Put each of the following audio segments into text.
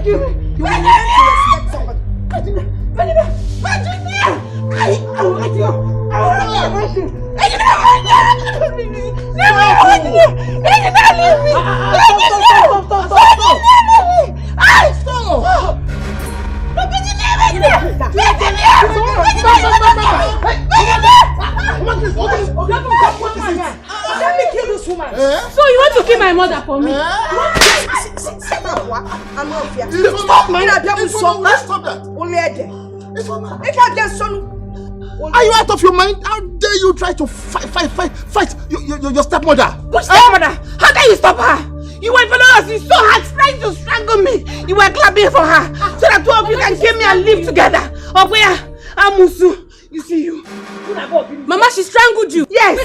You will learn to respect somebody. Virginia! Let me kill this woman. So you want to kill my mother for me? I'm not here. Stop, man! Stop that! Are you out of your mind? How dare you try to fight your stepmother? Which stepmother? How can you stop her? You were following us, you so hard trying to strangle me. You were clapping for her so that two of you can kill me and live together. Up where? Amusu. You see you. Mama, she strangled you. Yes.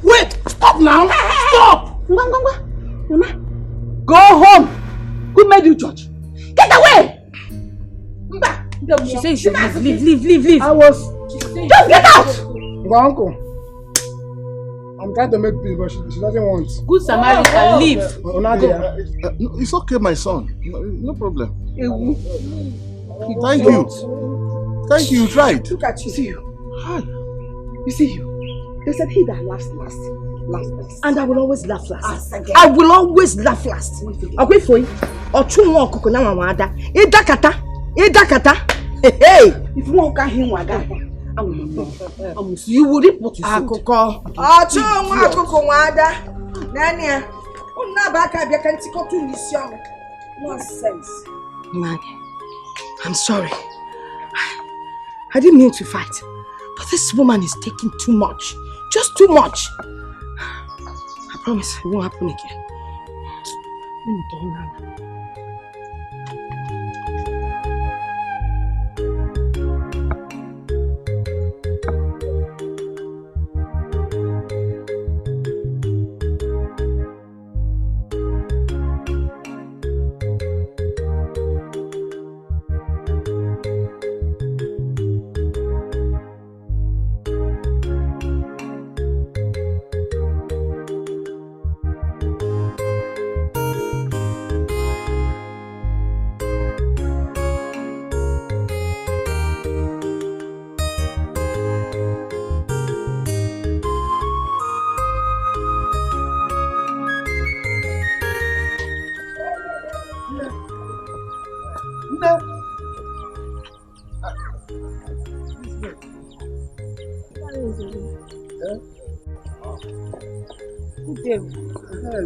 Wait, stop now. Stop. Mama, go home. Who made you judge? Get away. She said you should leave. I was. Just get out. Uncle. I'm trying to make peace, but she doesn't want. Good Samaritan, leave. It's okay, my son. No problem. Thank you. Thank you, you tried. Look at you. See you. Hi. You see you. They said he that laughs last. And I will always laugh last. I will always laugh last. Okay, for you. Or two more coconut mamada. Edakata. Hey. If you won't get him, you would report Akoko. Nania. Nonsense. Man, I'm sorry. I didn't mean to fight. But this woman is taking too much. Just too much. I promise it won't happen again.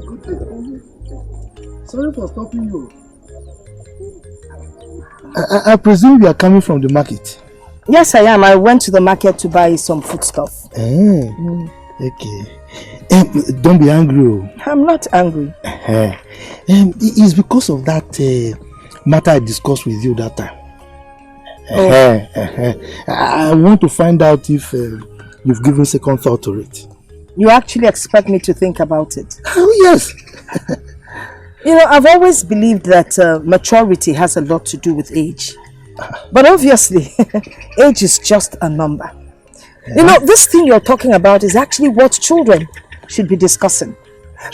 Good day. Sorry for stopping you. I presume you are coming from the market? Yes, I am. I went to the market to buy some foodstuff. Okay. Don't be angry. I'm not angry. It's because of that matter I discussed with you that time. I want to find out if you've given second thought to it. You actually expect me to think about it? Oh, yes. You know, I've always believed that maturity has a lot to do with age. But obviously, age is just a number. You know, this thing you're talking about is actually what children should be discussing.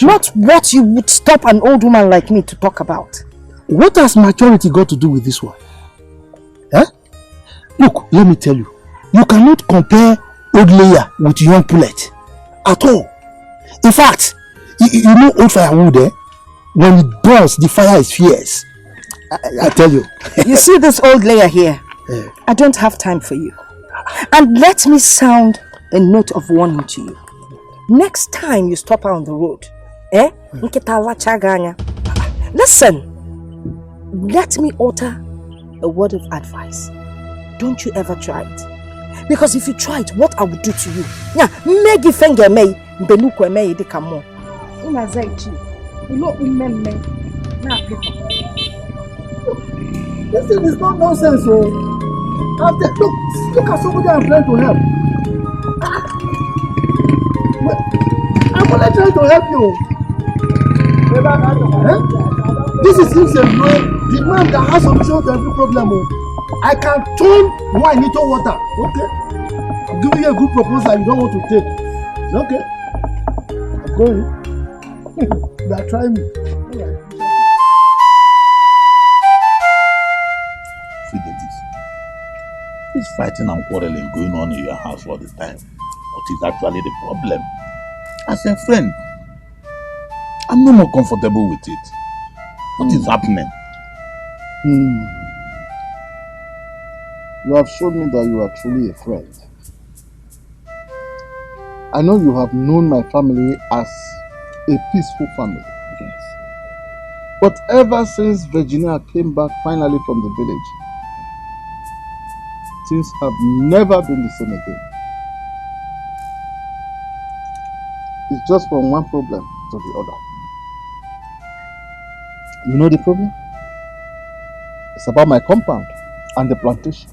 Not what you would stop an old woman like me to talk about. What has maturity got to do with this one? Look, let me tell you. You cannot compare old layer with young pullet. At all. In fact, you know old firewood, when it burns, the fire is fierce. I tell you. You see this old layer here? I don't have time for you. And let me sound a note of warning to you. Next time you stop her on the road, listen, let me utter a word of advice. Don't you ever try it. Because if you try it, what I will do to you? Megi finger me, beluko me de kamo. This thing is not nonsense, look at somebody I'm trying to help. I'm only trying to help you. This is him saying, the man that has solution to every problem. I can turn wine into water. Okay. I'm giving you a good proposal you don't want to take. Okay. I'm going. They are trying me. This fighting and quarreling going on in your house all the time. What is actually the problem? As a friend, I'm no more comfortable with it. What is happening? You have shown me that you are truly a friend. I know you have known my family as a peaceful family. Yes. But ever since Virginia came back finally from the village, things have never been the same again. It's just from one problem to the other. You know the problem? It's about my compound and the plantation.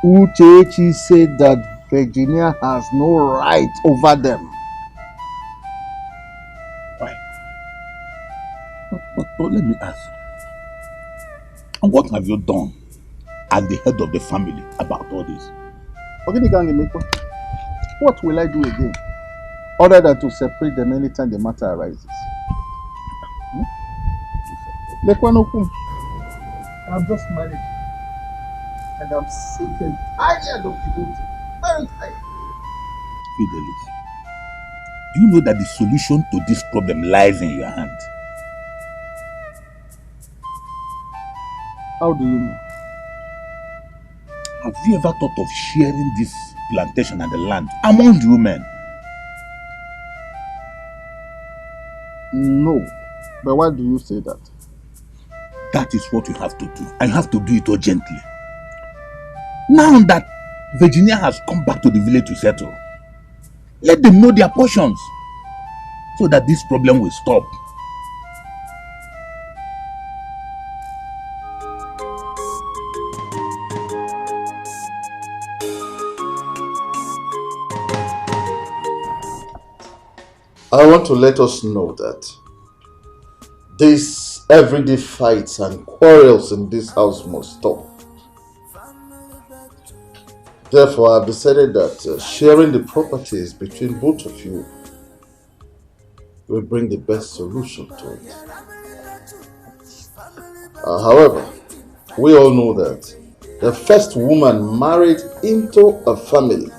Uchechi said that Virginia has no right over them. Why? But let me ask. And what have you done as the head of the family about all this? What will I do again? Other than to separate them anytime the matter arises. I'm just married. And I'm sick and tired of the whole thing. Very tired. Fidelis, do you know that the solution to this problem lies in your hand? How do you know? Have you ever thought of sharing this plantation and the land among the women? No. But why do you say that? That is what you have to do. And you have to do it urgently. Now that Virginia has come back to the village to settle, let them know their portions so that this problem will stop. I want to let us know that these everyday fights and quarrels in this house must stop. Therefore, I've decided that sharing the properties between both of you will bring the best solution to it. However, we all know that the first woman married into a family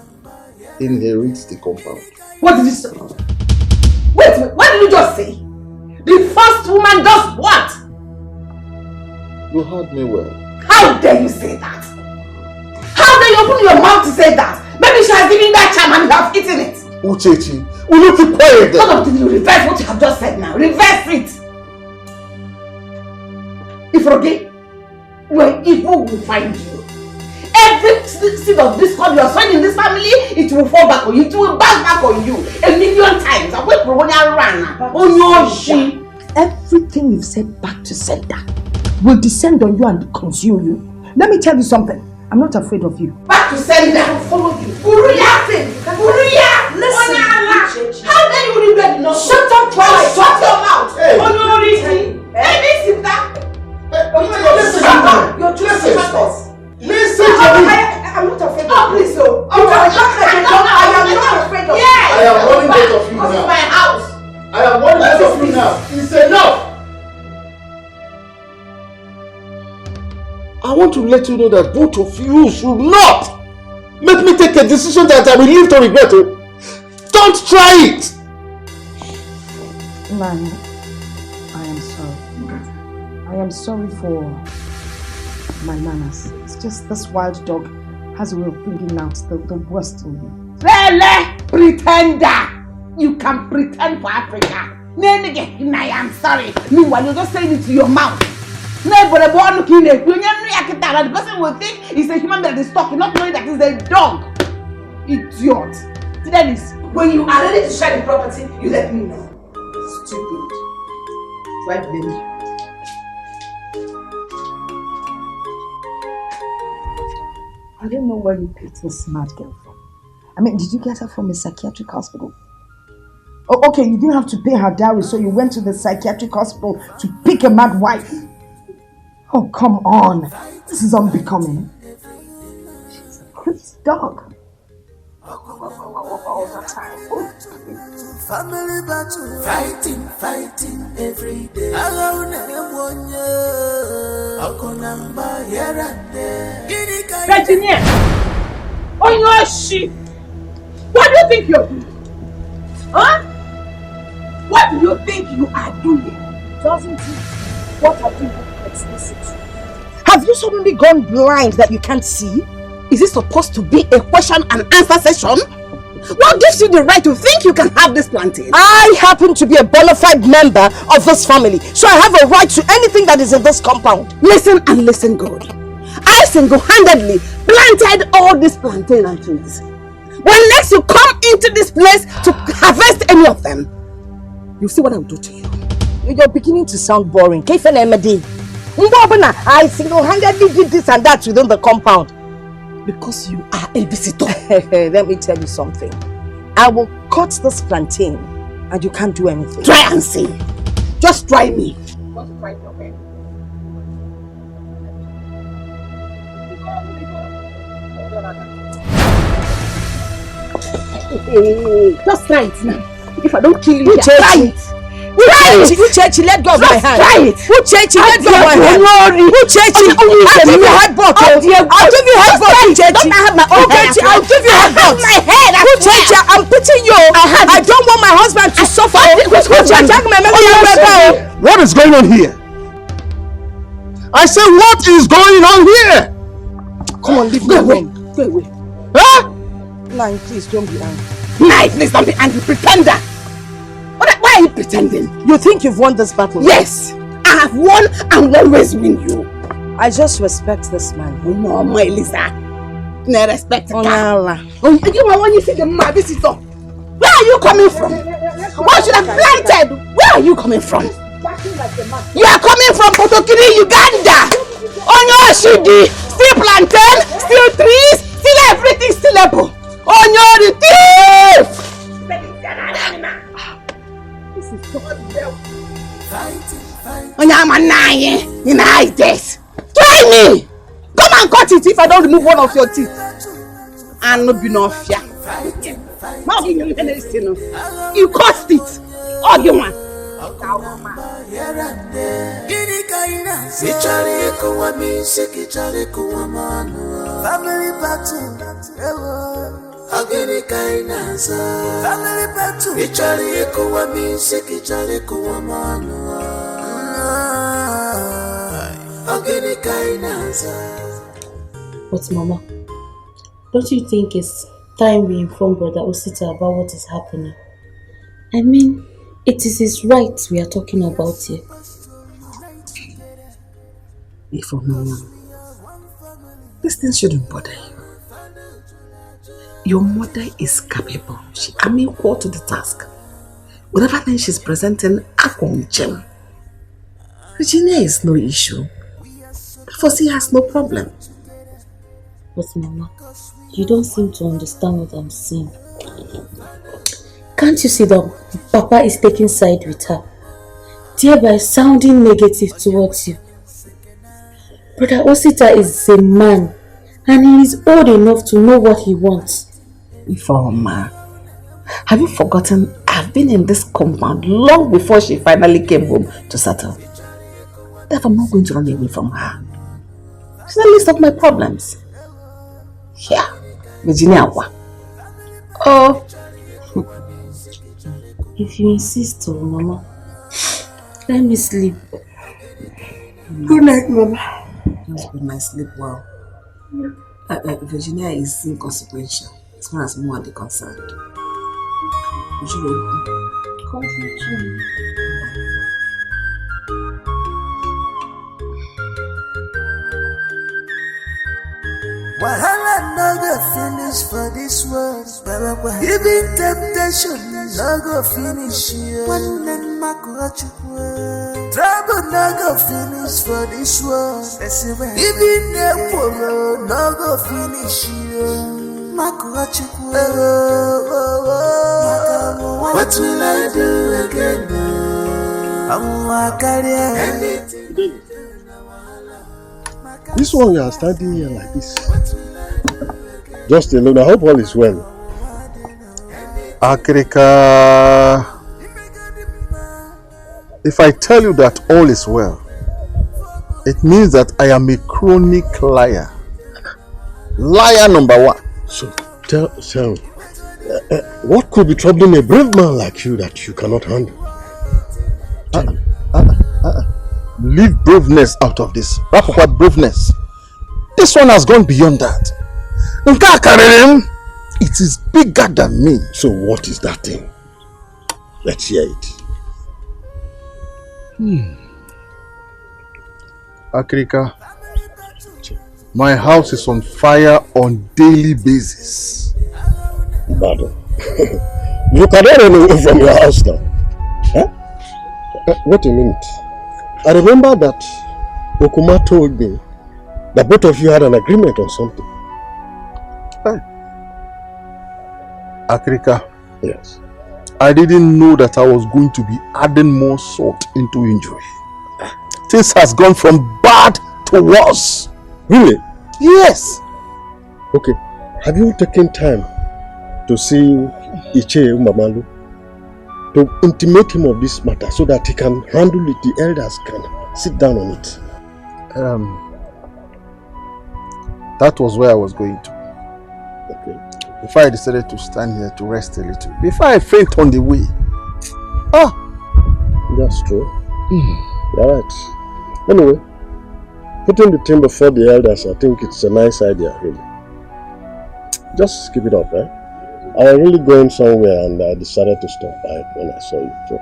inherits the compound. What did you say? Wait, what did you just say? The first woman does what? You heard me well. How dare you say that? How dare you open your mouth to say that? Maybe she has given that charm and you have eaten it. Uchechi, will you keep quiet then? What of you reverse what you have just said now? Reverse it. If okay, your evil will find you. Every seed of discord you are sowing in this family, it will fall back on you. It will bounce back on you 1,000,000 times. Everything you've said back to sender will descend on you and consume you. Let me tell you something. I'm not afraid of you. Back to sender. I will follow you. Listen. How dare you regret no? Shut up, twice. Shut your mouth. You're too serious. Listen to me. I'm not afraid of you. Oh, please, so. I am not afraid of you. I am warning both of you now. now. My house. I am warning both of you now. It's enough. I want to let you know that both of you should not make me take a decision that I will live to regret. Don't try it. Man, I am sorry. I am sorry for my manners. It's just this wild dog has a way of bringing out the worst in you. Really? Pretender! You can pretend for Africa. I am sorry. Meanwhile, you're just saying it to your mouth. Nobody born looking at you. The person will think it's a human that is talking, not knowing that it's a dog. Idiot. See, that is when you are ready to share the property, you let me know. Stupid. Do I blame you? I don't know where you picked this smart girl from. I mean, did you get her from a psychiatric hospital? Oh, okay, you didn't have to pay her dowry, so you went to the psychiatric hospital to pick a mad wife. Oh, come on. This is unbecoming. She's a crazy dog. All the time. Family battle, fighting every day. Virginia! On your ship! What do you think you're doing? Huh? What do you think you are doing? Doesn't it? What have you been explicit? Have you suddenly gone blind that you can't see? Is it supposed to be a question and answer session? What gives you the right to think you can have this plantain? I happen to be a bona fide member of this family, so I have a right to anything that is in this compound. Listen and listen good. I single-handedly planted all these plantain and trees. When next you come into this place to harvest any of them, you see what I will do to you. You're beginning to sound boring. I single-handedly did this and that within the compound. Because you are a visitor. Let me tell you something. I will cut this plantain and you can't do anything. Try and see. Just try me. Just try your best. Just try it now. If I don't kill you, try it. Uchechi, let go of my hand. Try it. Uchechi, let go of my hand. Uchechi, I'll give you headbutt. I'll give you headbutt, Uchechi. Uchechi, I'll give you headbutt. Uchechi, I'm pitying you. I don't want my husband to suffer. What is going on here? I said, what is going on here? Come on, leave me alone. Go away. Huh? Nine, please don't be angry. Nine, please don't be angry, pretender. Why are you pretending? You think you've won this battle? Yes, I have won and will always win you. I just respect this man. No, my Lisa. No respect. Oh, you want to see the my visitor. Where are you coming from? What should have planted? Where are you coming from? You are coming from Potokiri, Uganda. On your shidi, still plantain, still trees, still everything, still apple. On your thief. On your man, in hide this. Try me. Come and cut it if I don't remove one of your teeth. And no be no fear. You caused it. All you want. Family battle. Family battle. But Mama, don't you think it's time we inform Brother Osita about what is happening? I mean, it is his rights we are talking about here. Mama, this thing shouldn't bother you. Your mother is capable. I'm equal to the task. Whatever thing she's presenting, I won't jam. Virginia is no issue. Fossey has no problem. But Mama, you don't seem to understand what I'm saying. Can't you see that Papa is taking side with her, thereby sounding negative towards you? Brother Osita is a man, and he is old enough to know what he wants. Ifeoma, have you forgotten I've been in this compound long before she finally came home to settle? Therefore, I'm not going to run away from her. She's the least of my problems. Here, Virginia. Oh. If you insist, Mama, let me sleep. Good night, Mama. Just good night, sleep well. Virginia is inconsequential as far as more are concerned. Come to Wahala no go finish for this world. Even temptation no go finish here. Trouble no go finish for this world. Even the poor no go finish here. What will I do again? This one you are standing here like this. Just alone. I hope all is well. Akrika. If I tell you that all is well, It means that I am a chronic liar. Liar number one. So, tell me, what could be troubling a brave man like you that you cannot handle? Leave braveness out of this. What braveness? This one has gone beyond that. It is bigger than me. So what is that thing? Let's hear it. Akrika, my house is on fire on daily basis. Bado. You cannot run away from your house now. Huh? Wait a minute. I remember that Okuma told me that both of you had an agreement on something. Hey. Akrika. Yes. I didn't know that I was going to be adding more salt into injury. This has gone from bad to worse. Really? Yes. Okay. Have you taken time to see Iche Umamalu to intimate him of this matter so that he can handle it? The elders can sit down on it. That was where I was going to. Okay. Before I decided to stand here to rest a little. Before I faint on the way. That's true. You're right. Anyway, putting the thing before the elders, I think it's a nice idea, really. Just keep it up, eh? I was really going somewhere and I decided to stop by when I saw you. So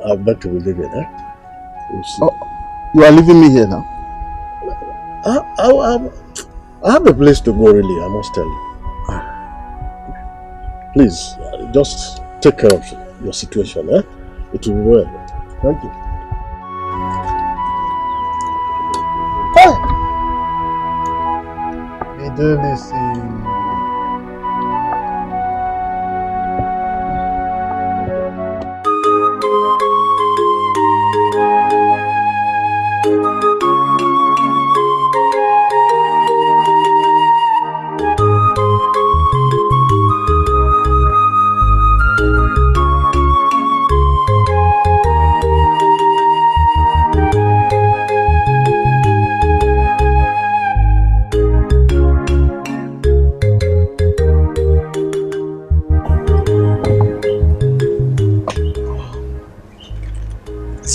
I bet you will leave it, eh? We'll see. Oh, you are leaving me here now? I have a place to go, really, I must tell you. Please, just take care of your situation, eh? It will be well. Thank you.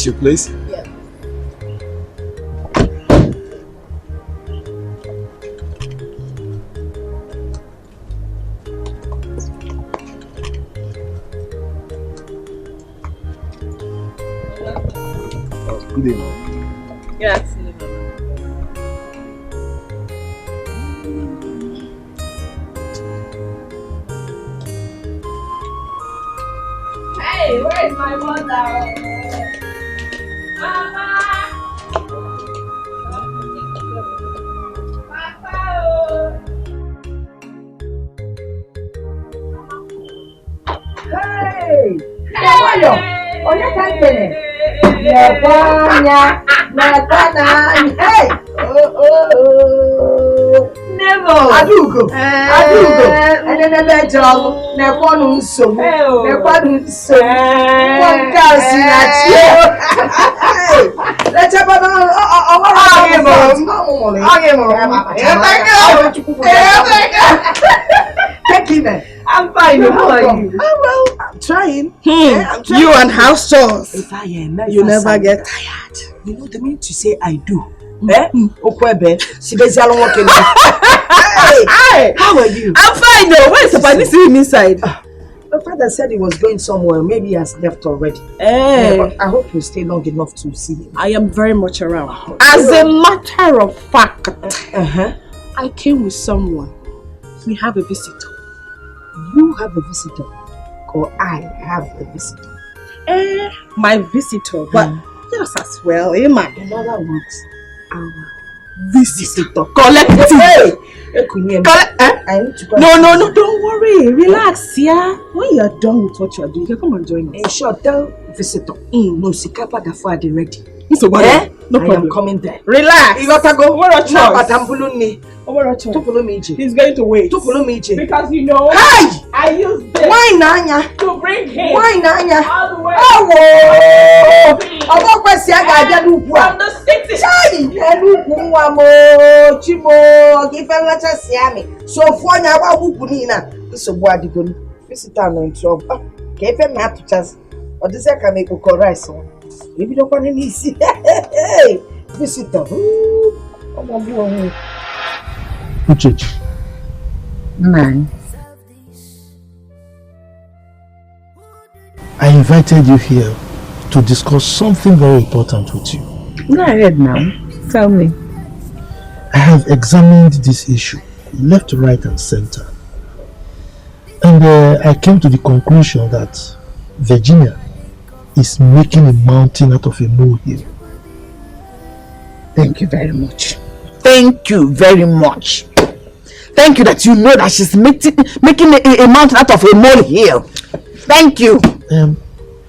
Your place? Yeah. Good evening. Yes. Hey, where's my mother? Mama! Papa! Hey! Hey! Onye ka nkene? Nekwanya! Hey! Never! Adugo! Enenebe jọlụ, nekwanu nsogbu, Nwankazi na chie! Lecha baba, ọwọ́rọ̀ Take him. I'm fine. How are you? Oh well, I'm trying. I'm trying. You and house chores. If I am, You never get tired. You know the mean to say I do. Okwebe, Sibezi walking. Hey, how are you? I'm fine though. Where's the party? See him inside. My father said he was going somewhere. Maybe he has left already. But I hope you stay long enough to see him. I am very much around. As a matter of fact, I came with someone. We have a visitor. You have a visitor, or I have a visitor? My visitor, but yes as well, man. In other words, our visitor. Collect it. Hey! I need to go. No, don't worry. Relax, yeah. When you are done with what you are doing, you can come and join us. In short, tell visitor. No, Sikapa Dafa de ready. No problem. I am coming there. Relax. You gotta go. What a choice. He's going to wait. Because you know, I used this Why Nanya? to bring him Why Nanya? all the way. Oh! From the city. So for now, this is what you go. Visitor no trouble. Keep me up to chance. Or this I can make a correct. If you don't want any see. Hey, visitor. Uchechi. Man. I invited you here to discuss something very important with you. Go ahead now. Tell me. I have examined this issue, left, right, and center. And I came to the conclusion that Virginia is making a mountain out of a molehill. Thank you very much. Thank you very much. Thank you that you know that she's making a mountain out of a molehill. Thank you.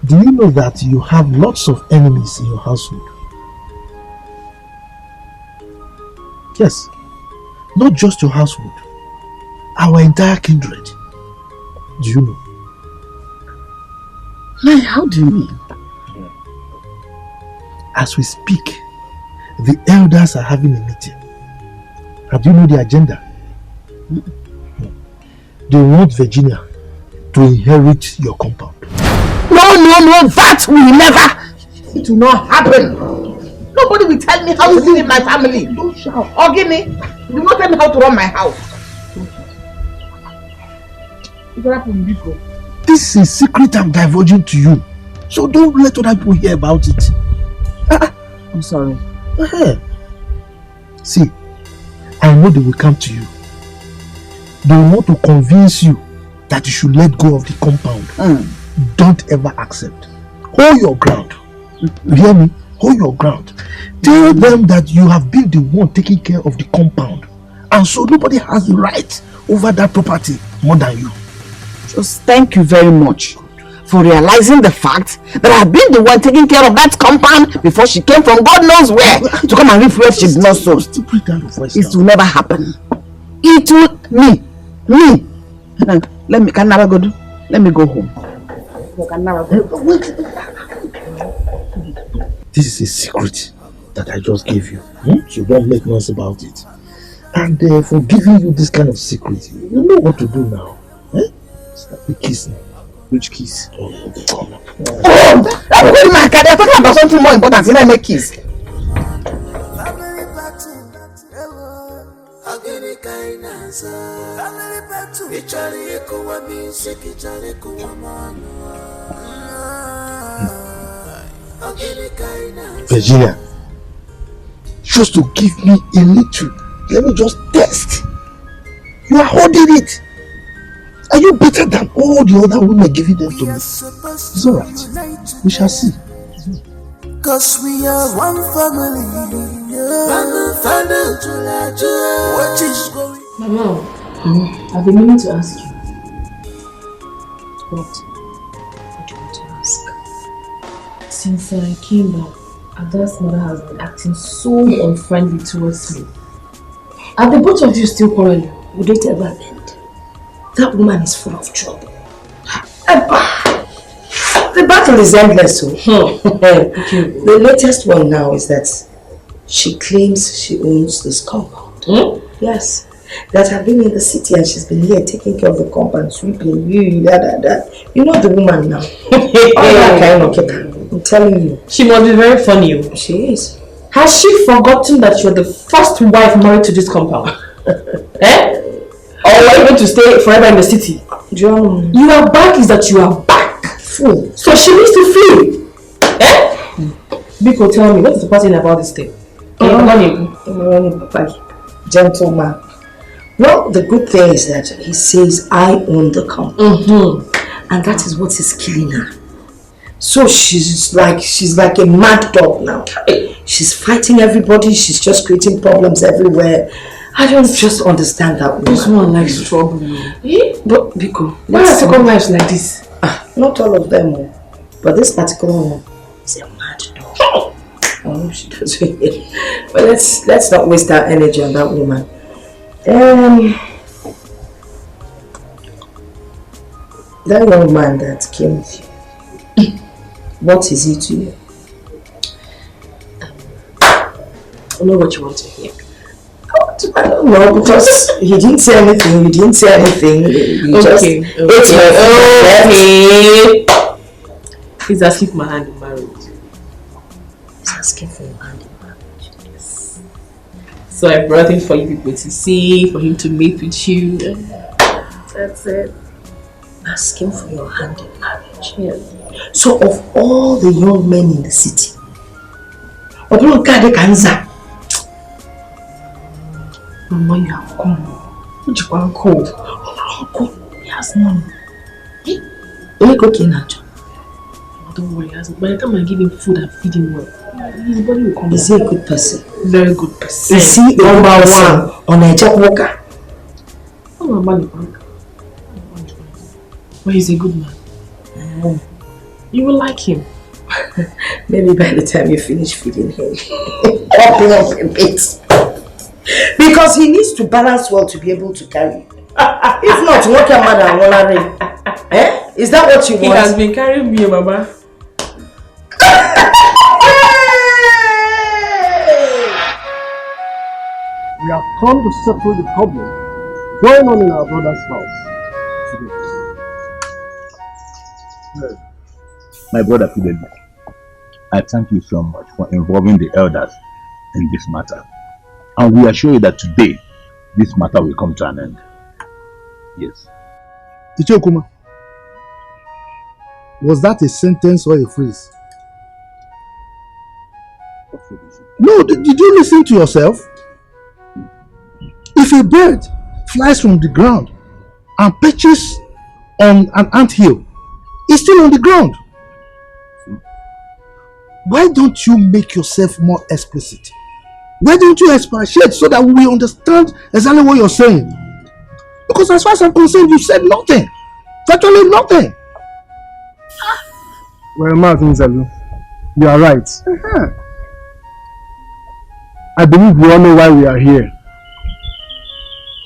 Do you know that you have lots of enemies in your household? Yes. Not just your household. Our entire kindred. Do you know? Man, how do you mean? As we speak, the elders are having a meeting. And do you know the agenda? They want Virginia to inherit your compound. No, that will never. It will not happen. Nobody will tell me how to live in my family. Don't shout. Ogini, you will not tell me how to run my house. This is a secret I'm divulging to you. So don't let other people hear about it. I'm sorry. See, I know they will come to you. They will want to convince you that you should let go of the compound. Don't ever accept. Hold your ground. You hear me? Hold your ground. Tell them that you have been the one taking care of the compound. And so nobody has the right over that property more than you. Just thank you very much for realizing the fact that I've been the one taking care of that compound before she came from God knows where to come and live where she's not so. It will never happen. It will me. Let me go home. This is a secret that I just gave you. So don't make noise about it. And for giving you this kind of secret, you know what to do now. Start with kiss now. Which kiss? I'm going my car. They're talking about something more important. Let me kiss. Virginia, just to give me a little, let me just test. You are holding it. Are you better than all the other women giving them to me? It's alright. We shall see. Cause we are one family. What is going on? Mama, I've been meaning to ask you. What do you want to ask? Since I came back, Ada's mother has been acting so unfriendly towards me. Are the both of you still quarreling? Would it ever end? That woman is full of trouble. The battle is endless. The latest one now is that she claims she owns this compound. Yes. That I've been in the city and she's been here taking care of the compound, sweeping, you know the woman now. I'm telling you. She must be very funny. She is. Has she forgotten that you're the first wife married to this compound? Or are you going to stay forever in the city? John. You are back is that you are back. Fool. So she needs to flee. Biko, tell me, what is the pattern about this thing? Gentleman. Well, the good thing is that he says I own the compound. And that is what is killing her. So she's like a mad dog now. She's fighting everybody, she's just creating problems everywhere. I don't just understand that woman. This one likes trouble. But Biko, why are second wives like this? Not all of them, but this particular one is a mad dog. Oh, she does it. But let's not waste our energy on that woman. That young man that came with you, what is he to you? I know what you want to hear. I don't know, because he didn't say anything. You didn't say anything. You just Okay. He's asking for my hand in marriage. He's asking for your hand in marriage. Yes. So I brought him for you people to see, for him to meet with you. That's it. Asking for your hand in marriage. Yes. So of all the young men in the city, Mama, you have come. What you want to call? He has none. Don't worry, by the time I give him food and feed him well, his body will come. Is he a good person? Very good person. Is he number one on a job worker? Oh, Mama, but he's a good man. You will like him. Maybe by the time you finish feeding him, open up a bit. Because he needs to balance well to be able to carry. If not, what can man and eh? Is that what you want? He has been carrying me, Mama. We have come to settle the problem going on in our brother's house today. My brother Fidelis, I thank you so much for involving the elders in this matter. And we assure you that today, this matter will come to an end. Yes. Ichokuma, was that a sentence or a phrase? No, did you listen to yourself? If a bird flies from the ground and perches on an anthill, it's still on the ground. Why don't you make yourself more explicit? Why don't you expatiate so that we understand exactly what you're saying? Because as far as I'm concerned, you said nothing. Virtually nothing. Well, Martin Zalu, you are right. I believe we all know why we are here.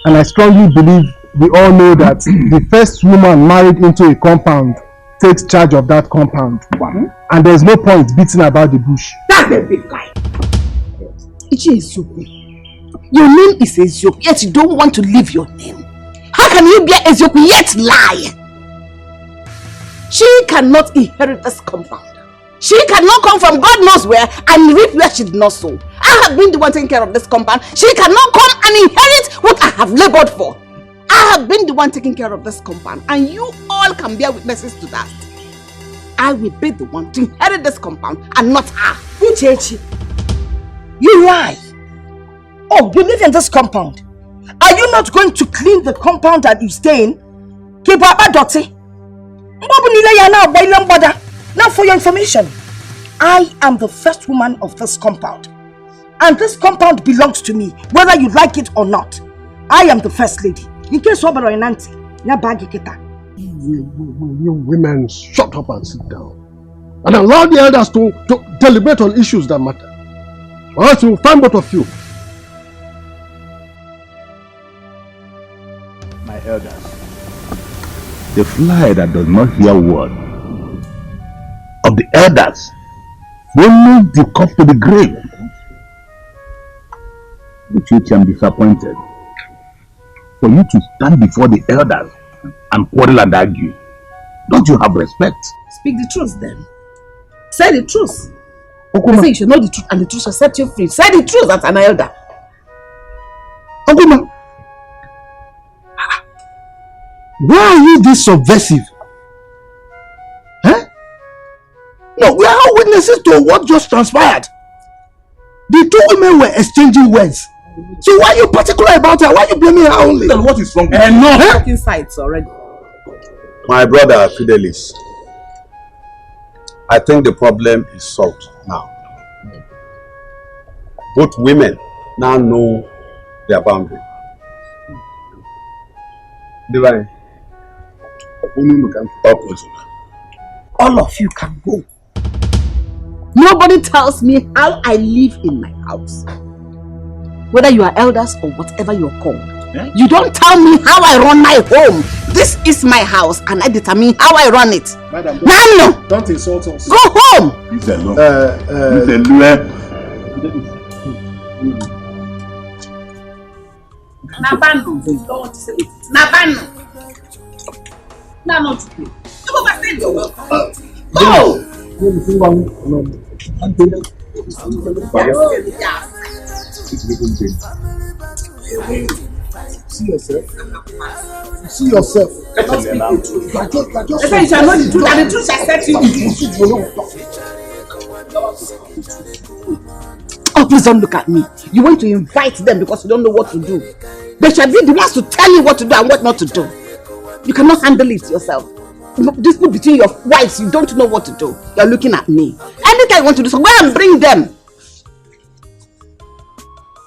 And I strongly believe we all know that the first woman married into a compound takes charge of that compound. And there's no point beating about the bush. That's a big lie. Ichi Eziokwu. Your name is Eziokwu, yet you don't want to leave your name. How can you be Eziokwu yet lie? She cannot inherit this compound. She cannot come from God knows where and reap where she did not sow. I have been the one taking care of this compound. She cannot come and inherit what I have labored for. I have been the one taking care of this compound, and you all can bear witnesses to that. I will be the one to inherit this compound and not her. Uchechi, you lie. Oh, you live in this compound. Are you not going to clean the compound that you stay in? Now for your information, I am the first woman of this compound. And this compound belongs to me, whether you like it or not. I am the first lady. In case you women, shut up and sit down. And allow the elders to deliberate on issues that matter. Or else we'll find both of you. My elders, the fly that does not hear word of the elders follows the cup to the grave. Which I'm disappointed for you to stand before the elders and quarrel and argue. Don't you have respect? Speak the truth then. Say the truth. Okuma. Say you should know the truth and the truth shall set you free. Say the truth as an elder. Okuma, why are you this subversive? Huh? No, we are all witnesses to what just transpired. The two women were exchanging words. So why are you particular about her? Why are you blaming her only? Then what is wrong? No, taking sides already. My brother Fidelis, I think the problem is solved now. Both women now know their boundary. Divine. All of you can go. Nobody tells me how I live in my house. Whether you are elders or whatever you are called. Yeah? You don't tell me how I run my home. This is my house and I determine how I run it. Madam, no. Don't insult us. Go home. Nabano, don't want to say it. Nabano. No, not to play. You overstayed your welcome. Go! See yourself. See yourself. I say you shall know the truth, and the truth shall set you free. Oh, please don't look at me. You want to invite them because you don't know what to do. They shall be the ones to tell you what to do and what not to do. You cannot handle it yourself. Dispute between your wives, you don't know what to do. You're looking at me. Anything you want to do, so go and bring them.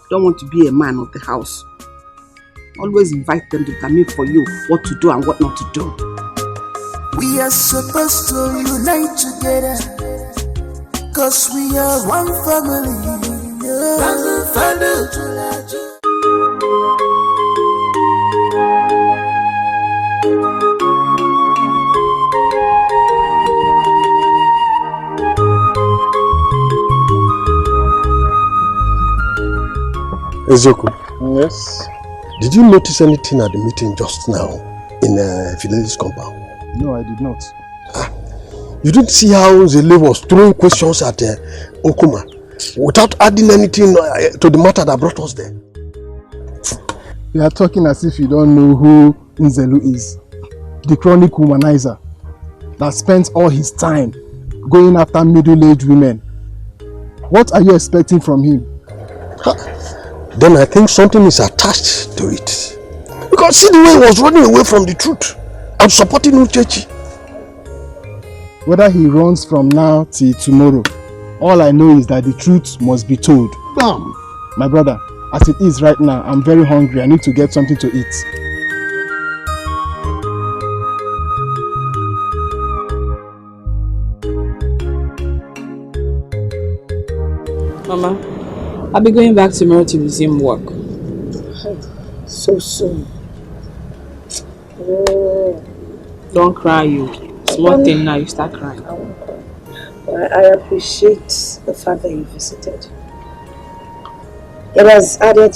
Don't want to be a man of the house. Always invite them to determine for you what to do and what not to do. We are supposed to unite together, 'cause we are one family. Ezeoku. Yes? Did you notice anything at the meeting just now in Philelis compound? No, I did not. You didn't see how Zele was throwing questions at Okuma without adding anything to the matter that brought us there? You are talking as if you don't know who Nzelu is. The chronic womanizer that spends all his time going after middle-aged women. What are you expecting from him? Then I think something is attached to it. Because see the way he was running away from the truth. I'm supporting Uchechi. Whether he runs from now till tomorrow, all I know is that the truth must be told. Bam! My brother, as it is right now, I'm very hungry. I need to get something to eat. Mama, I'll be going back tomorrow to resume work. So soon. Don't cry, you. Small thing now, you start crying. I appreciate the fact that you visited. It has added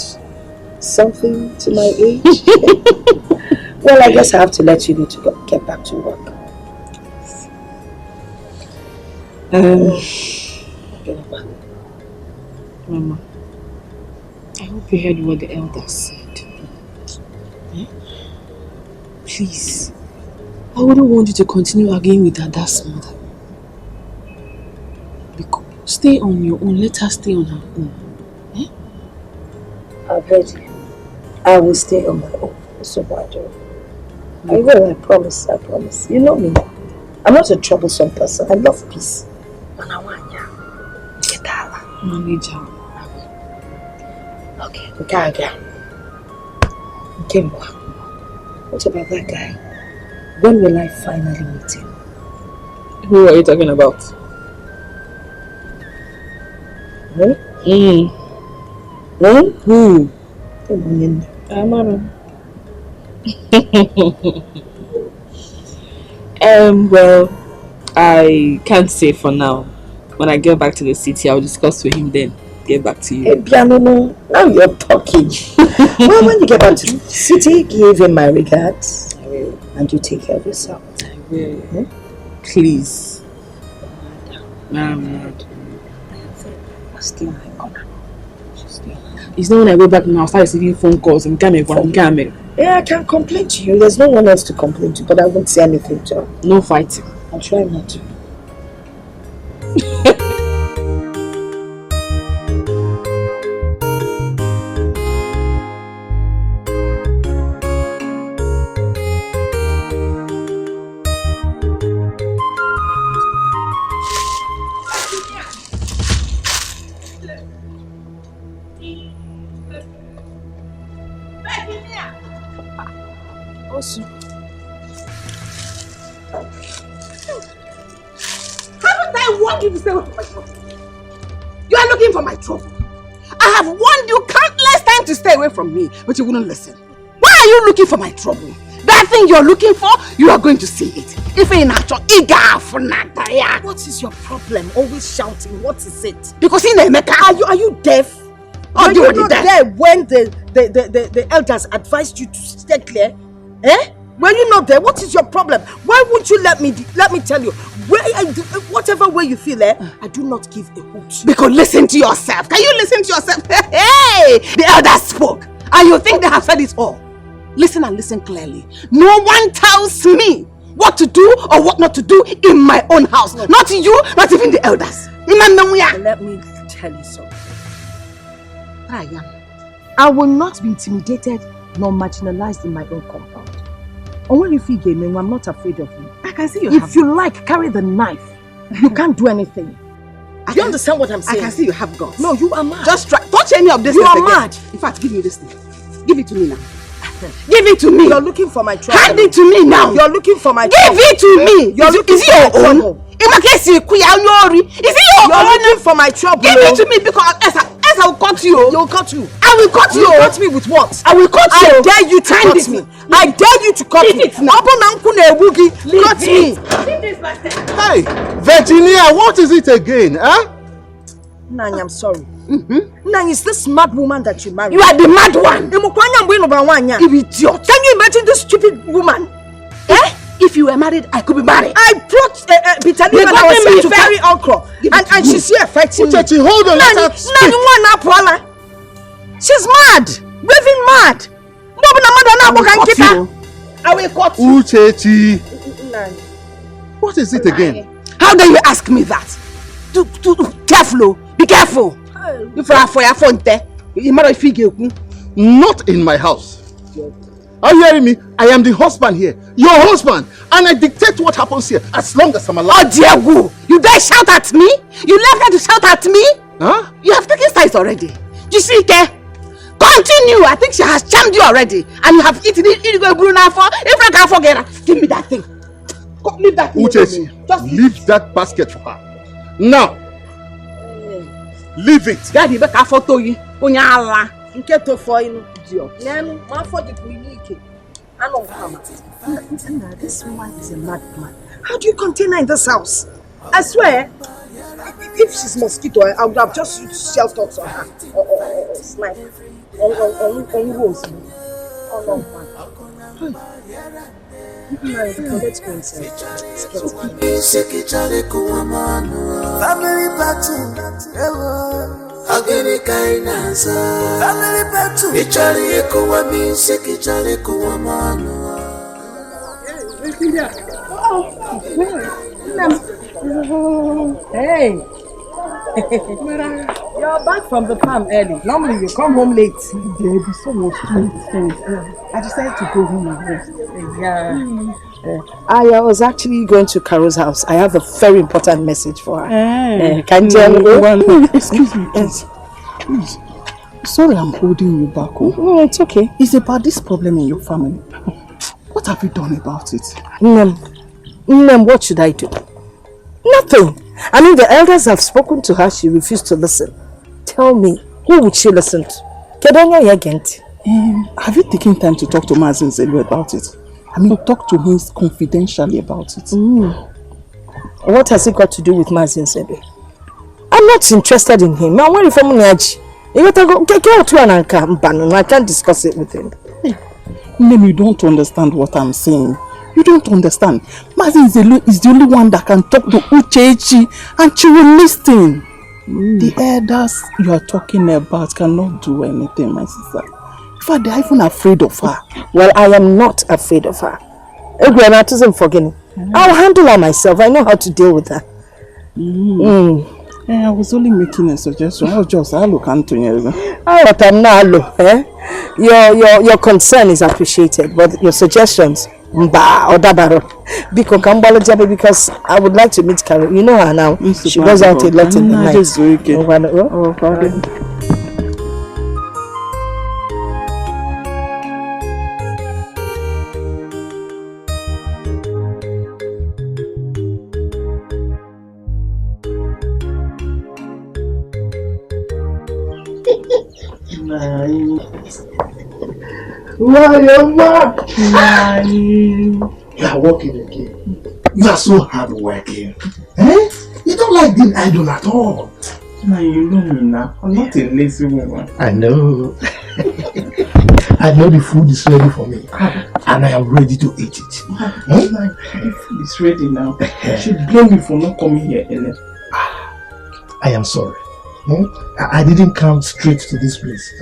something to my age. Well, I guess I have to let you know to get back to work. Mama, I hope you heard what the elders said. Please, I wouldn't want you to continue arguing with Ada's mother. Stay on your own, let her stay on her own. I've heard you. I will stay on my own. So bad. I will, I promise, I promise. You know me. I'm not a troublesome person. I love peace. And I want you. Get that. Manager. Okay, okay. Kimba. What about that guy? When will I finally meet him? Who are you talking about? Hmm? Well, I can't say for now. When I get back to the city, I'll discuss with him then. Get back to you. Hey, Piano, now you're talking. Well, when you get back to the city, give him my regards. I will. And you take care of yourself. I will. Please. I'm not. Still my honor. It's not when I go back now, I'll start receiving phone calls and game. Yeah, I can't complain to you. There's no one else to complain to, but I won't say anything to her. No fighting. I'll try not to. Haven't I warned you to stay away from my trouble? You are looking for my trouble. I have warned you countless times to stay away from me, but you wouldn't listen. Why are you looking for my trouble? That thing you're looking for, you are going to see it. If in actual, what is your problem? Always shouting. What is it? Because in Emeka, are you deaf? Were you not there when the elders advised you to stay clear? Eh? Were you not there? What is your problem? Why won't you let me tell you? Whatever way you feel, I do not give a hoot. Because listen to yourself. Can you listen to yourself? Hey! The elders spoke. And you think they have said it all. Listen and listen clearly. No one tells me what to do or what not to do in my own house. No. Not you, not even the elders. Let me tell you something. I will not be intimidated nor marginalized in my own compound. And when you feel gaming, I'm not afraid of you. I can see you. If you like, carry the knife. You can't do anything. Do you understand what I'm saying? I can see you have guts. No, you are mad. Just try. Touch any of this. You are again. mad. In fact, give me this thing. Give it to me now. Give it to me. You're looking for my trouble. Hand it to me now. You're looking for my trouble. Give it to me. Is it your own? Is it your own? You're looking for my trouble. Give it to me because else I will cut you. You'll cut you. I will cut you. You cut me with what? I will cut you. I dare you to cut me. I dare you to cut me. Cut me. Hey, Virginia, what is it again? Huh? Nani, I'm sorry. Nani, is this mad woman that you married? You are the mad one. Idiot. Can you imagine this stupid woman? Eh? If you were married, I could be married. I brought Bitali when I was sent to carry uncle. And she's here fighting me. Hold on, let her speak. She's mad. Raving mad. I will cut you. Uchechi. What is it again? How dare you ask me that? Careful. Be careful. Not in my house. Are you hearing me? I am the husband here. Your husband. And I dictate what happens here as long as I'm alive. Oh dear Wu. You dare shout at me? You left her to shout at me? Huh? You have taken sides already. You see, Ke? Continue. I think she has charmed you already. And you have eaten it. If I can't forget her, give me that thing. Leave that thing. Uchechi, just leave that basket for her. Now. Leave it. Daddy, be careful to you. This woman is a madman. How do you contain her in this house? I swear, if she's mosquito, I would have just used shell talks on her or snipe on rose. Oh no, man. Let's go inside. Family battle. Ageni kainaza family battle ichari ekuwa music ichari kuwa manu. Hey. You're back from the farm early. Normally you come home late. There be so much things. I decided to go home and rest. Yeah. I was actually going to Carol's house. I have a very important message for her. Can you tell me? Excuse me, please. Please. Sorry I'm holding you back. No, it's okay. It's about this problem in your family. What have you done about it? What should I do? Nothing. I mean, the elders have spoken to her. She refused to listen. Tell me, who would she listen to? Have you taken time to talk to Mazin Zelu about it? I mean, talk to him confidentially about it. What has it got to do with Mazin Zelu? I'm not interested in him. I'm worried for Munyaji. I can't discuss it with him. Maybe you don't understand what I'm saying. You don't understand. Mazin Zelu is the only one that can talk to Uchechi and she will listen. The elders you are talking about cannot do anything, my sister. In fact, they are even afraid of her. Well, I am not afraid of her. I'll handle her myself. I know how to deal with her. I was only making a suggestion. I'll look into you. Your concern is appreciated, but your suggestions, because I would like to meet Carol. You know her now. She goes out a lot in the night. You are working again. You are so hard working. Eh? You don't like being idle at all. Now you know me now. I'm not a lazy woman. I know. I know the food is ready for me. And I am ready to eat it. The food is ready now. You should blame me for not coming here earlier. I am sorry. I didn't come straight to this place.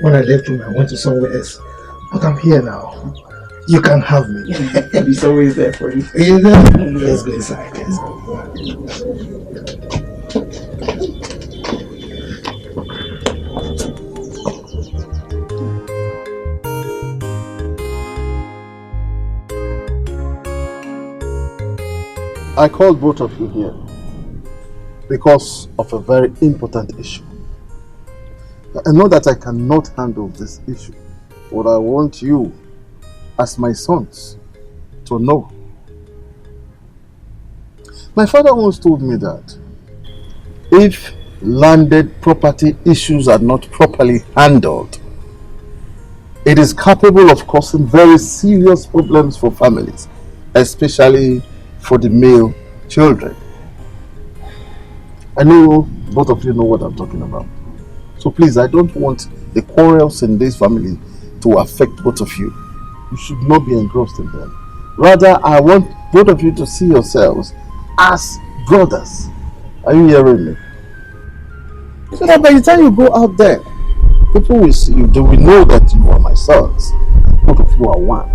When I left home, I went to somewhere else. But I'm here now. You can have me. It's always there for you. Let's go inside. Let's go. I called both of you here because of a very important issue. I know that I cannot handle this issue, but I want you, as my sons, to know. My father once told me that if landed property issues are not properly handled, it is capable of causing very serious problems for families, especially for the male children. I know both of you know what I'm talking about. So please, I don't want the quarrels in this family to affect both of you. You should not be engrossed in them. Rather, I want both of you to see yourselves as brothers. Are you hearing me? So that by the time you go out there, people will see you. They will know that you are my sons. Both of you are one.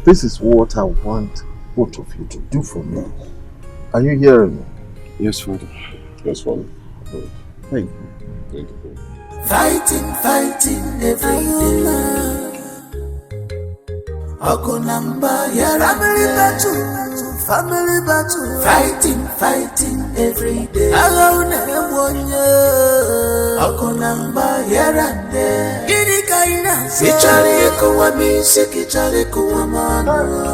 This is what I want both of you to do for me. Are you hearing me? Yes, Father. Yes, Father. Thank you. Thank you. Fighting every day. Okunamba, family battle. Fighting every day. Okunamba, here and there. Kichari kuwa music, kichari kuwa manu.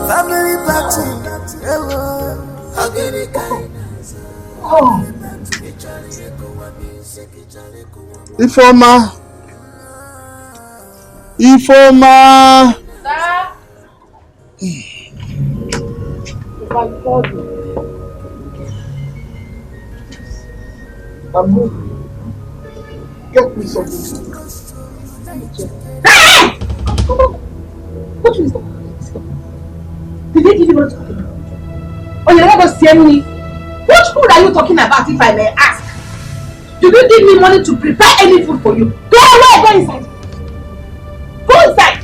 Family battle. Ageni kaina. Ifoma! Ifoma! Sir? If I called you. I'm hungry. Get me something. Hey! Come on. What is that? Did they give you what you're talking about? Oh, you're not going to see me. What food are you talking about, if I may ask? Did you give me money to prepare any food for you? Go away, go inside. Go inside.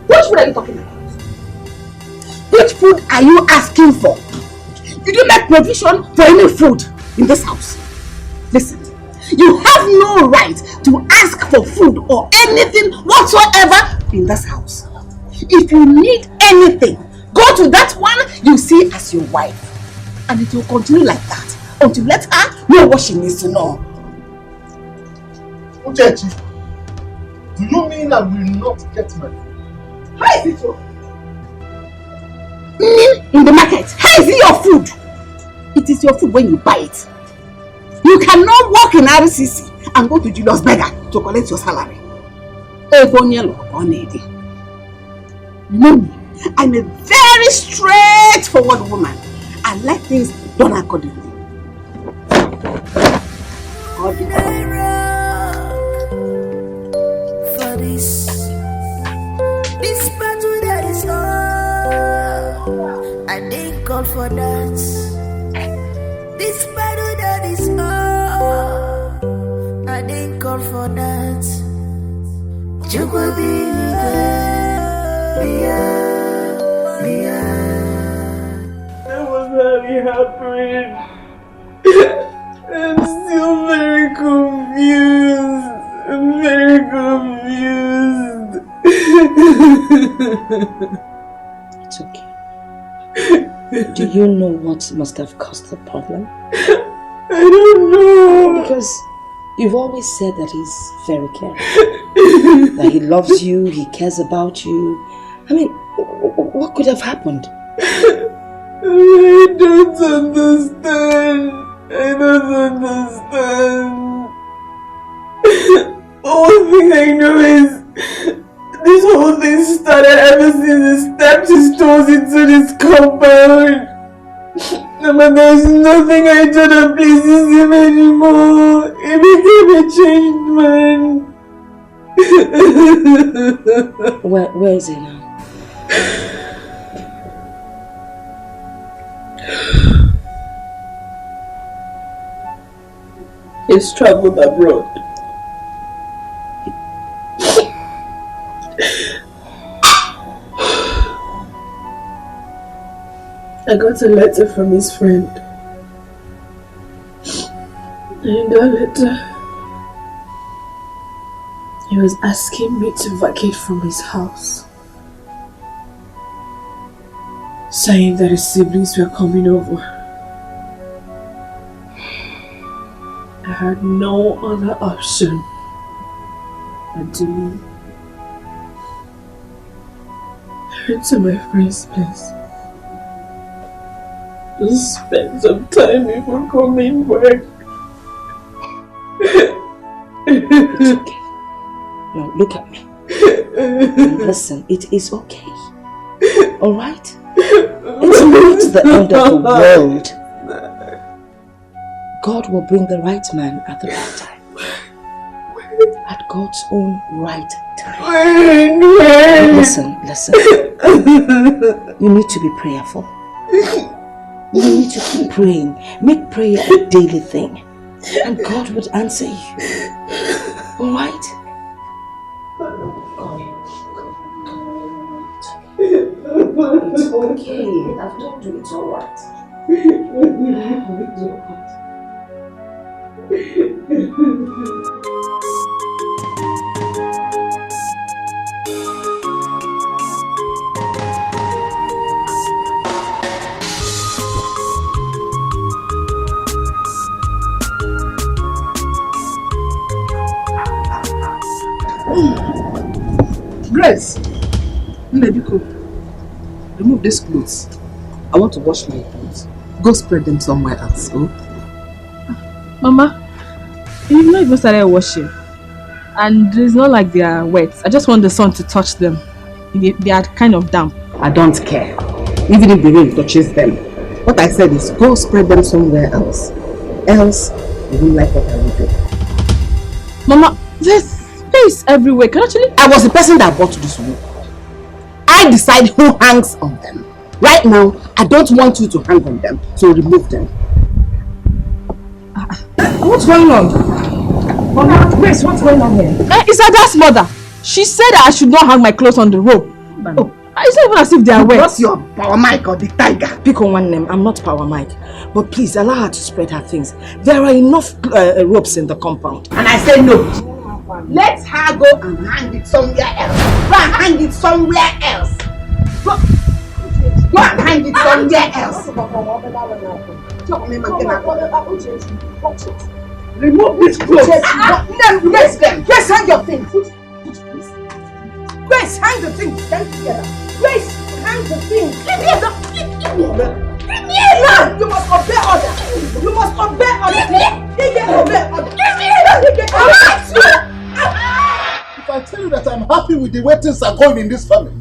What food are you talking about? Which food are you asking for? Did you make provision for any food in this house? Listen, you have no right to ask for food or anything whatsoever in this house. If you need anything, go to that one you see as your wife. And it will continue like that until you let her know what she needs to know. Uchechi, do you mean I will not get my food? How is it your food? In the market, how is it your food? It is your food when you buy it. You cannot walk in RCC and go to Julius Berger to collect your salary. You know me, I'm a very straightforward woman. I like things done accordingly. For this battle that is on, I didn't call for that. This battle that is on, I didn't call for that. I was very happy. I'm still very confused. I'm very confused. It's okay. Do you know what must have caused the problem? I don't know. Because you've always said that he's very caring. That he loves you, he cares about you. I mean, what could have happened? I don't understand. I don't understand. All thing I know is This whole thing started ever since he stepped his toes into this compound. But there's nothing I do that pleases him anymore. He became a changed man. Where is he now? He's traveled abroad. I got a letter from his friend. And in that letter, he was asking me to vacate from his house, saying that his siblings were coming over. I had no other option than to leave. I went to my friend's place to spend some time before coming back. It's okay. No, look at me. And listen, it is okay. Alright? It's not the end of the world. God will bring the right man at the right time. At God's own right time. Listen. You need to be prayerful. You need to keep praying. Make prayer a daily thing. And God would answer you. Alright? It's okay. I've told you it's alright. It's alright. Grace, Nebiko, remove these clothes. I want to wash my clothes. Go spread them somewhere else, oh? Mama, you've not even started washing. And it's not like they are wet. I just want the sun to touch them. They are kind of damp. I don't care. Even if the rain touches them. What I said is go spread them somewhere else. Else, you won't like what I will do. Mama, there's space everywhere. Can actually... I was the person that bought this room. I decide who hangs on them. Right now, I don't want you to hang on them, so remove them. What's going on? Mama, Grace, what's going on here? It's Ada's mother. She said that I should not hang my clothes on the rope. Oh, it's not even as if they are wet. What's your Power Mike or the tiger? Pick on one name. I'm not Power Mike. But please, allow her to spread her things. There are enough ropes in the compound. And I said no. Let her go and hang it somewhere else. Go and hang it somewhere else. Go and hang it somewhere else. Remove these clothes. Grace, Grace, hang your things. Grace, hang the things. Stand together. Grace, hang the things. Leave me alone. Leave me alone. Leave me alone. You must obey order. You must obey order. Leave me alone. Leave me alone. If I tell you that I'm happy with the way things are going in this family,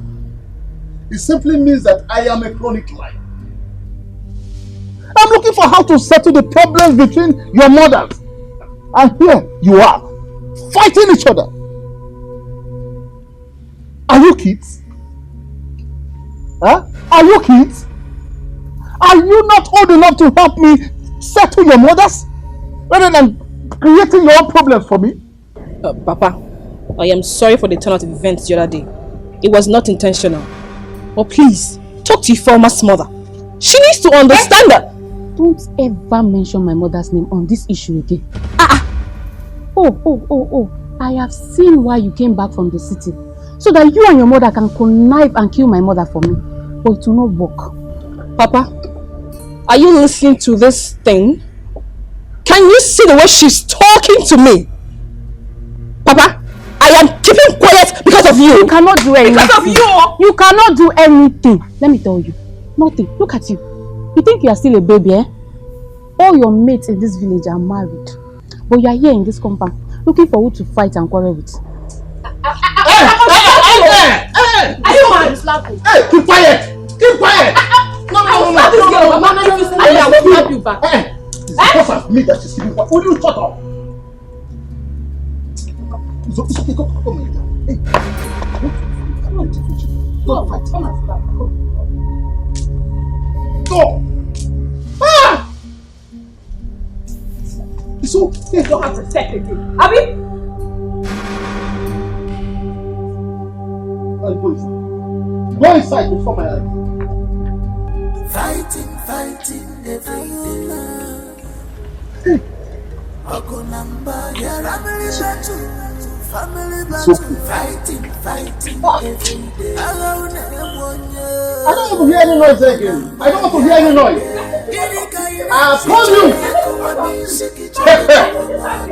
it simply means that I am a chronic liar. I'm looking for how to settle the problems between your mothers. And here you are, fighting each other. Are you kids? Huh? Are you kids? Are you not old enough to help me settle your mothers? Rather than creating your own problems for me? Papa, I am sorry for the turn out of events the other day. It was not intentional. But please, talk to your former mother. She needs to understand that. Don't ever mention my mother's name on this issue again. Oh. I have seen why you came back from the city. So that you and your mother can connive and kill my mother for me. But it will not work. Papa, are you listening to this thing? Can you see the way she's talking to me? Papa, I am keeping quiet because of you. You cannot do anything. Because of you. You cannot do anything. Let me tell you. Nothing. Look at you. You think you are still a baby, eh? All your mates in this village are married. But you are here in this compound, looking for who to fight and quarrel with. Are you mad? Hey, keep quiet! Keep quiet! No, I will slap this girl. I will slap you back. It's because of me that she's keeping quiet. Will you shut up? It's okay, come here. Hey. Come on, go fight. Come on. Go! Ah! It's okay. You don't have to step again. Abi? Go inside before my eyes. Fighting every day. Ogunamba, family battle, fighting every day. I don't want to hear any noise again. I don't want to hear any noise. I told you.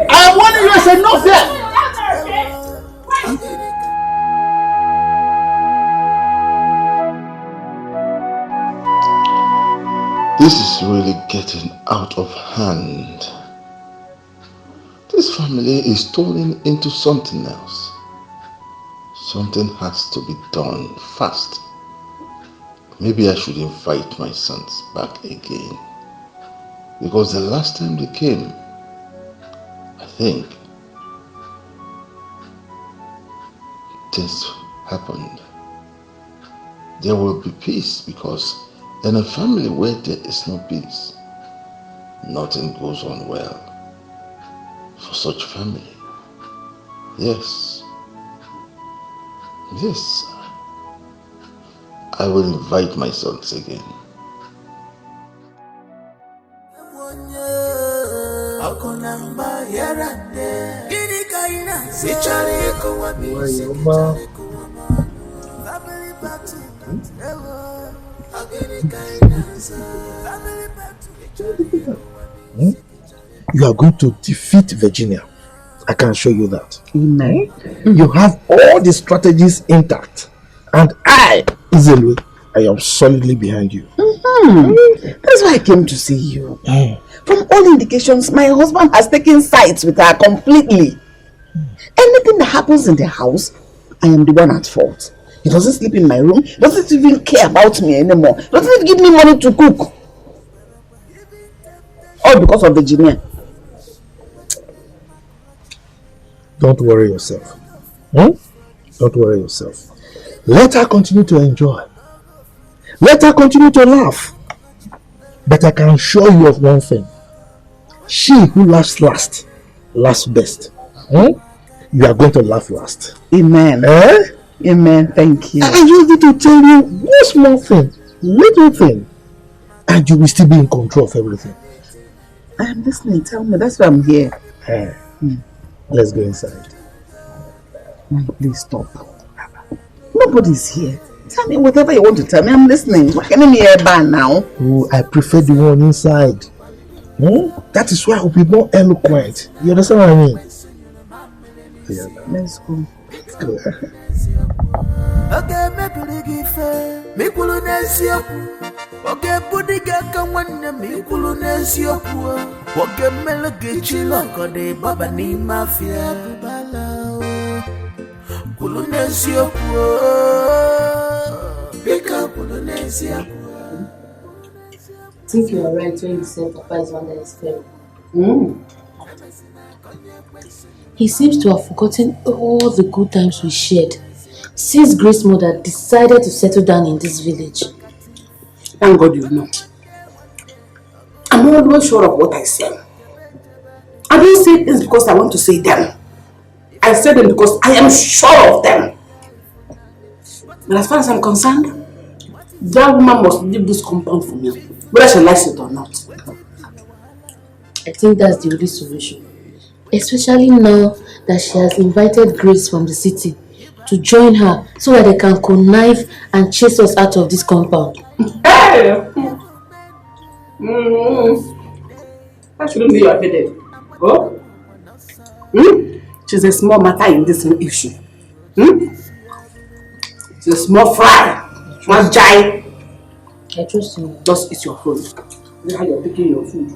I warned you. It's enough there. This is really getting out of hand. This family is turning into something else. Something has to be done fast. Maybe I should invite my sons back again. Because the last time they came, I think things happened. There will be peace, because in a family where there is no peace, nothing goes on well for such family. Yes, I will invite my sons again. You are going to defeat Virginia. I can assure you that. Amen. You have all the strategies intact. And I, Izelu, I am solidly behind you. That's why I came to see you. From all indications, my husband has taken sides with her completely. Anything that happens in the house, I am the one at fault. He doesn't sleep in my room. He doesn't even care about me anymore. He doesn't even give me money to cook. All because of Virginia. Don't worry yourself. Don't worry yourself. Let her continue to enjoy. Let her continue to laugh. But I can assure you of one thing. She who laughs last, laughs best. You are going to laugh last. Amen. Amen. Thank you. I just need to tell you one small thing, little thing, and you will still be in control of everything. I am listening. Tell me. That's why I'm here. Let's go inside. Please stop. Nobody's here. Tell me whatever you want to tell me. I'm listening. What can I hear about now? Oh, I prefer the one inside. That is why I will be more eloquent. You understand what I mean? Yeah. Let's go. Let's go. Okay, me kulunesio. Okay, budiga kawana me kulunesio. Okay, melage chilo kode baba ni mafia bala. Kulunesio. Bika kulunesio. I think you are right when you said Papa is one that is fair. He seems to have forgotten all the good times we shared since Grace's mother decided to settle down in this village. Thank God you know. I'm always sure of what I say. I don't say things because I want to say them. I say them because I am sure of them. But as far as I'm concerned, that woman must leave this compound for me, whether she likes it or not. I think that's the only solution. Especially now that she has invited Grace from the city to join her so that they can connive and chase us out of this compound. Hey! That shouldn't be your headache. Oh? She's a small matter in this issue. She's a small fry. Small giant. I trust you. Just eat your food. This is how you're picking your food.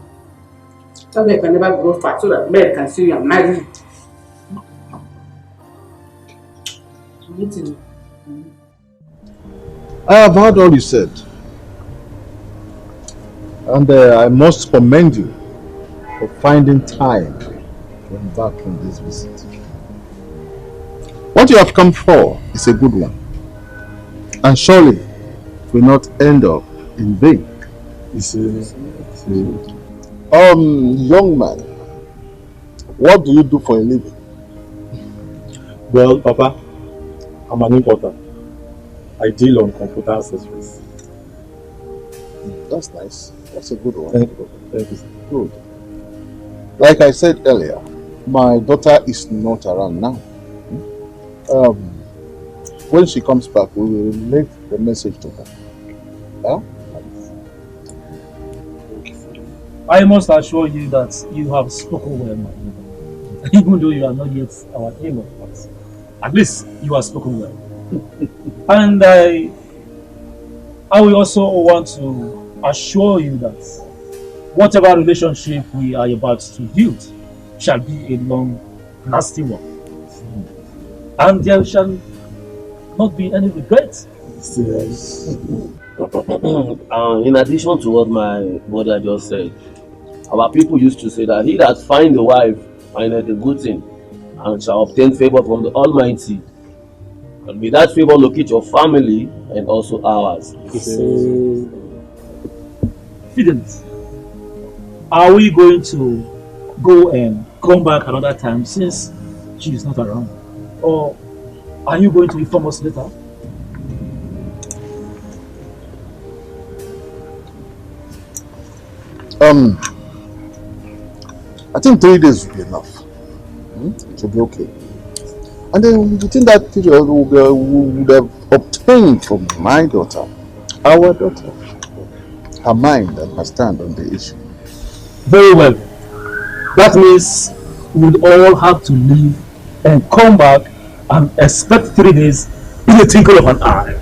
That way you can never grow fat so that men can see you and marry you. I'm eating. I have heard all you said. And I must commend you for finding time to embark on this visit. What you have come for is a good one. And surely it will not end up in vain. Young man, what do you do for a living? Well, Papa, I'm an importer. I deal on computer accessories. That's nice. That's a good one. Thank you. Thank you. Good. Like I said earlier, my daughter is not around now. When she comes back, we will relay the message to her. Huh? I must assure you that you have spoken well, my brother. Even though you are not yet our king, but at least you have spoken well. And I will also want to assure you that whatever relationship we are about to build shall be a long-lasting one. And there shall not be any regret. Yes. In addition to what my mother just said, our people used to say that he that finds a wife findeth a good thing and shall obtain favor from the Almighty. And with that favor locate your family and also ours. Fidelis, are we going to go and come back another time since she is not around? Or are you going to inform us later? I think 3 days will be enough. It will be okay. And then within that period, we would have obtained from my daughter, our daughter, her mind and her stand on the issue. Very well. That means we would all have to leave and come back and expect 3 days in the twinkle of an eye.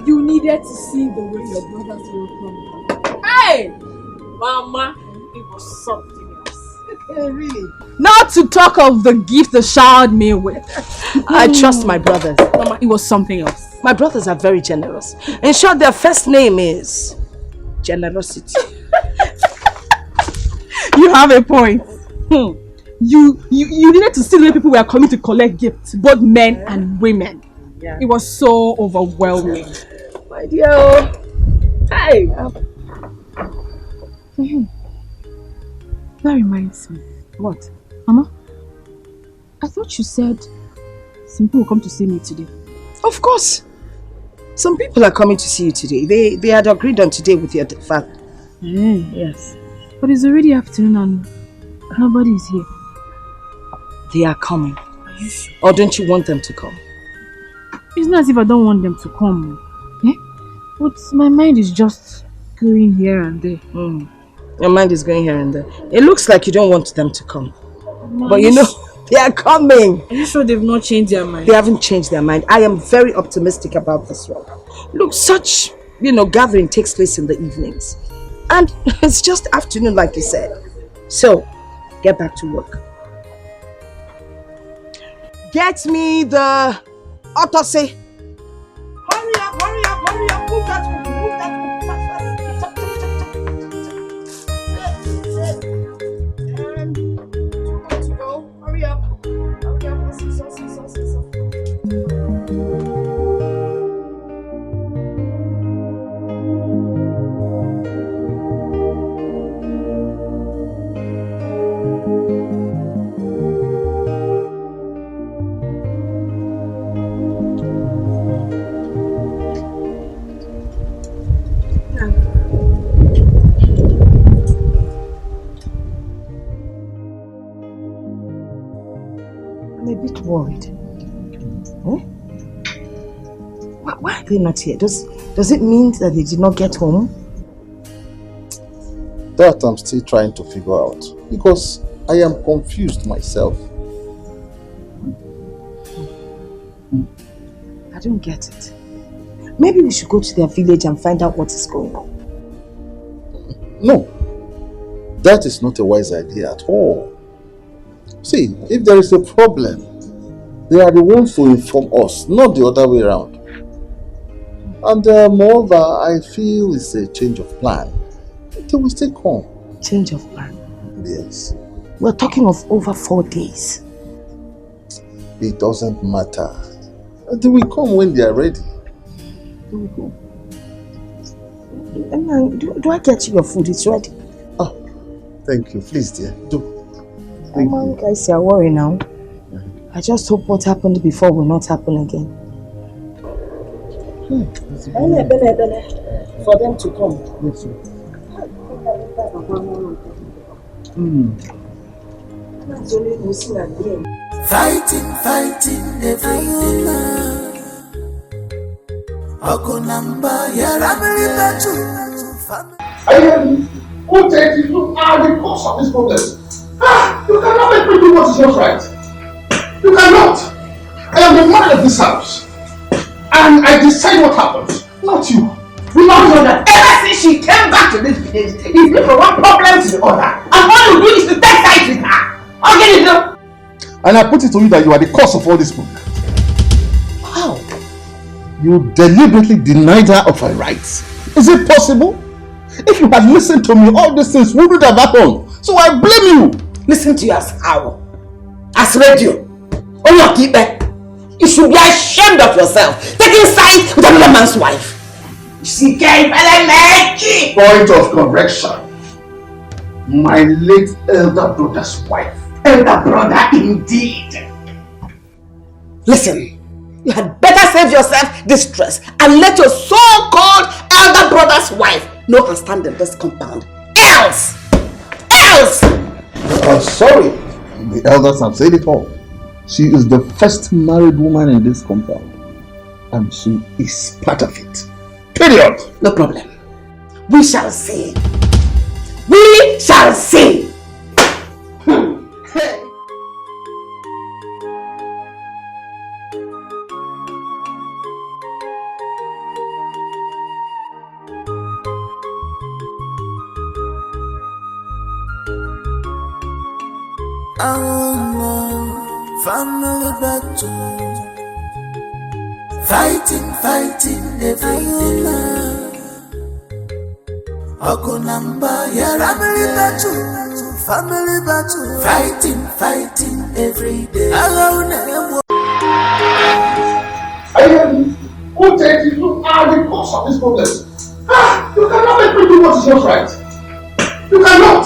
You needed to see the way your brothers welcome. Hey! Mama, it was something else. Really? Not to talk of the gift they showered me with. I trust my brothers. Mama, it was something else. My brothers are very generous. In short, their first name is generosity. You have a point. You needed to see the way people were coming to collect gifts, both men and women. Yeah. It was so overwhelming. My dear. Hey. That reminds me. What? Mama, I thought you said some people will come to see me today. Of course. Some people are coming to see you today. They had agreed on today with your father. Yes. But it's already afternoon and nobody is here. They are coming. Are you sure? Or don't you want them to come? It's not as if I don't want them to come. But my mind is just going here and there. Your mind is going here and there. It looks like you don't want them to come. No, but you know, they are coming. Are you sure they've not changed their mind? They haven't changed their mind. I am very optimistic about this one. Look, such, gathering takes place in the evenings. And it's just afternoon, like you said. So, get back to work. Get me the autopsy. Hurry up, hurry up, hurry up. Move that one, move that one. And 2 more to go. Hurry up. Hurry up. See. I'm a bit worried. Why are they not here? Does it mean that they did not get home? That I'm still trying to figure out, because I am confused myself. I don't get it. Maybe we should go to their village and find out what is going on. No, that is not a wise idea at all. See, if there is a problem, they are the ones to inform us, not the other way around. And moreover, I feel it's a change of plan. They will stay calm. Change of plan? Yes. We're talking of over 4 days. It doesn't matter. They will come when they are ready. They will come. Do I get you your food? It's ready. Oh, thank you. Please, dear. Do. Thank you. Guys, you're worried now. I just hope what happened before will not happen again. For them to come. Yes, sir. Fighting every day. Who takes you are the cause of this problem? You cannot make me do what is not right. You cannot. I am the man of this house. And I decide what happens, not you. We must know that ever since she came back to this village, it's been from one problem to the other. And all you do is to take sides with her. How can you do? And I put it to you that you are the cause of all this problem. How? You deliberately denied her of her rights. Is it possible? If you had listened to me, all these things wouldn't have happened. So I blame you. Listen to you as how? As radio. Oh, your keeper. You should be ashamed of yourself. Taking sides with another man's wife. She gave me. Point of correction. My late elder brother's wife. Elder brother indeed. Listen, you had better save yourself this stress and let your so-called elder brother's wife know and stand in this compound. Else! Sorry. The elders have said it all. She is the first married woman in this compound. And she is part of it. Period. No problem. We shall see. We shall see. Family battle. Fighting every day. Family battle. Fighting every day. Who takes you are the cause of this problem? You cannot make me do what is not right. You cannot.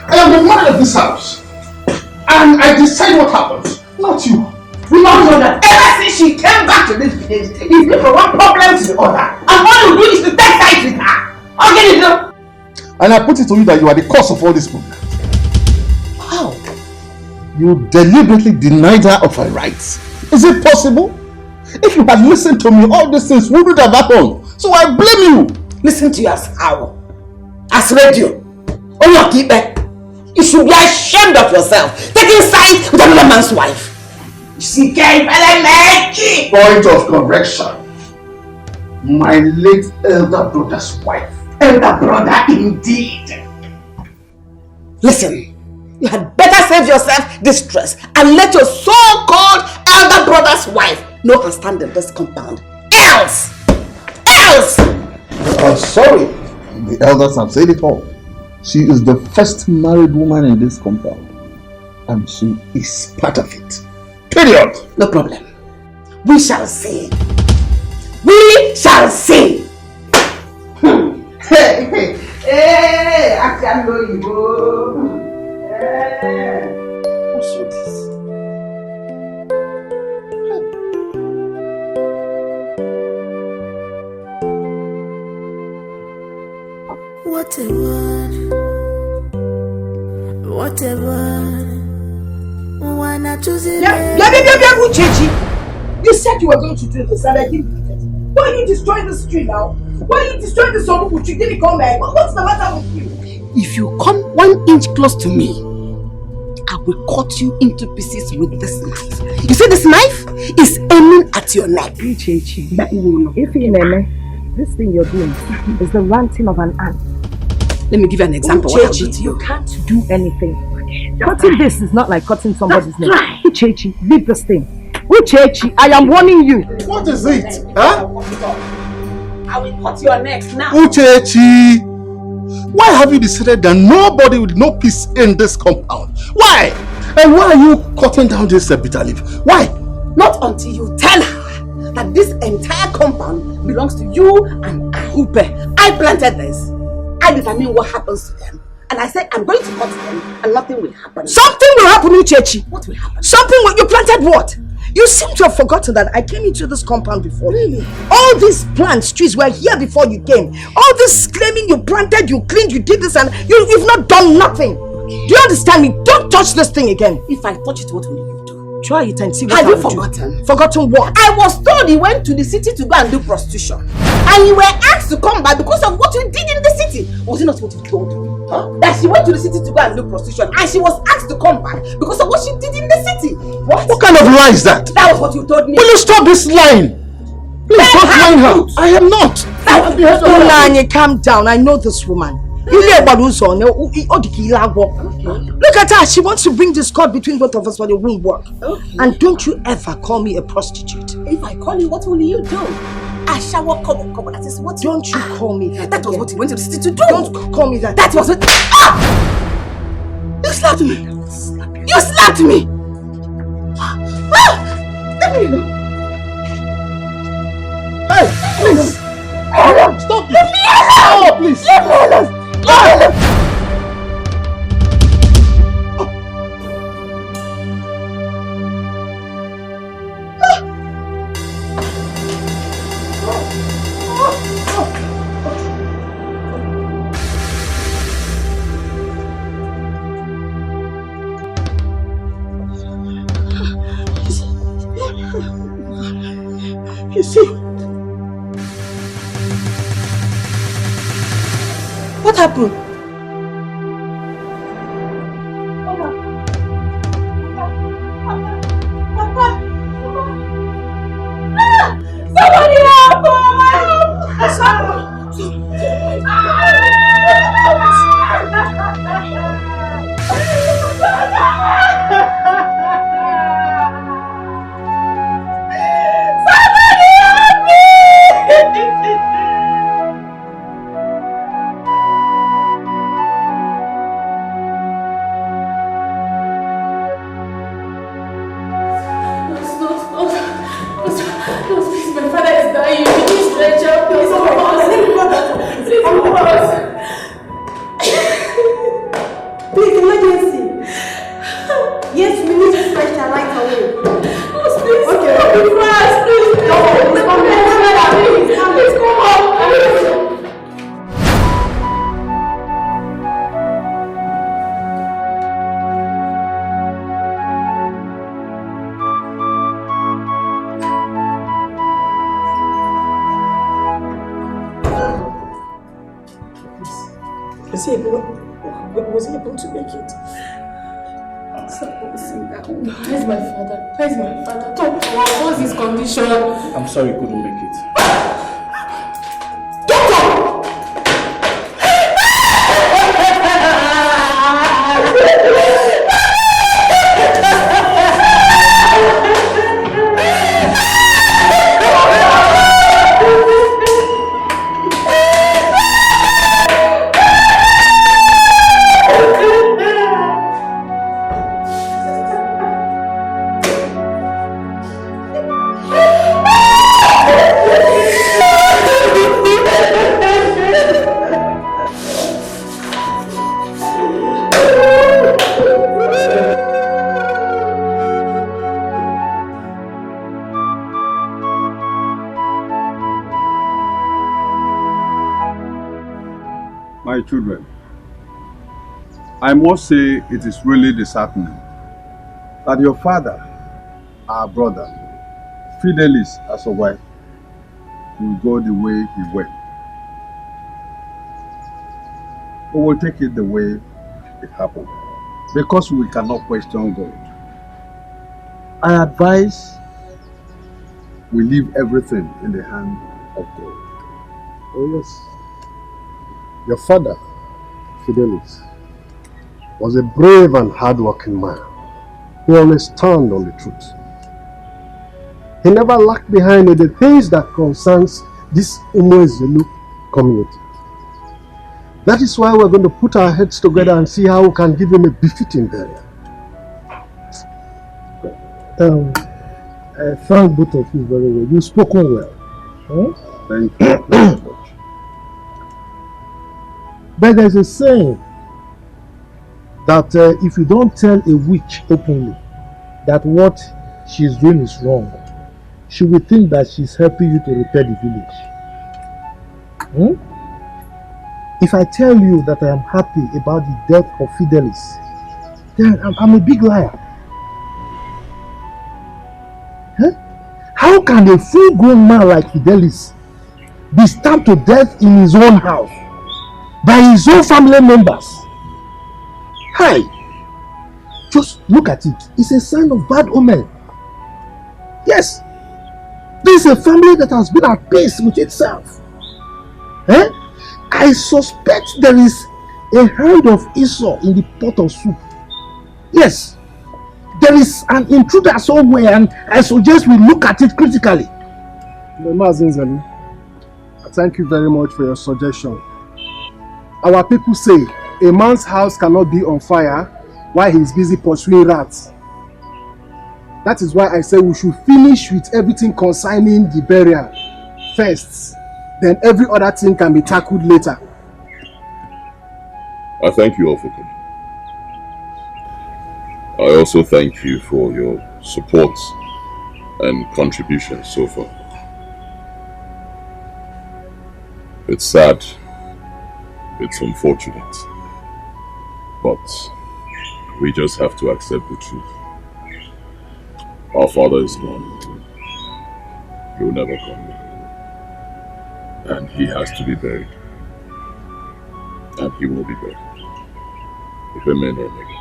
I am the man of this house. And I decide what happens, not you. We must know that ever since she came back to this village, it's been from one problem to the other. And all you do is to take sides with her. How can you do? And I put it to you that you are the cause of all this problem. How? You deliberately denied her of her rights. Is it possible? If you had listened to me, all these things wouldn't have happened. So I blame you. Listen to you as how? As radio. Oh, your keeper. You should be ashamed of yourself. Taking sides with another man's wife. She gave me. Point of correction. My late elder brother's wife. Elder brother indeed. Listen, you had better save yourself this stress and let your so-called elder brother's wife know and stand in this compound. Else! Sorry. The elders have said it all. She is the first married woman in this compound. And she is part of it. Period. No problem. We shall see. We shall see. Hey, I can know you. What's this? What a word. What a word. Wanna choose it? You said you were going to do this and I didn't do it. Why are you destroying the street now? Why are you destroying the song which you didn't come back? What's the matter with you? If you come 1 inch close to me, I will cut you into pieces with this knife. You see this knife is aiming at your neck. If you know, this thing you're doing is the ranting of an ant. Let me give you an example. What I'll do to you. You can't do anything. Cutting this is not like cutting somebody's neck. Uchechi, leave this thing. Uchechi, I am warning you. What is it? Huh? I will cut your neck now. Uchechi, why have you decided that nobody with no peace in this compound? Why? And why are you cutting down this bitter leaf? Why? Not until you tell her that this entire compound belongs to you and I. Upe, I planted this. I determine what happens to them. And I said I'm going to cut them and nothing will happen. Something will happen, Uchechi. What will happen? Something will... You planted what? You seem to have forgotten that I came into this compound before. Really? All these plants, trees were here before you came. All this claiming you planted, you cleaned, you did this, and you've not done nothing. Do you understand me? Don't touch this thing again. If I touch it, what will you do? Try it and see what Have I'll you forgotten? do. Forgotten what? I was told he went to the city to go and do prostitution. And you were asked to come back because of what you did in the city. Was it not what you told me? Huh? That she went to the city to go and do prostitution and she was asked to come back because of what she did in the city. What? What kind of lie is that? That was what you told me. Will you stop this lying? Please don't lie her. I am not. Unanye, calm down. I know this woman. Look at her. She wants to bring discord between both of us, but it won't work. Okay. And don't you ever call me a prostitute. If I call you, what will you do? I shower come. That is what. Don't you call me that? That was what you went to the city to do. Don't call me that. That was what. Ah! You slapped me. You slapped me. Ah! Let me know. Hey, please. Stop. Leave me alone. Oh, please. Leave me alone. You see? What happened? Somebody help! Was he able to make it? Where's my father? Where's my father? Talk to us. What's his condition? I'm sorry he couldn't make it. My children, I must say it is really disheartening that your father, our brother, Fidelis as a wife, will go the way he went. We will take it the way it happened, because we cannot question God. I advise we leave everything in the hand of God. Oh yes. Your father Fidelis was a brave and hard-working man who always stand on the truth. He never lagged behind in the things that concerns this Umwezelu community. That is why we're going to put our heads together and see how we can give him a befitting burial. I thank both of you very well. You've spoken well. Huh? Thank you very much. But there's a saying that if you don't tell a witch openly that what she's doing is wrong, she will think that she's helping you to repair the village. If I tell you that I am happy about the death of Fidelis, then I'm a big liar. How can a full-grown man like Fidelis be stabbed to death in his own house by his own family members? Hi! Just look at it. It's a sign of bad omen. Yes. This is a family that has been at peace with itself. I suspect there is a hand of Esau in the pot of soup. Yes. There is an intruder somewhere, and I suggest we look at it critically. Mazinzali, thank you very much for your suggestion. Our people say a man's house cannot be on fire while he is busy pursuing rats. That is why I say we should finish with everything concerning the burial first. Then every other thing can be tackled later. I thank you all for coming. I also thank you for your support and contributions so far. It's sad, it's unfortunate, but we just have to accept the truth. Our father is gone. He will never come back. And he has to be buried. And he will be buried. If a man or nigga.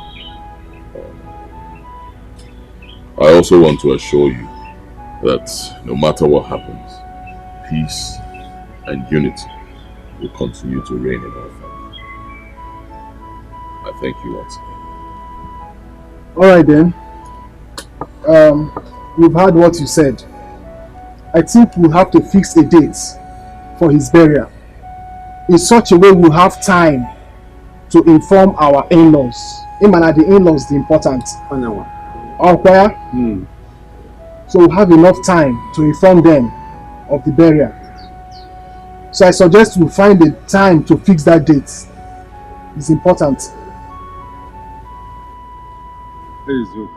I also want to assure you that no matter what happens, peace and unity will continue to reign in our family. I thank you once again. Alright then. We've heard what you said. I think we'll have to fix a date for his burial. In such a way we'll have time to inform our in-laws. The in-laws the important. So we'll have enough time to inform them of the burial. So I suggest we find a time to fix that date. It's important. Please do.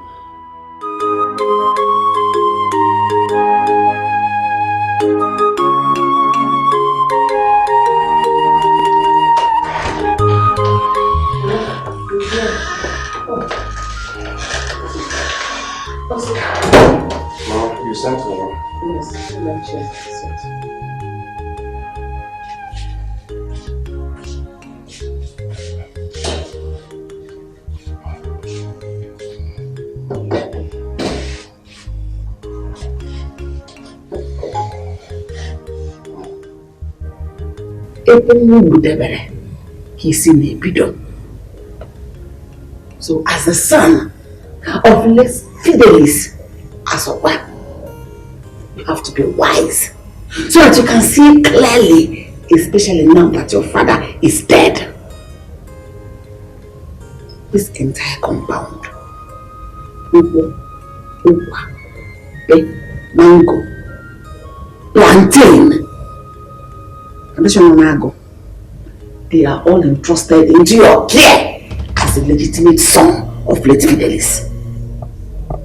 Mom, you sent me. Yes, let me check. He's in a bidon. So as the son of less Fidelis as a one, you have to be wise so that you can see clearly, especially now that your father is dead. This entire compound, mango, plantain, they are all entrusted into your care as a legitimate son of late Fidelis.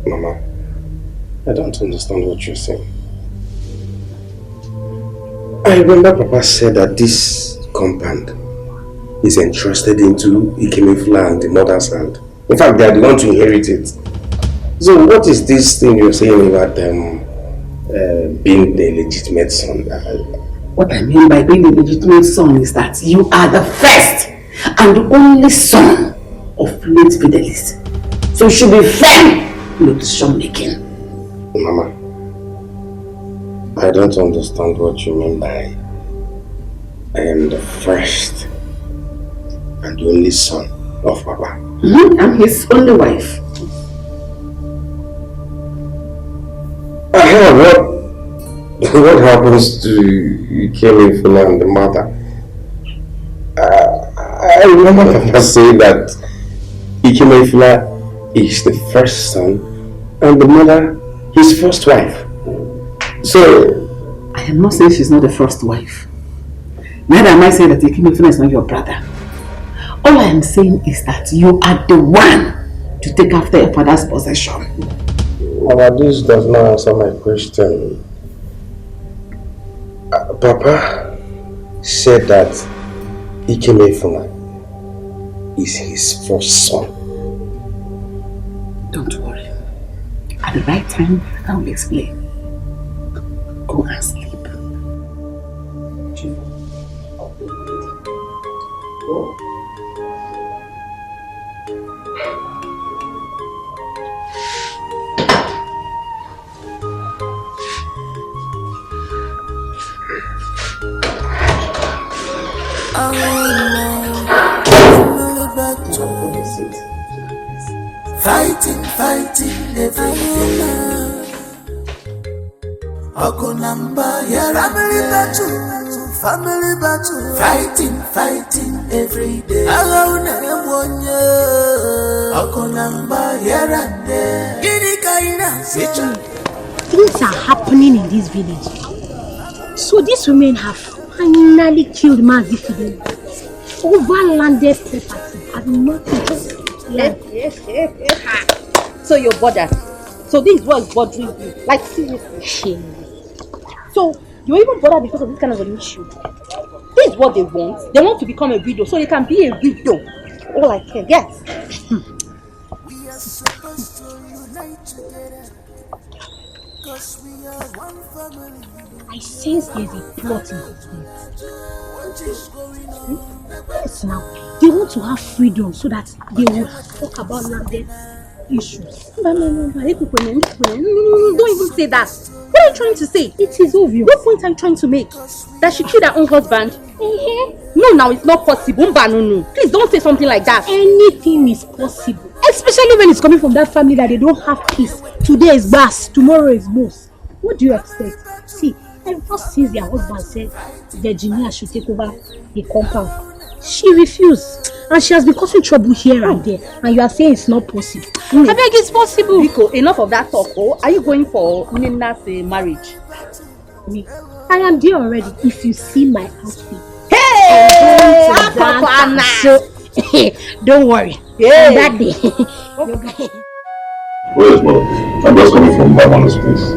Mama, I don't understand what you're saying. I remember Papa said that this compound is entrusted into Ikemef's land, the mother's hand. In fact, they are the one to inherit it. So what is this thing you're saying about being the legitimate son? What I mean by being the legitimate son is that you are the first and the only son of late Fidelis. So you should be firm in your decision making. Mama, I don't understand what you mean by I am the first and the only son of Papa. I'm his only wife. What happens to Ikemefuna and the mother? I remember Papa saying that Ikemefuna is the first son and the mother his first wife. So I am not saying she's not the first wife. Neither am I saying that Ikemefuna is not your brother. All I am saying is that you are the one to take after your father's possession. Mama, this does not answer my question. Papa said that Ikemefuna is his first son. Don't worry. At the right time, I will explain. Go and sleep. Go. Fighting every day. Ogunamba, family battle. Fighting every day. Ogunamba, here and there. Things are happening in this village. So these women have finally killed Mazifide over landed property and nothing just So you're bothered. So this is what is bothering you. Like seriously. Shame. So you're even bothered because of this kind of an issue. This is what they want. They want to become a widow so they can be a widow. All I can get. We are supposed to unite together. Cause we are one family. I sense there's a plot in this. What is going on? Yes, now they want to have freedom so that they will talk about landed issues. No, don't even say that. What are you trying to say? It is obvious. What point are you trying to make? That she killed her own husband? No, now it's not possible. No. Please don't say something like that. Anything is possible. Especially when it's coming from that family that they don't have peace. Today is Bass, tomorrow is Moose. What do you expect? See, ever since their husband said Virginia should take over the compound, she refused. And she has been causing trouble here and there. And you are saying it's not possible. I beg, it's possible. Rico, enough of that talk. Oh, are you going for Nina's marriage? Me, I am there already. If you see my outfit. Hey! So, don't worry. Yeah. That day. Well, yes, mother. I'm just coming from my mother's place.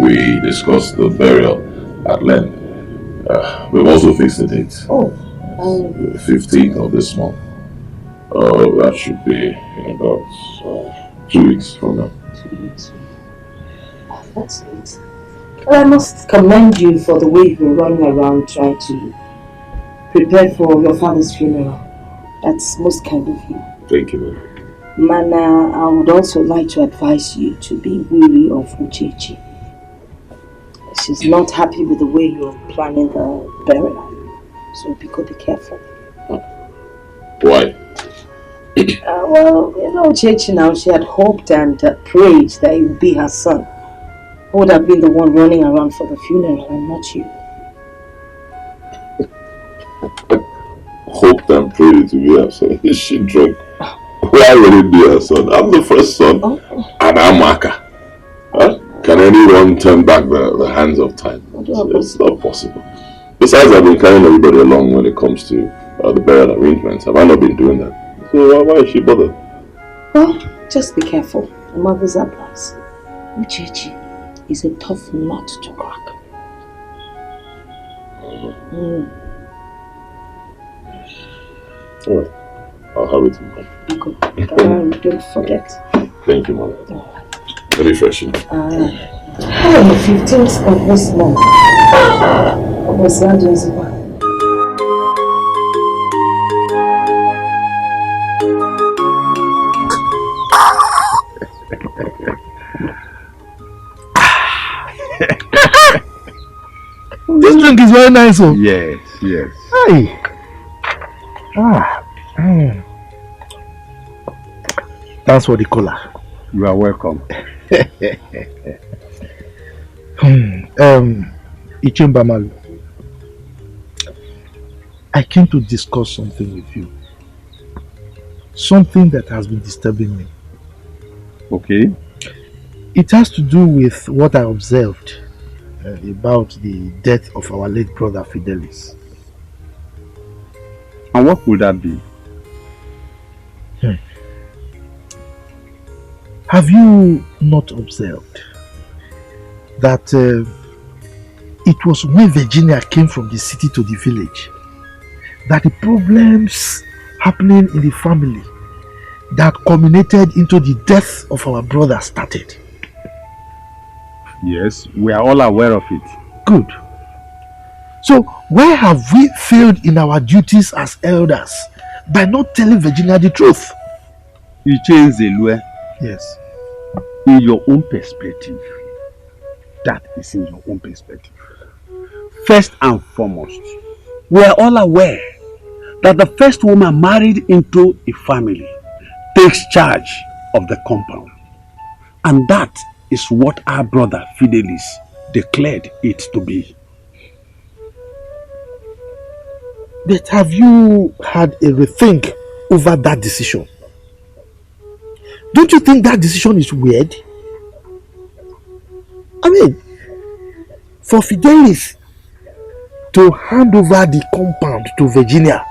We discussed the burial at length. We've also fixed the date. The 15th of this month. That should be in about 2 weeks from now. 2 weeks. That's it. Well, I must commend you for the way you're running around trying to prepare for your father's funeral. That's most kind of you. Thank you, ma'am. Mana, I would also like to advise you to be wary of Uchechi. She's not happy with the way you're planning the burial. So be careful. Why? Well, you know, Uchechi now, she had hoped and prayed that it would be her son who would have been the one running around for the funeral and not you. Hoped and prayed to be her son. Is she drunk? Why would it be her son? I'm the first son. And I'm Aka. Huh? Can anyone turn back the hands of time? It's not possible. Besides, I've been carrying everybody along when it comes to the burial arrangements. Have I not been doing that? So why is she bothered? Well, just be careful. The mother's advice. Uchechi is a tough nut to crack. Alright. I'll have it in mind. Good. Don't forget. Thank you, mother. Very refreshing. On the 15th of this month. This drink is very nice. Oh. Yes. Hey. Thanks for the color. You are welcome. Ichembamalu, I came to discuss something with you. Something that has been disturbing me. Okay. It has to do with what I observed about the death of our late brother Fidelis. And what would that be? Have you not observed that it was when Virginia came from the city to the village that the problems happening in the family that culminated into the death of our brother started? Yes, we are all aware of it. Good. So why have we failed in our duties as elders by not telling Virginia the truth? You change the law. Yes. In your own perspective. That is in your own perspective. First and foremost, we are all aware that the first woman married into a family takes charge of the compound. And that is what our brother Fidelis declared it to be. But have you had a rethink over that decision? Don't you think that decision is weird? I mean, for Fidelis to hand over the compound to Virginia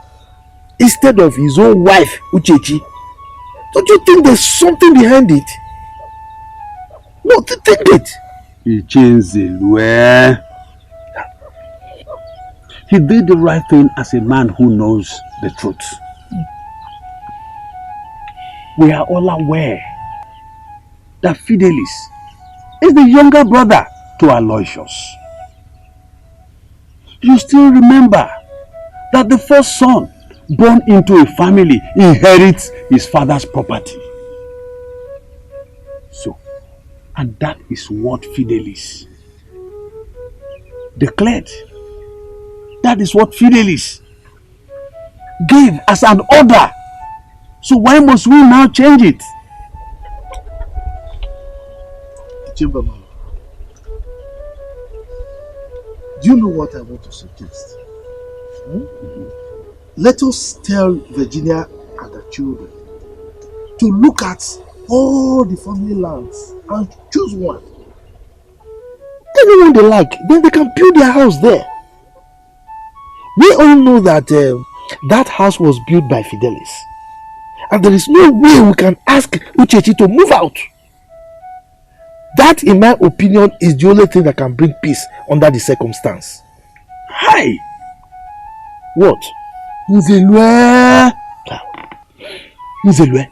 instead of his own wife, Uchechi, don't you think there's something behind it? No, think it. He changed the law. He did the right thing as a man who knows the truth. We are all aware that Fidelis is the younger brother to Aloysius. You still remember that the first son born into a family inherits his father's property. So, and that is what Fidelis declared. That is what Fidelis gave as an order. So why must we now change it? Chamberlain, do you know what I want to suggest? Let us tell Virginia and her children to look at all the family lands and choose one. Anyone they like, then they can build their house there. We all know that that house was built by Fidelis. And there is no way we can ask Uchechi to move out. That, in my opinion, is the only thing that can bring peace under the circumstance. Hi! What? Nzelwe! Nzelwe.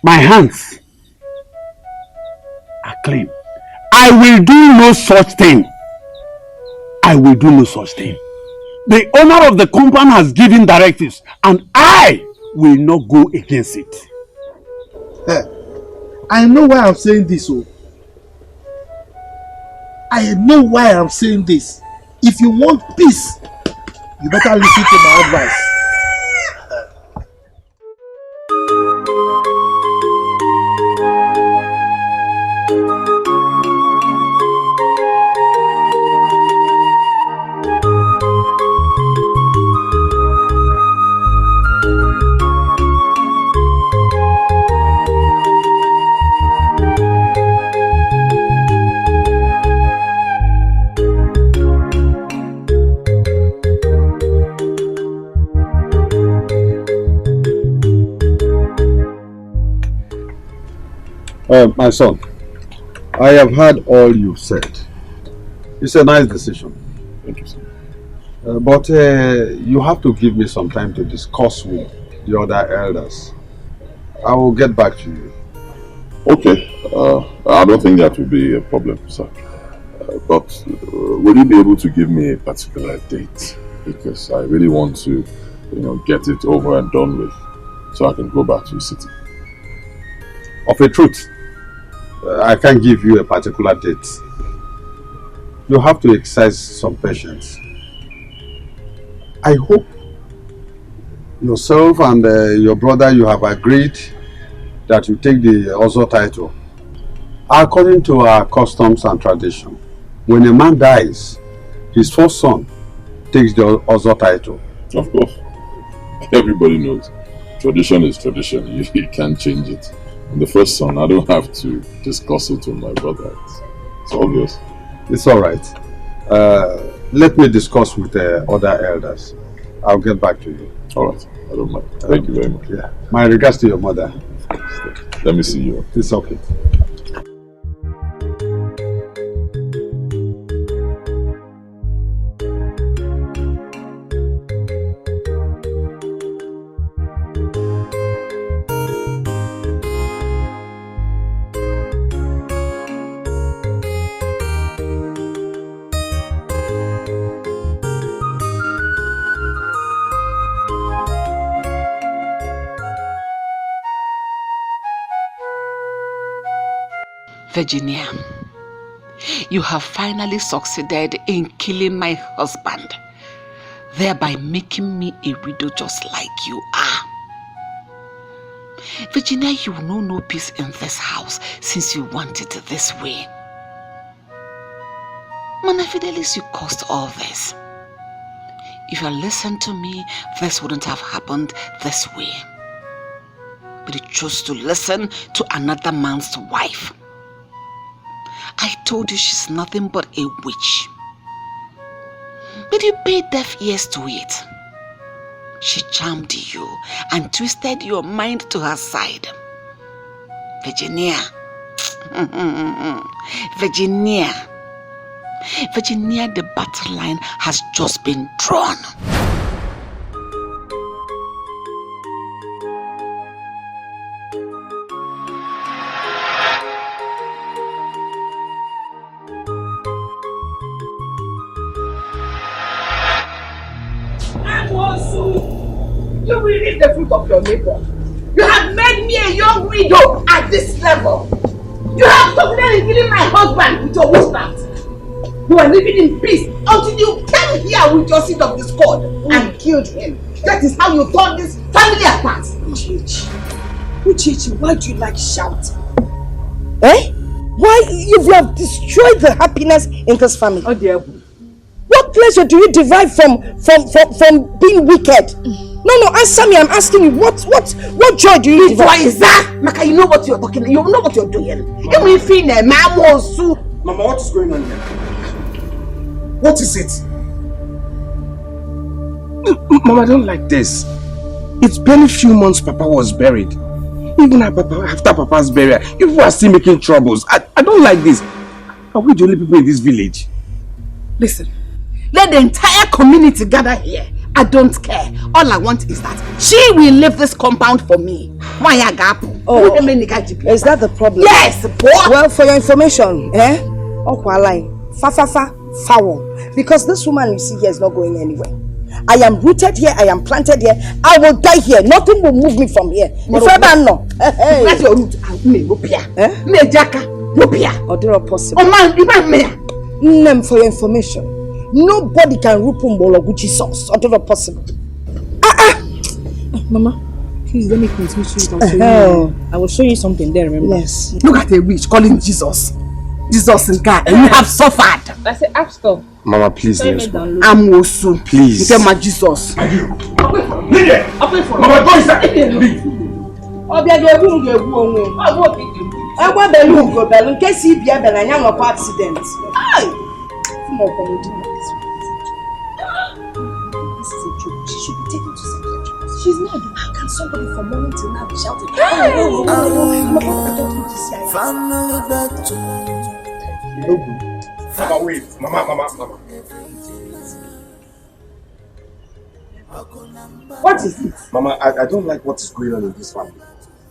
My hands are clean. I will do no such thing. I will do no such thing. The owner of the compound has given directives and I will not go against it. I know why I'm saying this. I know why I'm saying this. If you want peace, you better listen to my advice. My son, I have heard all you've said. It's a nice decision. Thank you, sir. But you have to give me some time to discuss with the other elders. I will get back to you. Okay. I don't think that will be a problem, sir. But will you be able to give me a particular date? Because I really want to, get it over and done with, so I can go back to the city. Of a truth, I can't give you a particular date. You have to exercise some patience. I hope yourself and your brother, you have agreed that you take the Ozo title. According to our customs and tradition, when a man dies, his first son takes the Ozo title. Of course. Everybody knows. Tradition is tradition. You can't change it. And the first son, I don't have to discuss it with my brother. It's obvious. It's all right. Let me discuss with the other elders. I'll get back to you. All right. I don't mind. Thank you very much. Yeah. My regards to your mother. Let me see you. It's okay. Virginia, you have finally succeeded in killing my husband, thereby making me a widow just like you are. Virginia, you will know no peace in this house since you want it this way. Mana Fidelis, you caused all this. If you had listened to me, this wouldn't have happened this way. But you chose to listen to another man's wife. I told you she's nothing but a witch. But you paid deaf ears to it. She charmed you and twisted your mind to her side. Virginia. Virginia, the battle line has just been drawn. You will reap the fruit of your labor. You have made me a young widow at this level. You have succeeded in killing my husband with your witchcraft. You are living in peace until you came here with your seed of discord and killed him. That is how you tore this family apart. Uchechi, why do you like shouting? Eh? Why you have destroyed the happiness in this family? Oh dear. What pleasure do you derive from being wicked? No, answer me. I'm asking you. What joy do you derive? Why is that? Maka, you know what you're talking. You know what you're doing. Mama, what is going on here? What is it? Mama, I don't like this. It's barely a few months Papa was buried. Even after Papa's burial, people are still making troubles. I don't like this. Are we the only people in this village? Listen, let the entire community gather here. I don't care. All I want is that she will leave this compound for me. Why Oh, is that the problem? Yes, boy. Well, for your information, foul. Because this woman you see here is not going anywhere. I am rooted here, I am planted here, I will die here. Nothing will move me from here. If ever no. That's your root. Me jaka. Or there are possible. Oh man, Name for your information. Nobody can root Mbologuchi sauce. Or there are possible. Mama, please let me continue to I will show you something there, remember? Yes. Look at a witch calling Jesus. Jesus in God, and you have suffered. I said, stop. Mama, please. I'm also. Please. You tell my Jesus. Mama, go inside. She should be taken to psychiatrist. She's not. How can somebody from morning till now be shouting? Family back to Mama, wait. Mama. What is it? Mama, I don't like what is going on in this family.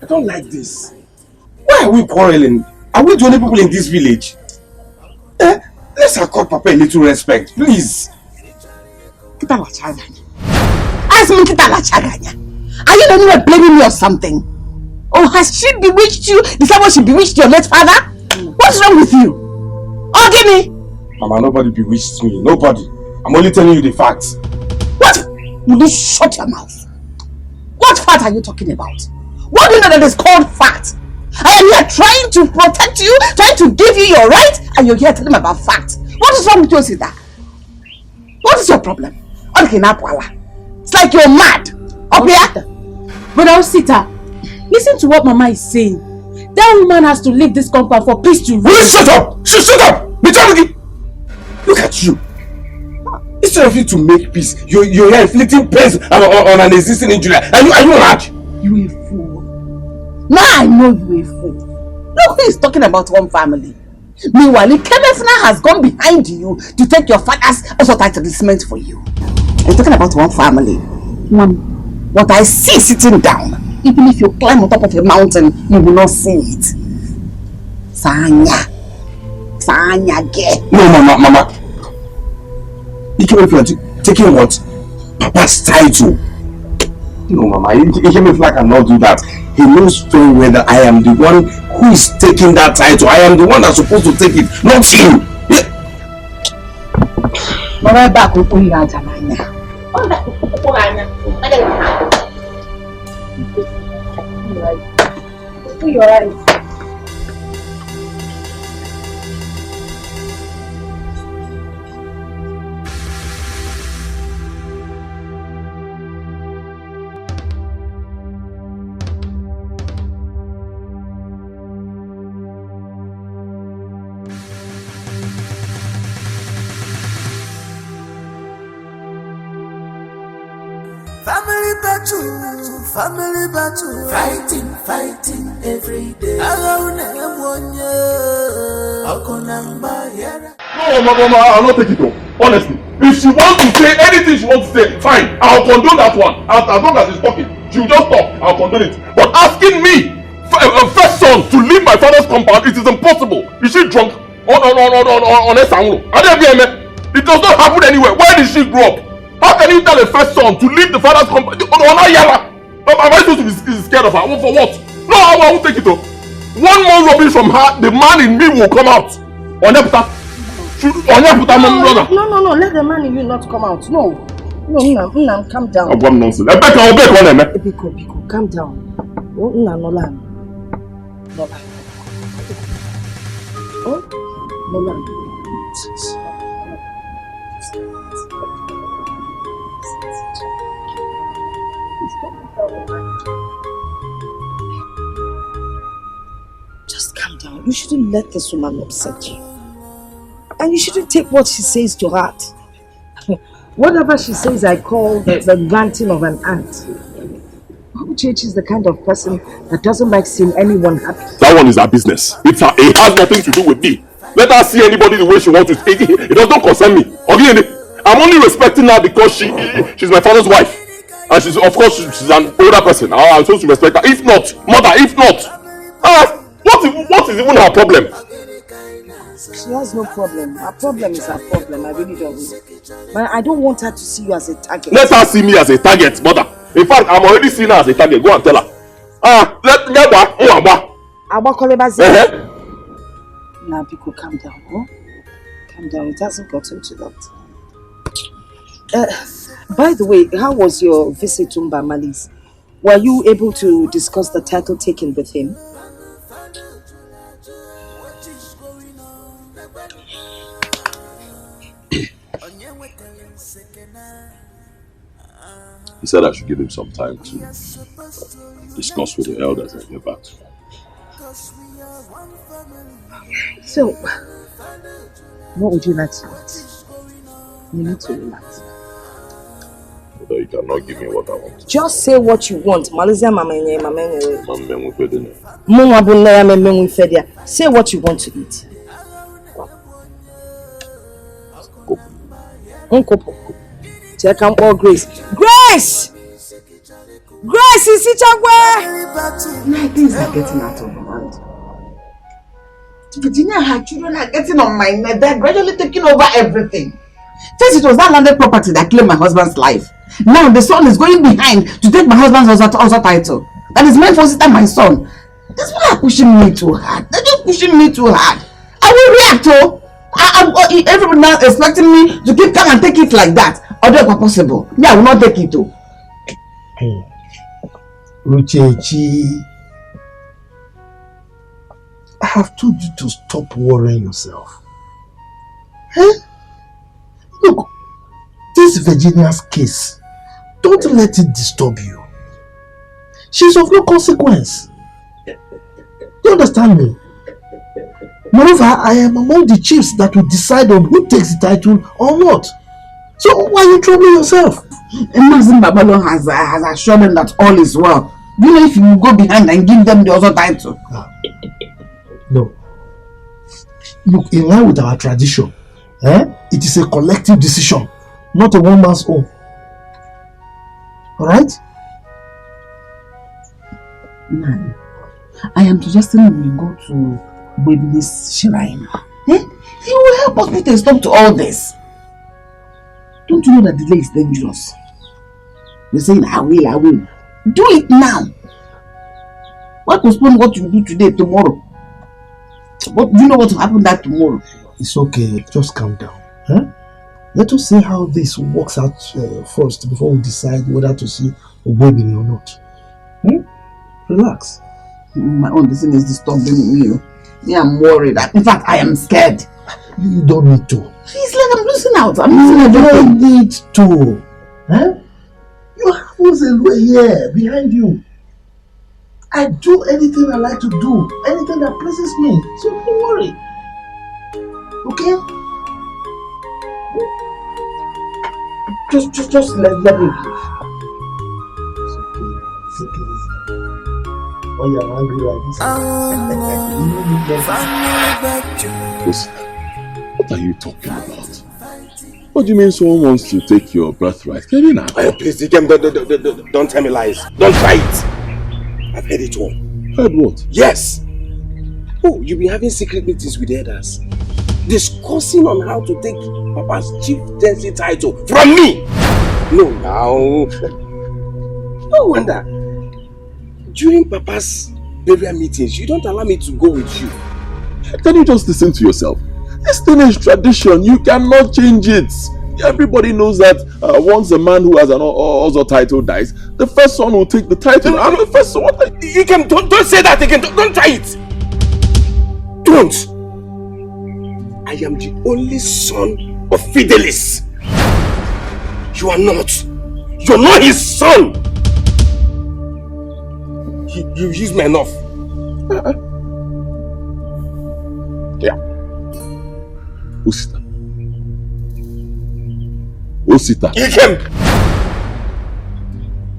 I don't like this. Why are we quarreling? Are we the only people in this village? Let's accord Papa a little respect, please. Are you anyone blaming me or something? Or has she bewitched you the same way she bewitched your late father? What's wrong with you? Oh, give me! Mama, nobody bewitched me. Nobody. I'm only telling you the facts. What? Will you shut your mouth? What fact are you talking about? What do you know that is called fact? I am here trying to protect you, trying to give you your right, and you're here telling me about fact. What is wrong with you, Osita? What is your problem? It's like you're mad. Up here? But Osita, listen to what Mama is saying. That woman has to leave this compound for peace to reign. Will you shut up? Shut up! Look at you. Instead of you to make peace, you're here inflicting pain on an existing injury. Are you mad? You a fool. Now I know you a fool. Look who is talking about one family. Meanwhile, Kemefna has gone behind you to take your father's establishment for you. I'm talking about one family. What I see sitting down, even if you climb on top of a mountain, you will not see it. Sanya, get. No, Mama. Ikemefla taking what? Papa's title. No, Mama. Ikemefla cannot do that. He knows very well that I am the one who is taking that title. I am the one that's supposed to take it, not him. Mama, back with you. You're right. Family battle, fighting every day. No, Mama, I'll not take it off. Honestly, if she wants to say anything she wants to say, fine, I'll condone that one. As long as she's talking, she'll just talk. I'll condone it. But asking me, first son, to leave my father's compound, it is impossible. Is she drunk? On Esanglo? It does not happen anywhere. Where did she grow up? How can you tell a first son to leave the father's compound? Am I supposed to be scared of her? For what? No, I won't take it off. One more rubbish from her, the man in me will come out. No, let the man in you not come out. No, calm down. I'm nonsense. Biko, calm down. Nolan. Just calm down. You shouldn't let this woman upset you. And you shouldn't take what she says to heart. Whatever she says, I call the ranting of an ant. Uchechi is the kind of person that doesn't like seeing anyone happy. That one is her business. It has nothing to do with me. Let her see anybody the way she wants to. It does not concern me. I'm only respecting her because she's my father's wife. And she's an older person. I'm supposed to respect her. If not, what is even her problem? She has no problem. Her problem is her problem. I really don't know. But I don't want her to see you as a target. Let her see me as a target, mother. In fact, I'm already seeing her as a target. Go and tell her. Now, people, calm down. Oh? Calm down. It hasn't gotten to that. By the way, how was your visit to Mbamali's? Were you able to discuss the title taken with him? He said I should give him some time to discuss with the elders and get back to him. So, what would you like to eat? You need to relax. But you cannot give me what I want. Just say what you want. Say what you want to eat. Check out more Grace. Grace! Grace is it My things are getting out of hand. Virginia, her children are getting on my neck. They're gradually taking over everything. First, it was that landed property that claimed my husband's life. Now the son is going behind to take my husband's other title. That is meant for sister my son. That's why they're pushing me too hard. They're just pushing me too hard. I will react, oh. I Everybody now expecting me to keep calm and take it like that. Although it's not possible. Me, I will not take it too. Uchechi, I have told you to stop worrying yourself. Look, this Virginia's case, don't let it disturb you. She's of no consequence. You understand me? Moreover, I am among the chiefs that will decide on who takes the title or not. So why are you troubling yourself? Mazin Babalo has assured them that all is well. Do you know if you go behind and give them the other title? No. Look, in line with our tradition, it is a collective decision, not a one man's own. Alright? No. I am suggesting we go to Baby's shrine. He will help us put a stop to all this. Don't you know that delay is dangerous? You're saying, I will. Do it now. Why postpone what you do today, tomorrow? But do you know what will happen that tomorrow? It's okay, just calm down. Let us see how this works out first before we decide whether to see a baby or not. Relax. My own decision is disturbing me. I'm worried. In fact, I am scared. You don't need to. It's like I'm losing out. You don't need to. You have a way here behind you. I do anything I like to do. Anything that pleases me. So don't worry. Okay? Just let me be. When you're angry like this. What are you talking about? What do you mean someone wants to take your birthright? Can you now? Please, don't tell me lies. Don't try it. I've heard it all. Heard what? Yes. Oh, you've been having secret meetings with elders, discussing on how to take Papa's chieftaincy title from me. No, now. No wonder. During Papa's burial meetings, you don't allow me to go with you. Can you just listen to yourself? This thing is tradition. You cannot change it. Everybody knows that once a man who has an other title dies, the first son will take the title. I'm the first son. You can don't say that again. Don't try it. Don't. I am the only son of Fidelis. You are not. You're not his son. You used me enough. Yeah. Osita. Osita. You came.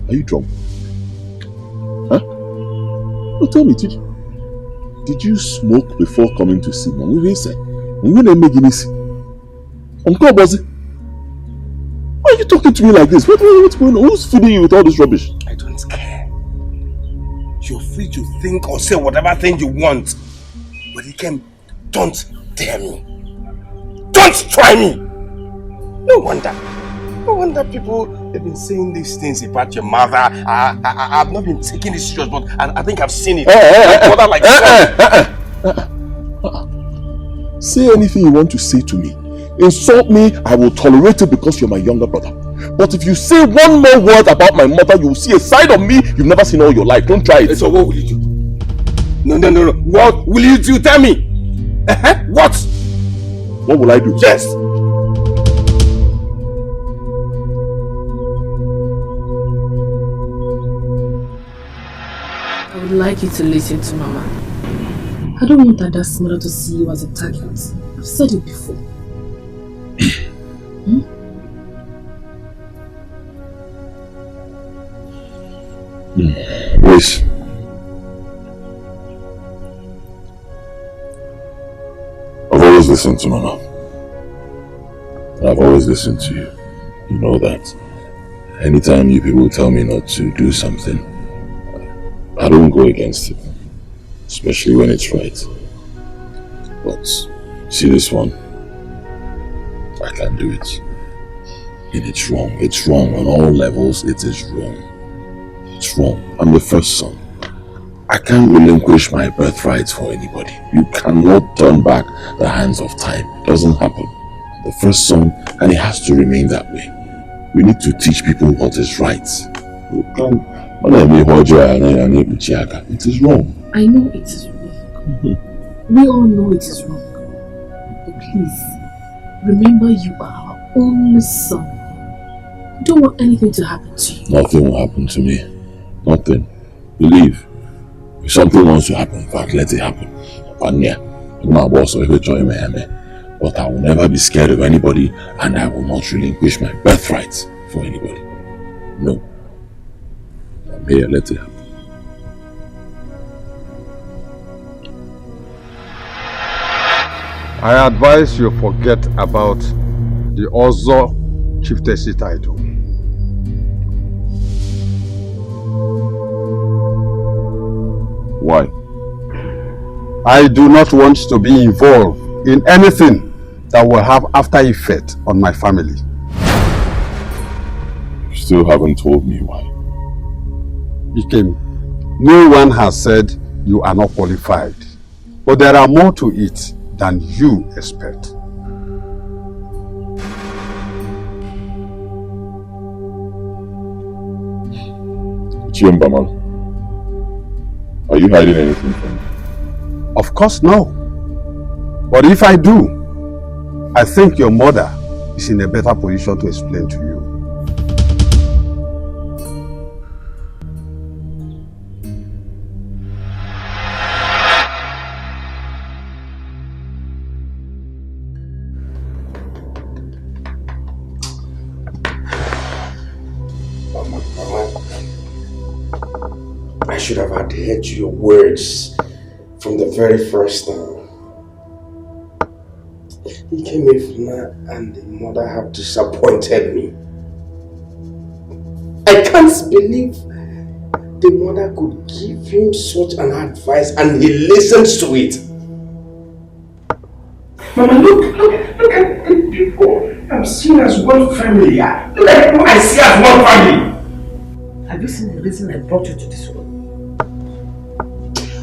Are you drunk? Huh? No, tell me, did you smoke before coming to see me? What did you say? I'm going to make it easy. Uncle Bozzy, why are you talking to me like this? What's going on? Who's feeding you with all this rubbish? I don't care. You're free to think or say whatever thing you want. But you can, don't dare me. Don't try me. No wonder people have been saying these things about your mother. I've not been taking this serious, but I think I've seen it. Say anything you want to say to me. Insult me, I will tolerate it because you're my younger brother. But if you say one more word about my mother, you will see a side of me you've never seen all your life. Don't try it. So what will you do? No. What will you do? Tell me. What? What will I do? Yes. I would like you to listen to Mama. I don't want Ada's mother to see you as a target. I've said it before. Yes. I've always listened to Mama. I've always listened to you. You know that. Anytime you people tell me not to do something, I don't go against it. Especially when it's right. But see this one? I can't do it. And it's wrong. It's wrong on all levels. It is wrong. It's wrong. I'm the first son. I can't relinquish my birthright for anybody. You cannot turn back the hands of time. doesn't happen. The first son, and it has to remain that way. We need to teach people what is right. It is wrong. I know it is wrong. We all know it is wrong. But please, remember you are our only son. We don't want anything to happen to you. Nothing will happen to me. Nothing. Believe. If something wants to happen, in fact, let it happen. But I will never be scared of anybody, and I will not relinquish my birthright for anybody. No. I'm here, let it happen. I advise you forget about the Ozo chieftaincy title. Why? I do not want to be involved in anything that will have after effect on my family. You still haven't told me why. Ikem, no one has said you are not qualified, but there are more to it than you expect. Chiembamal, are you hiding anything from me? Of course no. But if I do, I think your mother is in a better position to explain to you. I should have adhered to your words from the very first time. He came in and the mother have disappointed me. I can't believe the mother could give him such an advice and he listens to it. Mama, look at the people I'm seeing as one family. Look at the people I see as one family. Have you seen the reason I brought you to this world?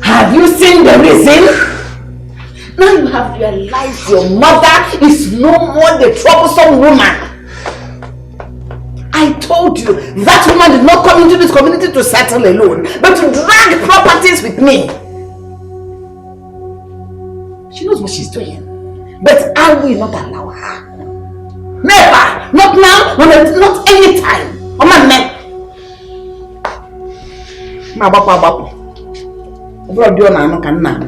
Have you seen the reason? Now you have realized your mother is no more the troublesome woman. I told you, that woman did not come into this community to settle alone, but to drag properties with me. She knows what she's doing. But I will not allow her. Never! Not now, not any time. Oh my man. Ma bapu. Bro, do you know can now?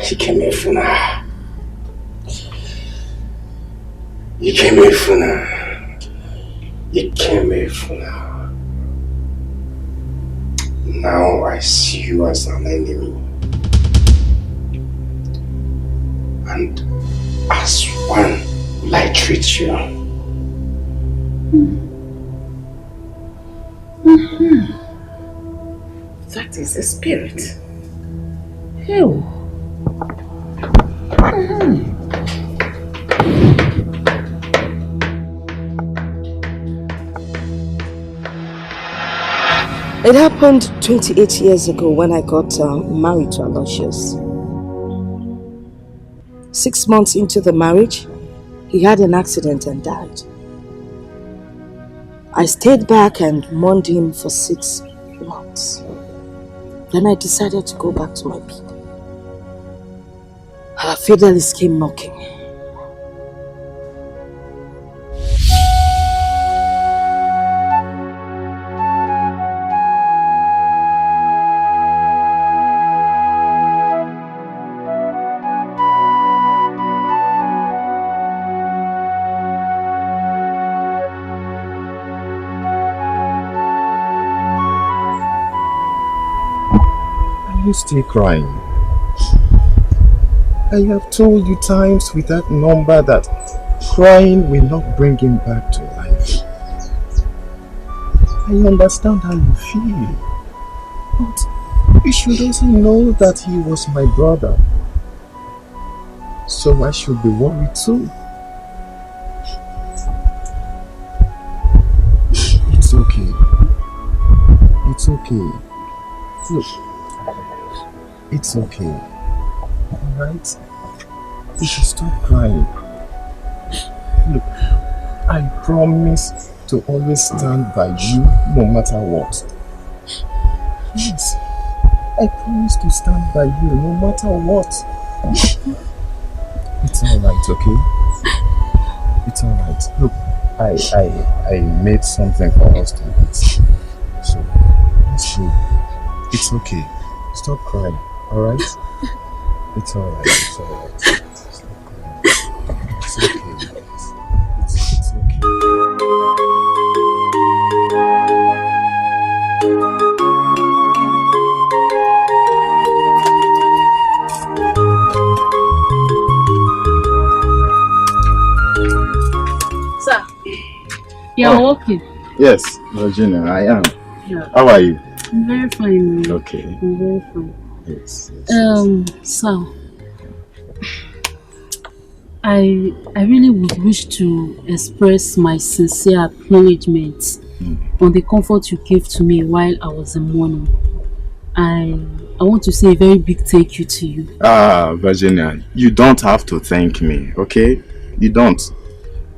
She came here for now. You came here for now. You came here for now. Now I see you as an enemy. And as one will I treat you. That is a spirit. Ew. It happened 28 years ago when I got married to Aloysius. 6 months into the marriage, he had an accident and died. I stayed back and mourned him for 6 months. Then I decided to go back to my people. Our Fidelis came knocking. Are you still crying? I have told you times with that number that crying will not bring him back to life. I understand how you feel, but You should also know that he was my brother. So I should be worried too. It's okay. It's okay. Look, it's okay. Alright? You should stop crying. Look, I promise to always stand by you no matter what. Yes, I promise to stand by you no matter what. It's alright, okay? It's alright. Look, I made something for us to eat. So, let's go. It's okay. Stop crying, alright? It's alright, it's alright. It's okay. It's okay. Sir, you're walking. Yes, Virginia, I am. Yeah. How are you? I'm very fine. Okay. I'm very fine. Yes. Sir, I really would wish to express my sincere acknowledgement on the comfort you gave to me while I was in mourning. I want to say a very big thank you to you. Virginia, you don't have to thank me, okay? You don't.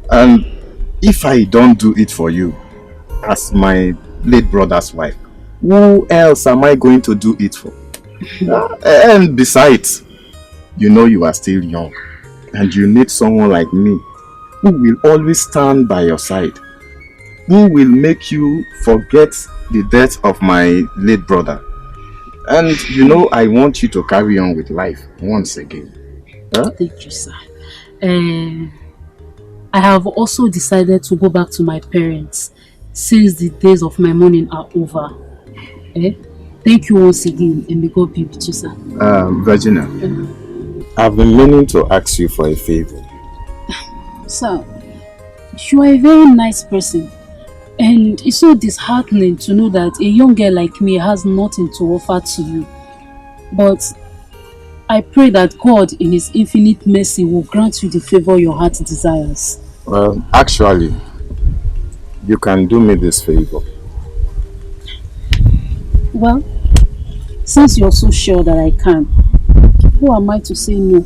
And if I don't do it for you, as my late brother's wife, who else am I going to do it for? And besides, you know you are still young and you need someone like me who will always stand by your side, who will make you forget the death of my late brother. And you know I want you to carry on with life once again. Huh? Thank you, sir. I have also decided to go back to my parents since the days of my mourning are over. Thank you once again, and may God be with you, sir. Virginia, I've been meaning to ask you for a favor. Sir, you are a very nice person, and it's so disheartening to know that a young girl like me has nothing to offer to you. But I pray that God in His infinite mercy will grant you the favor your heart desires. Well, actually, you can do me this favor. Well, since you're so sure that I can, who am I to say no?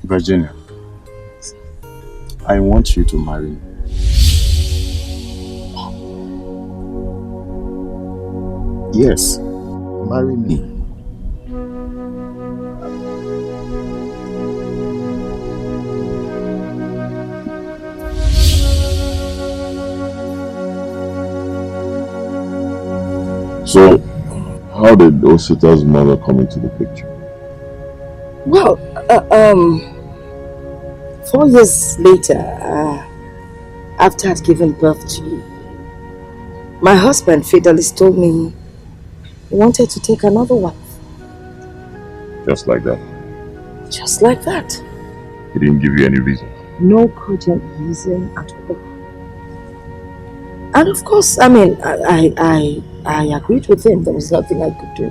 Virginia, I want you to marry me. Yes, marry me. So, how did Osita's mother come into the picture? Well, 4 years later, after I'd given birth to you, my husband Fidelis told me he wanted to take another wife. Just like that? Just like that. He didn't give you any reason? No cogent reason at all. And of course, I mean, I agreed with him. There was nothing I could do.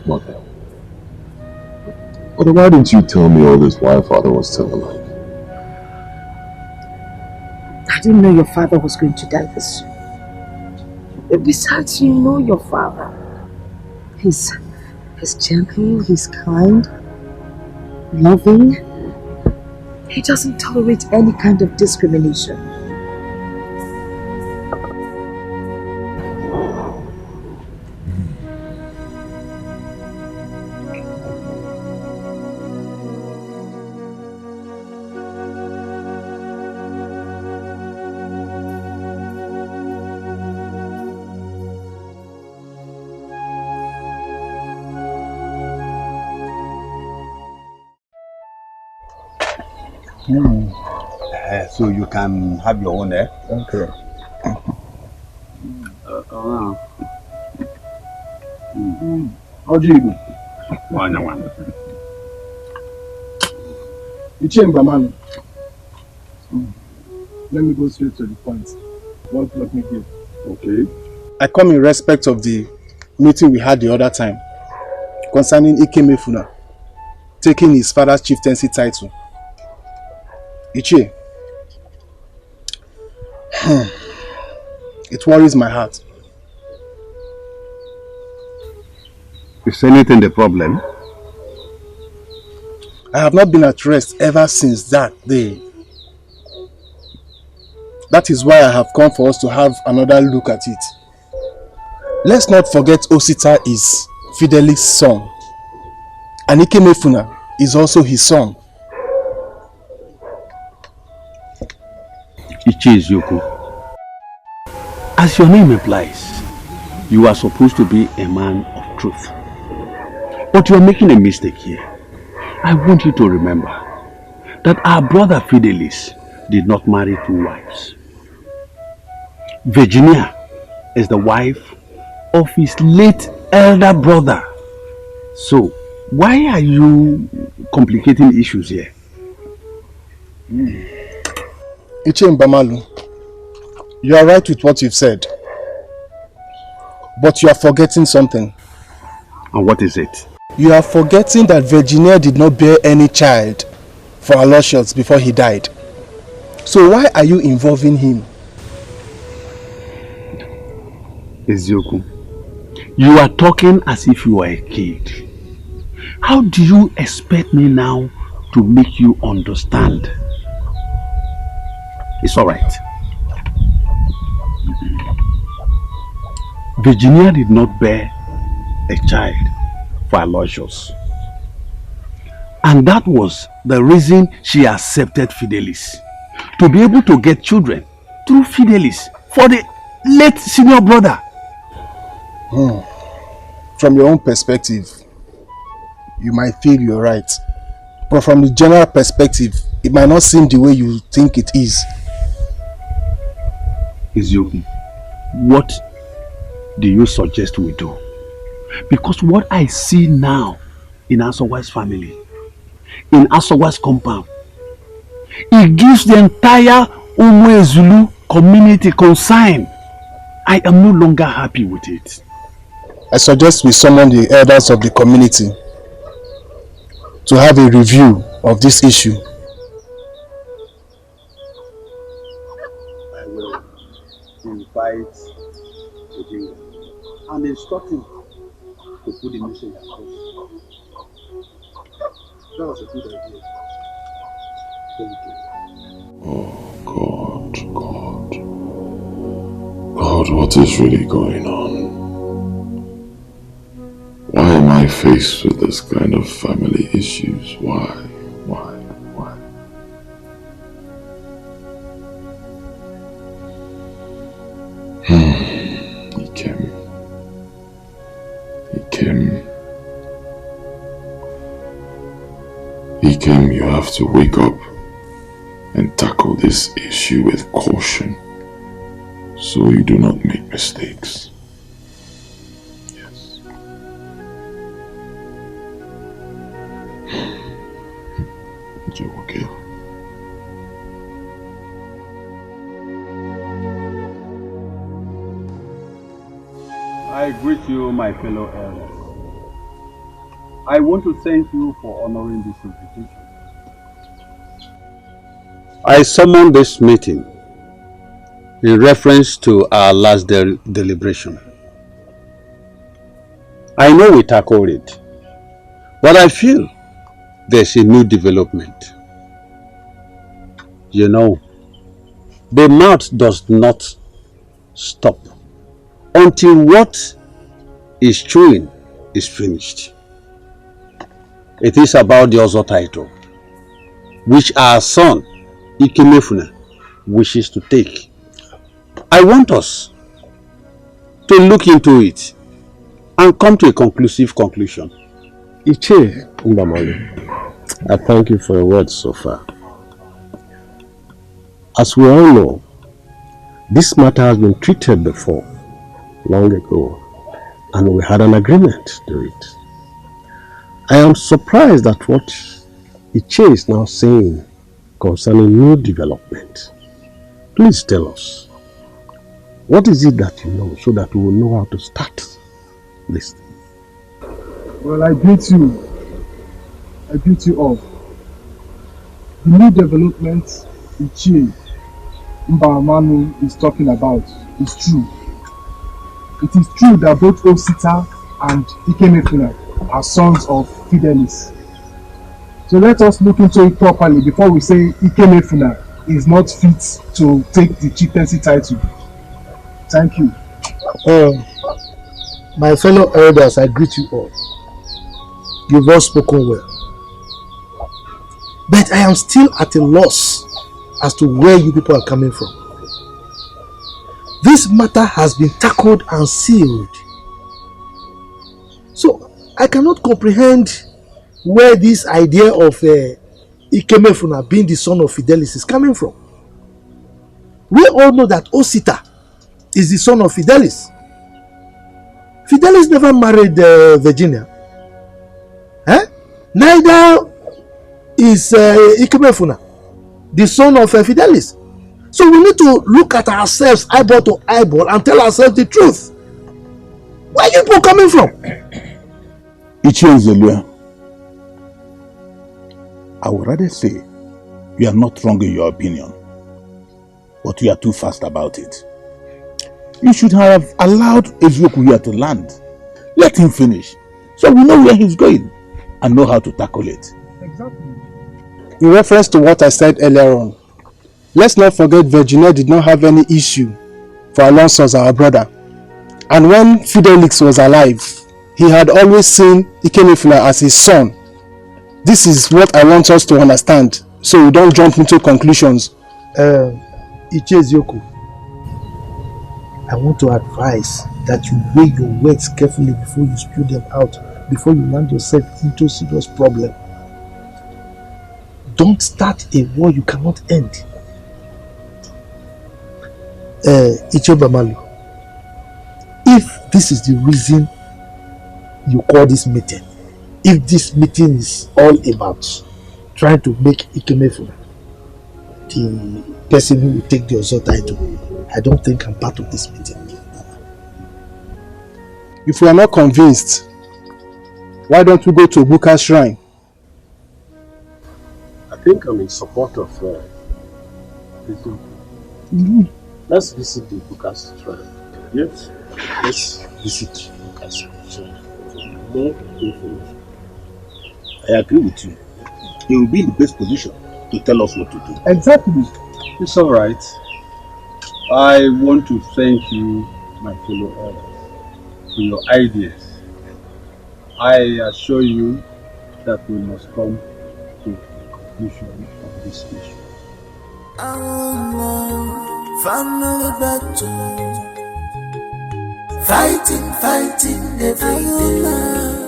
Mother. But why didn't you tell me all this while father was still alive? I didn't know your father was going to die this soon. Besides, you know your father. He's gentle, he's kind, loving. He doesn't tolerate any kind of discrimination. So you can have your own, Okay. How do you do? Mbamanu. Let me go straight to the point. Don't let me give. Okay. I come in respect of the meeting we had the other time concerning Ikemefuna taking his father's chieftaincy title. Ichie, it worries my heart. Is anything the problem? I have not been at rest ever since that day. That is why I have come for us to have another look at it. Let's not forget Osita is Fidelis' son. And Ikemefuna is also his son. Ichi Eziokwu. As your name implies, you are supposed to be a man of truth. But you are making a mistake here. I want you to remember that our brother Fidelis did not marry 2 wives. Virginia is the wife of his late elder brother. So, why are you complicating issues here? Ichie Mbamalu, you are right with what you've said. But you are forgetting something. And what is it? You are forgetting that Virginia did not bear any child for Aloysius before he died. So why are you involving him? Eziokwu, you are talking as if you are a kid. How do you expect me now to make you understand? It's all right. Virginia did not bear a child for Aloysius. And that was the reason she accepted Fidelis. To be able to get children through Fidelis for the late senior brother. From your own perspective, you might feel you're right. But from the general perspective, it might not seem the way you think it is. Eziokwu, what do you suggest we do? Because what I see now in Asowa's family, in Asowa's compound, it gives the entire Umwe Zulu community consign. I am no longer happy with it. I suggest we summon the elders of the community to have a review of this issue. I will invite Odinga and instruct him to put the message across. That was a good idea. Thank you. Oh God, what is really going on? Why am I faced with this kind of family issues? Why? Ikem, you have to wake up and tackle this issue with caution so you do not make mistakes. Yes. You okay? I greet you, my fellow elders. I want to thank you for honoring this invitation. I summoned this meeting in reference to our last deliberation. I know we tackled it, but I feel there's a new development. You know, the mouth does not stop until what is chewing is finished. It is about the Ozo title, which our son, Ikemefuna, wishes to take. I want us to look into it and come to a conclusive conclusion. Ichie Mbamali, I thank you for your words so far. As we all know, this matter has been treated before, long ago, and we had an agreement to it. I am surprised at what Ichie is now saying concerning new development. Please tell us, what is it that you know so that we will know how to start this thing? Well, I greet you. I greet you all. The new development Ichie Mbamanu is talking about is true. It is true that both Osita and Ikemefuna are sons of Fidelis. So let us look into it properly before we say Ikemefuna is not fit to take the chieftaincy title. Thank you. My fellow elders, I greet you all. You've all spoken well. But I am still at a loss as to where you people are coming from. This matter has been tackled and sealed. So I cannot comprehend where this idea of Ikemefuna being the son of Fidelis is coming from. We all know that Osita is the son of Fidelis. Fidelis never married Virginia. Neither is Ikemefuna the son of Fidelis. So we need to look at ourselves eyeball to eyeball and tell ourselves the truth. Where are you people coming from? Ichie Zelua, I would rather say you are not wrong in your opinion, but you are too fast about it. You should have allowed Ezioku here to land. Let him finish, so we know where he's going and know how to tackle it. Exactly. In reference to what I said earlier on, let's not forget Virginia did not have any issue for Alonso as our brother. And when Fidelix was alive, he had always seen Ikemefuna as his son. This is what I want us to understand, so we don't jump into conclusions. Ichie Ezioku, I want to advise that you weigh your words carefully before you spew them out, before you land yourself into a serious problem. Don't start a war you cannot end. Ichie Bamalu, if this is the reason you call this meeting, if this meeting is all about trying to make Ikemefuna the person who will take the Ozo title, I don't think I'm part of this meeting. If we are not convinced, why don't we go to Buka's shrine? I think I'm in support of Let's visit the Buka's shrine. Yes, let's visit Buka's shrine. More information. I agree with you. He will be in the best position to tell us what to do. Exactly. It's all right. I want to thank you, my fellow elders, for your ideas. I assure you that we must come to a conclusion of this issue. Family battle, fighting every day.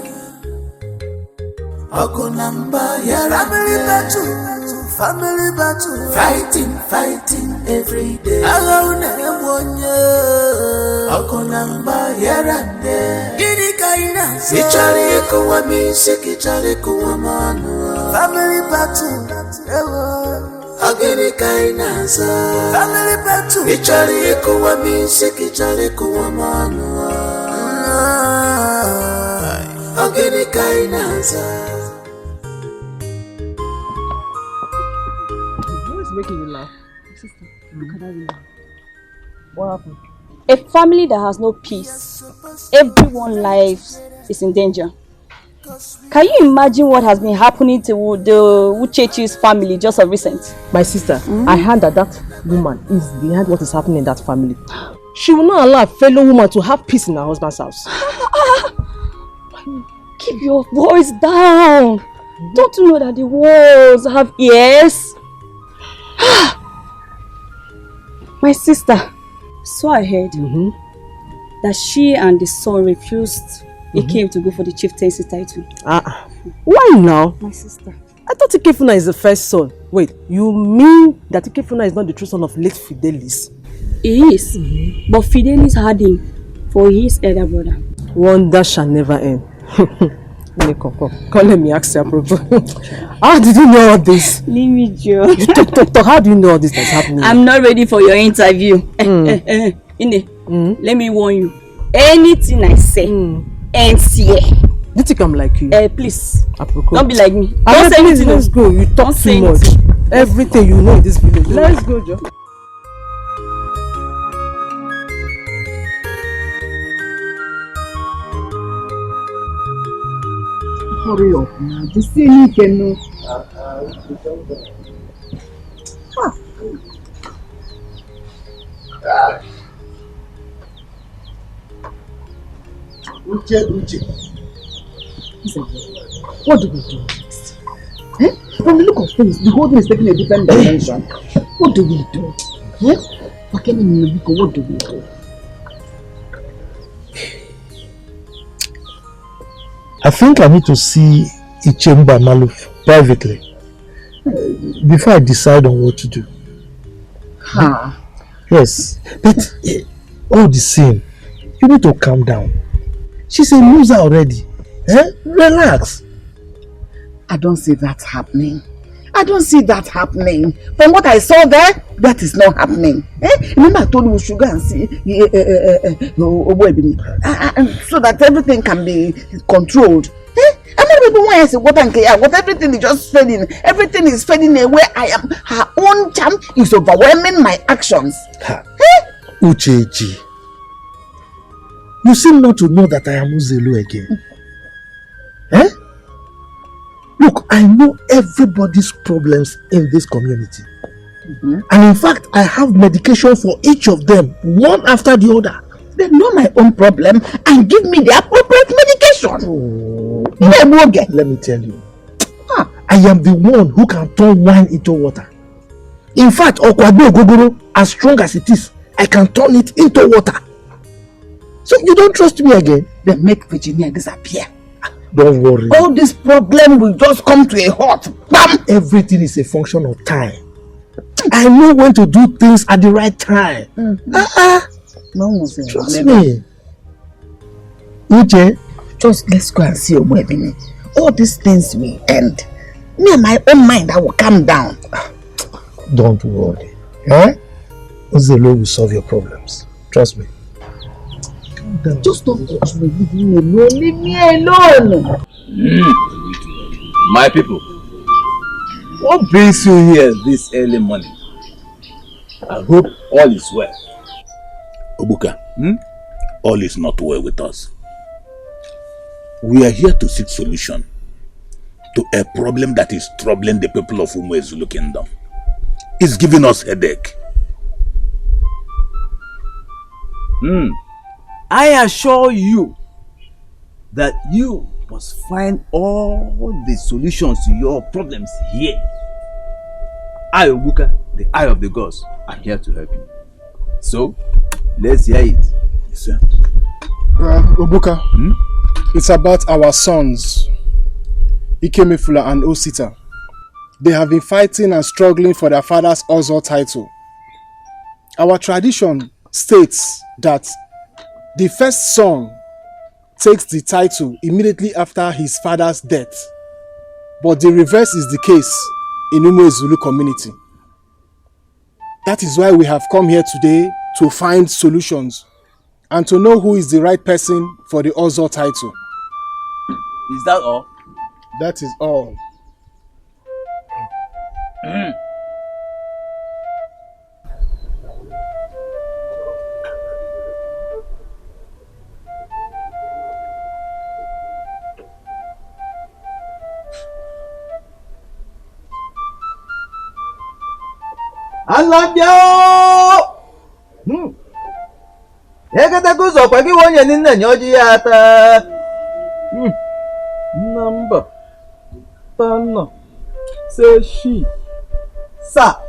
Ogunamba, yeah, family battle, fighting every day. Ogunamba, yeah, Gini kaina, kichari kuwa misi, kichari kuwa manu. Family battle, Agini kaina sa. Family battle, kichari kuwa misi, kichari kuwa manu. Agini kaina sa. Making you laugh. Sister, look at that window. What happened? A family that has no peace, everyone's life is in danger. Can you imagine what has been happening to the Uchechi's family just of recent? My sister, I heard that woman is behind what is happening in that family. She will not allow a fellow woman to have peace in her husband's house. Keep your voice down. Don't you know that the walls have ears? My sister, so I heard that she and the son refused Ike to go for the chieftaincy title. Why now? My sister. I thought Ikefuna is the first son. Wait, you mean that Ikefuna is not the true son of late Fidelis? He is, but Fidelis had him for his elder brother. Wonder shall never end. Come let me ask you approval. How did you know all this? Leave me, Joe. You talk. How do you know all this that's happening? I'm not ready for your interview. Ine, let me warn you. Anything I say, ends here. Do you think I'm like you? Please. Apropos. Don't be like me. Don't say anything. Let's go. You talk too much. Everything you know in this village. Let's go, Joe. Hurry up now. Just say you can know. Uche. What do we do next? From the look of things, the whole thing is taking a different dimension. What do we do? What do we do? I think I need to see Ichemba Maluf privately before I decide on what to do. Yes, but all the same, you need to calm down. She's a loser already. Relax. I don't see that happening. From what I saw there, that is not happening. Remember I told you we should go and see so that everything can be controlled. I'm not even why I say what everything is just fading. Everything is fading away. Her own charm is overwhelming my actions. Uchechi, you seem not to know that I am Uzelu again. Look, I know everybody's problems in this community. And in fact, I have medication for each of them, one after the other. They know my own problem and give me the appropriate medication. Let me tell you, I am the one who can turn wine into water. In fact, Okwado Ogogoro, as strong as it is, I can turn it into water. So you don't trust me again? Then make Virginia disappear. Don't worry. All this problem will just come to a halt. Bam! Everything is a function of time. I know when to do things at the right time. Trust me. Uche, just let's go and see Obwebini. All these things will end. Me and my own mind, I will calm down. Don't worry. Uzelo will solve your problems. Trust me. Just don't touch me. Leave me alone. Leave me alone. My people, what brings you here this early morning? I hope all is well. Obuka, all is not well with us. We are here to seek solution to a problem that is troubling the people of Umwezulu Kingdom. It's giving us headache. I assure you that you must find all the solutions to your problems here. I, Obuka, the eye of the gods, am here to help you. So, let's hear it. Yes, sir. Obuka, it's about our sons, Ikemefula and Osita. They have been fighting and struggling for their father's Ozo title. Our tradition states that the first son takes the title immediately after his father's death. But the reverse is the case in Umo Zulu community. That is why we have come here today to find solutions and to know who is the right person for the Ozo title. Is that all? That is all. Alabia! Ekata kuzo kwa kiwonye nina nyoji yata. Number. Tano. Seshi. Sa.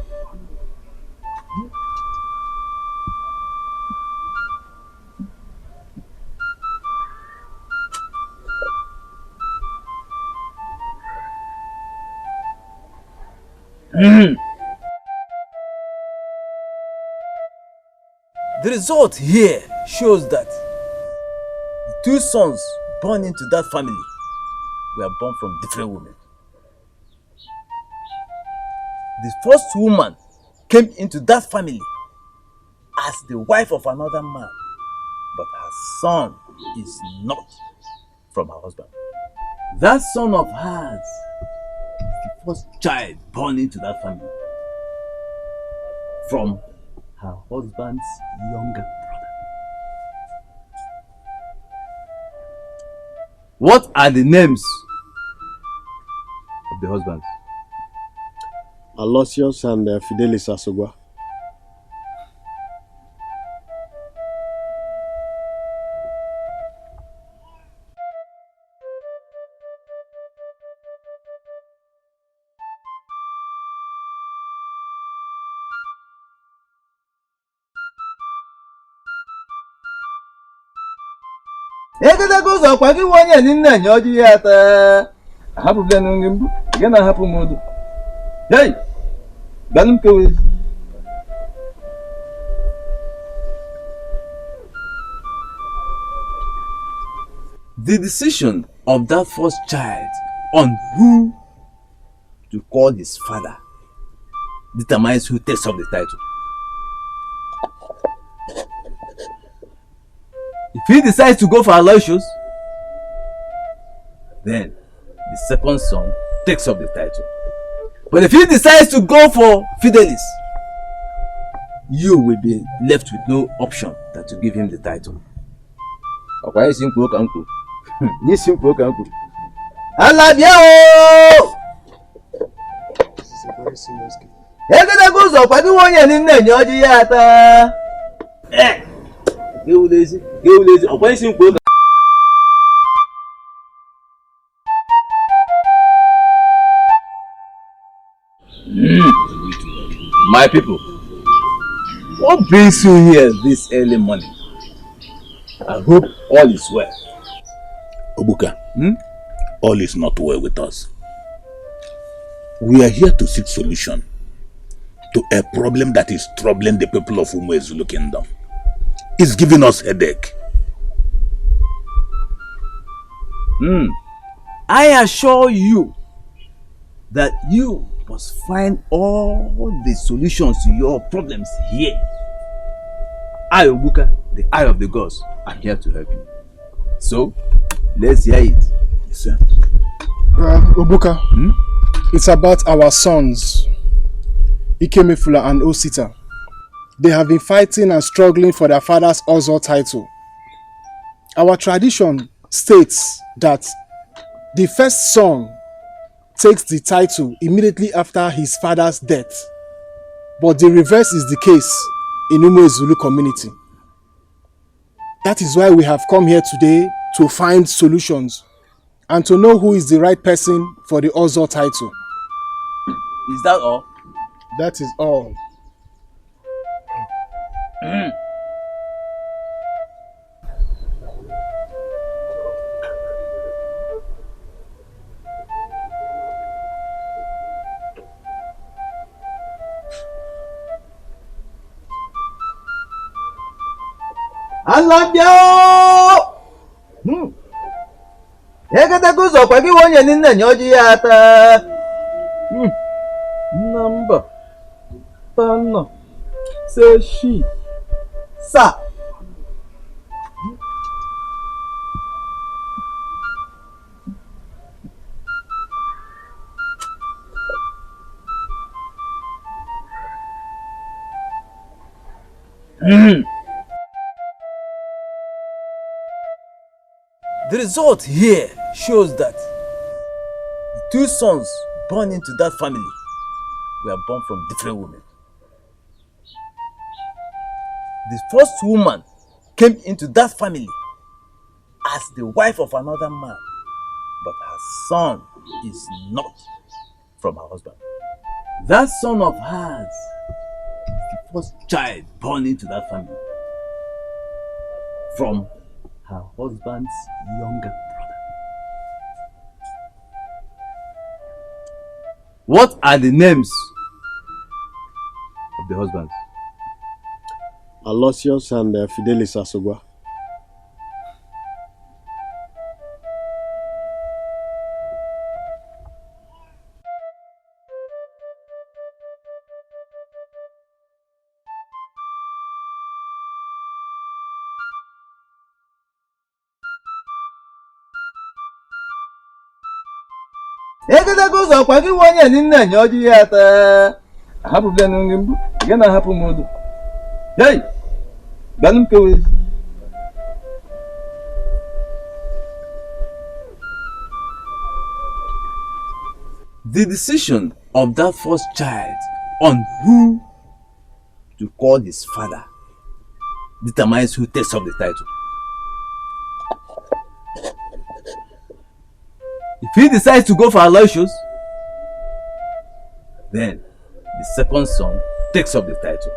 The result here shows that the two sons born into that family were born from different women. The first woman came into that family as the wife of another man, but her son is not from her husband. That son of hers is the first child born into that family from her husband's younger brother. What are the names of the husbands? Aloysius and Fidelis Asogwa. Egedege ụzọ kwa gị nwe onye nne enye ọjị ya taa. Ahapụbịa n'nri mbụ, gị na-ahapụ m ụdụ. Hey! Gbanụ m kewe. The decision of that first child on who to call his father determines who takes up the title. If he decides to go for Aloysius, then the second son takes up the title. But if he decides to go for Fidelis, you will be left with no option than to give him the title. Okay, simple uncle. This simple uncle. Alabiao! This is a very serious case. Egedege ụzọ kwa gị nwe onye nne enye ọjị ya taa. Get lazy. My people, what brings you here this early morning? I hope all is well. Obuka, all is not well with us. We are here to seek solution to a problem that is troubling the people of Umuezulu Kingdom. It's giving us headache. I assure you that you must find all the solutions to your problems here. I, Obuka, the eye of the gods, am here to help you. So, let's hear it. Yes, sir. Obuka, it's about our sons, Ikemefula and Osita. They have been fighting and struggling for their father's Ozo title. Our tradition states that the first son takes the title immediately after his father's death. But the reverse is the case in Umuezulu community. That is why we have come here today to find solutions and to know who is the right person for the Ozo title. Is that all? That is all. Alabiao! Egedege ụzọ kwa gị nwe onye nne enye ọjị ya taa. Namba Tano Seshi Sa. The result here shows that the two sons born into that family were born from different women. The first woman came into that family as the wife of another man, but her son is not from her husband. That son of hers is the first child born into that family from her husband's younger brother. What are the names of the husbands? Aloysius and Fidelis Asogwa. Egede gozo kwa ki wonye ni nna nyoji yata. Hapu benu ngimbu. Gena hapu modu. Hey. Banum kewe. The decision of that first child on who to call his father determines who takes up the title. If he decides to go for Aloysius, then the second son takes up the title.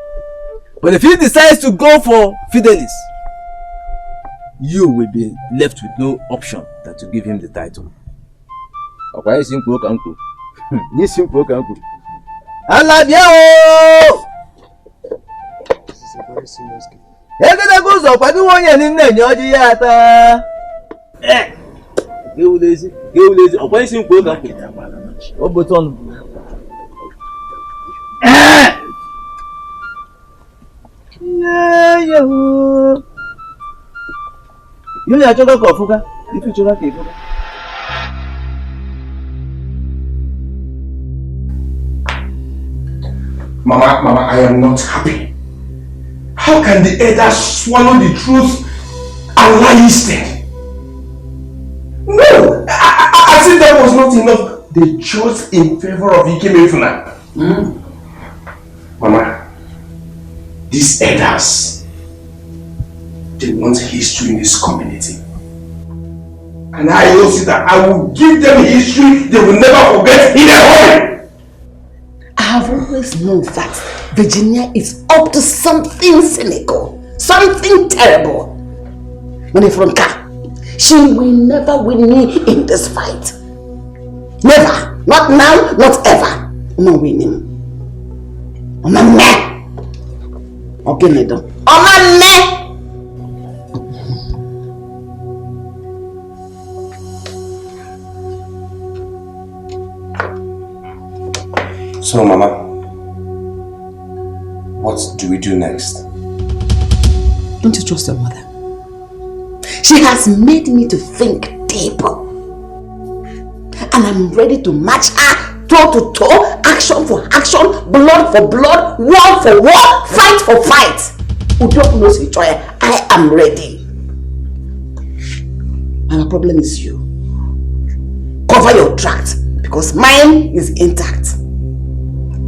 But if he decides to go for Fidelis, you will be left with no option than to give him the title. Okay, simple uncle. Yes, simple uncle. Alabiao! This is a very serious case. Egede gozo kwa ki wonye ni nna nyoji yata. Geulezi. Ọ̀pọ̀ ìsìn kò kàn pè. Ó bó tọ́nu. Yóò yà jọ́gọ́ kọ̀ fúnká. Ifi ìjọba kì í fúnká. Mama, I am not happy. How can the elders swallow the truth and lie instead? No! As if that was not enough, they chose in favor of Ikemefuna. Mama, these elders, they want history in this community. And I know that I will give them history they will never forget in a hurry. I have always known that Virginia is up to something cynical, something terrible. When I from car, she will never win me in this fight. Never. Not now, not ever. I'm not winning. I'm a man. Okay, Nedo. I'm a man. So, Mama, what do we do next? Don't you trust your mother? She has made me to think deeper. And I'm ready to match her toe to toe, action for action, blood for blood, war for war, fight for fight. Udok knows each other. I am ready. And the problem is you. Cover your tract because mine is intact.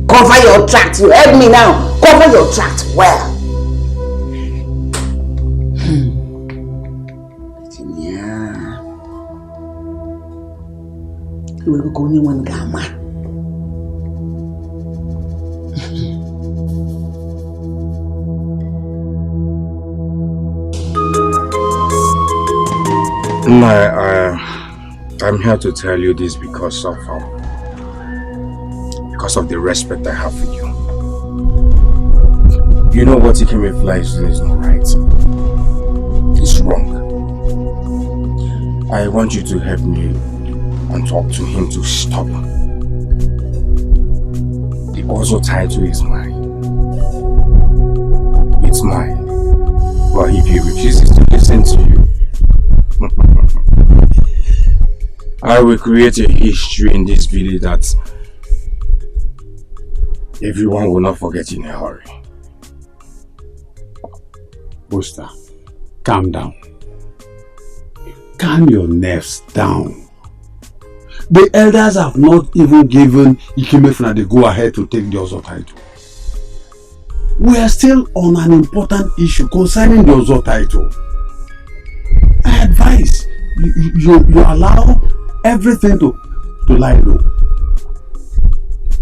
Cover your tract. You heard me now. Cover your tract well. We will go only one gamma. I'm here to tell you this because of the respect I have for you. You know what Ikemefuna is doing is not right. It's wrong. I want you to help me and talk to him to stop. The Ozo title is mine. It's mine. But if he refuses to listen to you, I will create a history in this village that everyone will not forget in a hurry. Buster, calm down. Calm your nerves down. The elders have not even given Ikemefuna the go-ahead to take the Ozo title. We are still on an important issue concerning the Ozo title. I advise you allow everything to lie low.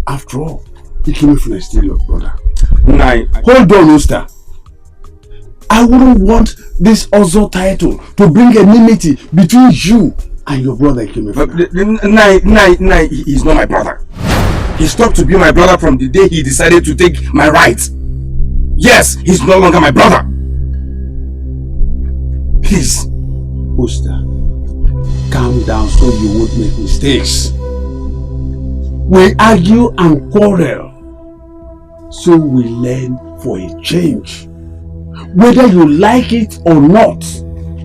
After all, Ikemefuna is still your brother. Hold on, Buster. I wouldn't want this Ozo title to bring enmity between you and your brother Ikemefuna. He's not my brother. He stopped to be my brother from the day he decided to take my rights. Yes, he's no longer my brother. Please. Buster, calm down so you won't make mistakes. We argue and quarrel, so we learn for a change. Whether you like it or not,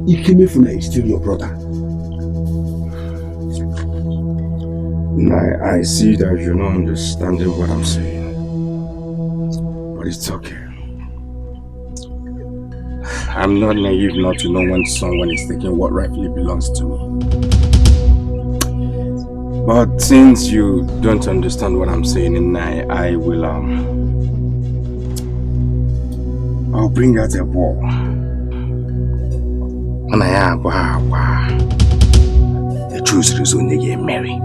Ikemefuna is still your brother. I see that you're not understanding what I'm saying. But it's okay. I'm not naive not to know when someone is taking what rightfully belongs to me. But since you don't understand what I'm saying, and I will I'll bring out a ball. And the truth is only get married.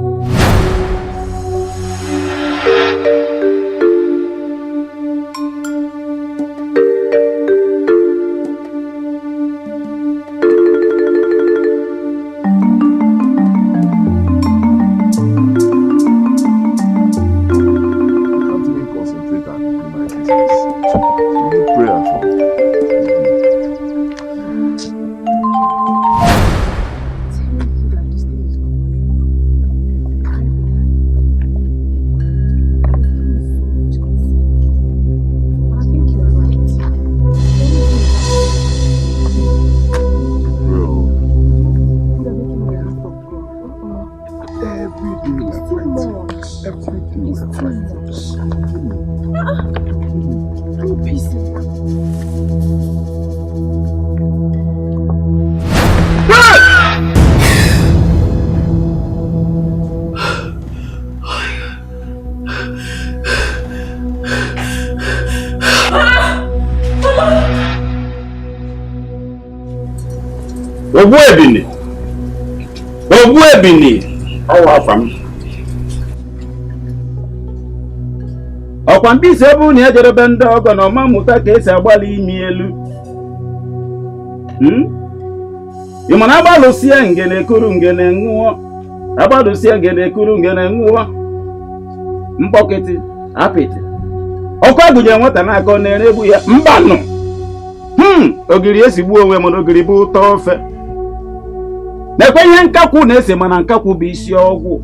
Ebini. How from? Ọkwa mbisi ebu ni ejere ndị ọgọ na ọma mmụta ka esi agbalị imi elu. Ị ma na agbalụsie ngene kuru ngene nwụọ. Agbalụsie ngene kuru ngene nwụọ. Mkpọkịtị, apịtị. Ọkwa agụnye nwata na-akọ na-eregbu ya. Mbanụ. Ogiri esigbu onwe m na ogiri bụ ụtọ ofe. Nekwe ihe nkakwu na-ese mana nkakwu bụ isi ọgwụ.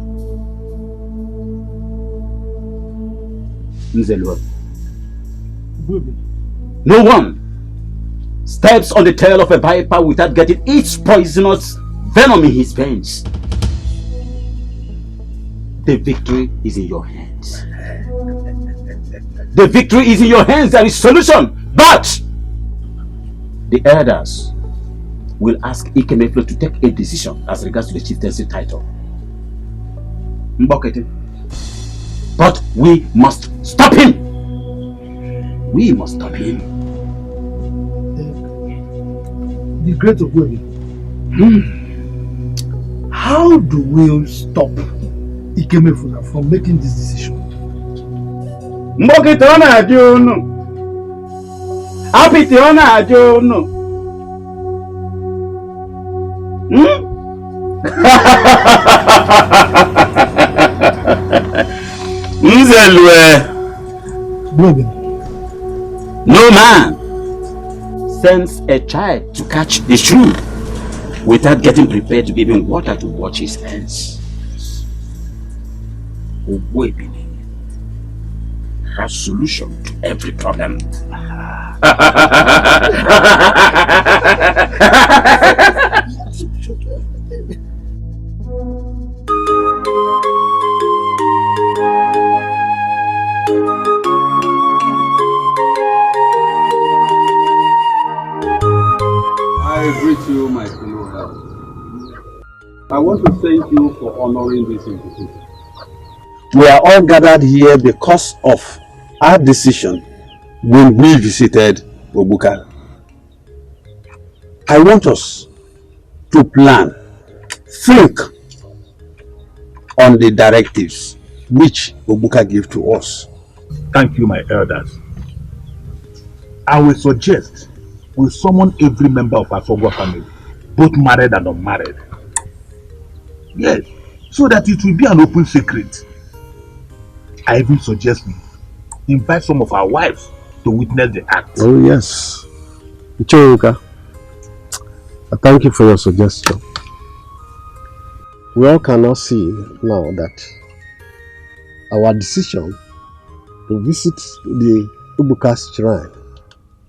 No one steps on the tail of a viper without getting its poisonous venom in his veins. The victory is in your hands. The victory is in your hands. There is solution. But the elders will ask Ikemeflo to take a decision as regards to the chieftaincy title. Mbokete. But we must stop him. We must stop him. The great Ogwemi. How do we stop Ikemefuna from making this decision? Mbokete ona ajono. Apiti ona ajono. No man sends a child to catch the shrew without getting prepared to give him water to wash his hands. Ogwebini has solution to every problem. I greet you, my fellow elders. I want to thank you for honoring this invitation. We are all gathered here because of our decision when we visited Obuka. I want us to plan, think on the directives which Obuka gave to us. Thank you, my elders. I will suggest we summon every member of our Sogwa family, both married and unmarried. Yes, so that it will be an open secret. I even suggest we invite some of our wives to witness the act. Oh yes. Ichoruka, I thank you for your suggestion. We all cannot see now that our decision to visit the Ubuka's shrine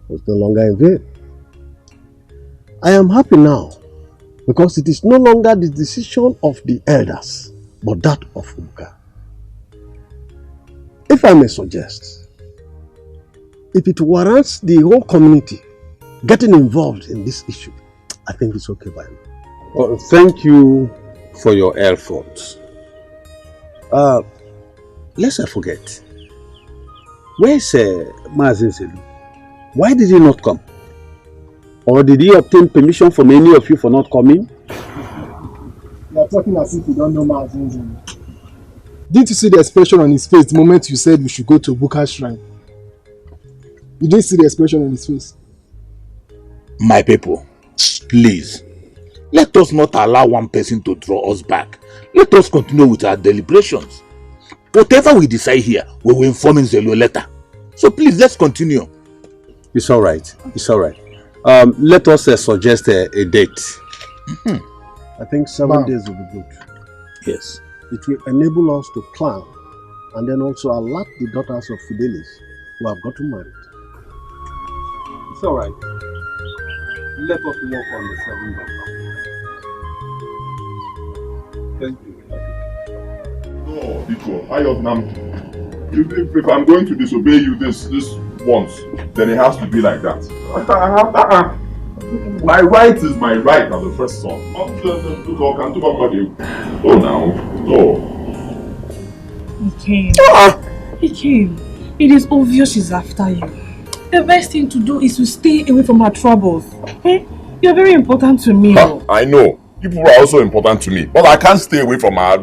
was no longer in vain. I am happy now because it is no longer the decision of the elders, but that of Ubuka. If I may suggest, if it warrants the whole community getting involved in this issue, I think it's okay by me. Well, thank you for your efforts. Lest I forget, where's Mazin Selu? Why did he not come? Or did he obtain permission from any of you for not coming? You are talking as if you don't know Mazin Selu. Didn't you see the expression on his face the moment you said we should go to Buka's shrine? You didn't see the expression on his face. My people, please, let us not allow one person to draw us back. Let us continue with our deliberations. Whatever we decide here, we will inform Nzelu later. So please, let's continue. It's all right. It's all right. Let us suggest a date. I think 7 days will be good. Yes. It will enable us to plan and then also alert the daughters of Fidelis who have gotten married. It's all right. Let us work on the 7 days. Thank you. No, Biko, I have Namdi. If I'm going to disobey you this once, then it has to be like that. My right is my right as the first son. Oh, now. Oh. He came. It is obvious she's after you. The best thing to do is to stay away from her troubles. Okay? You're very important to me. I know. People are also important to me. But I can't stay away from her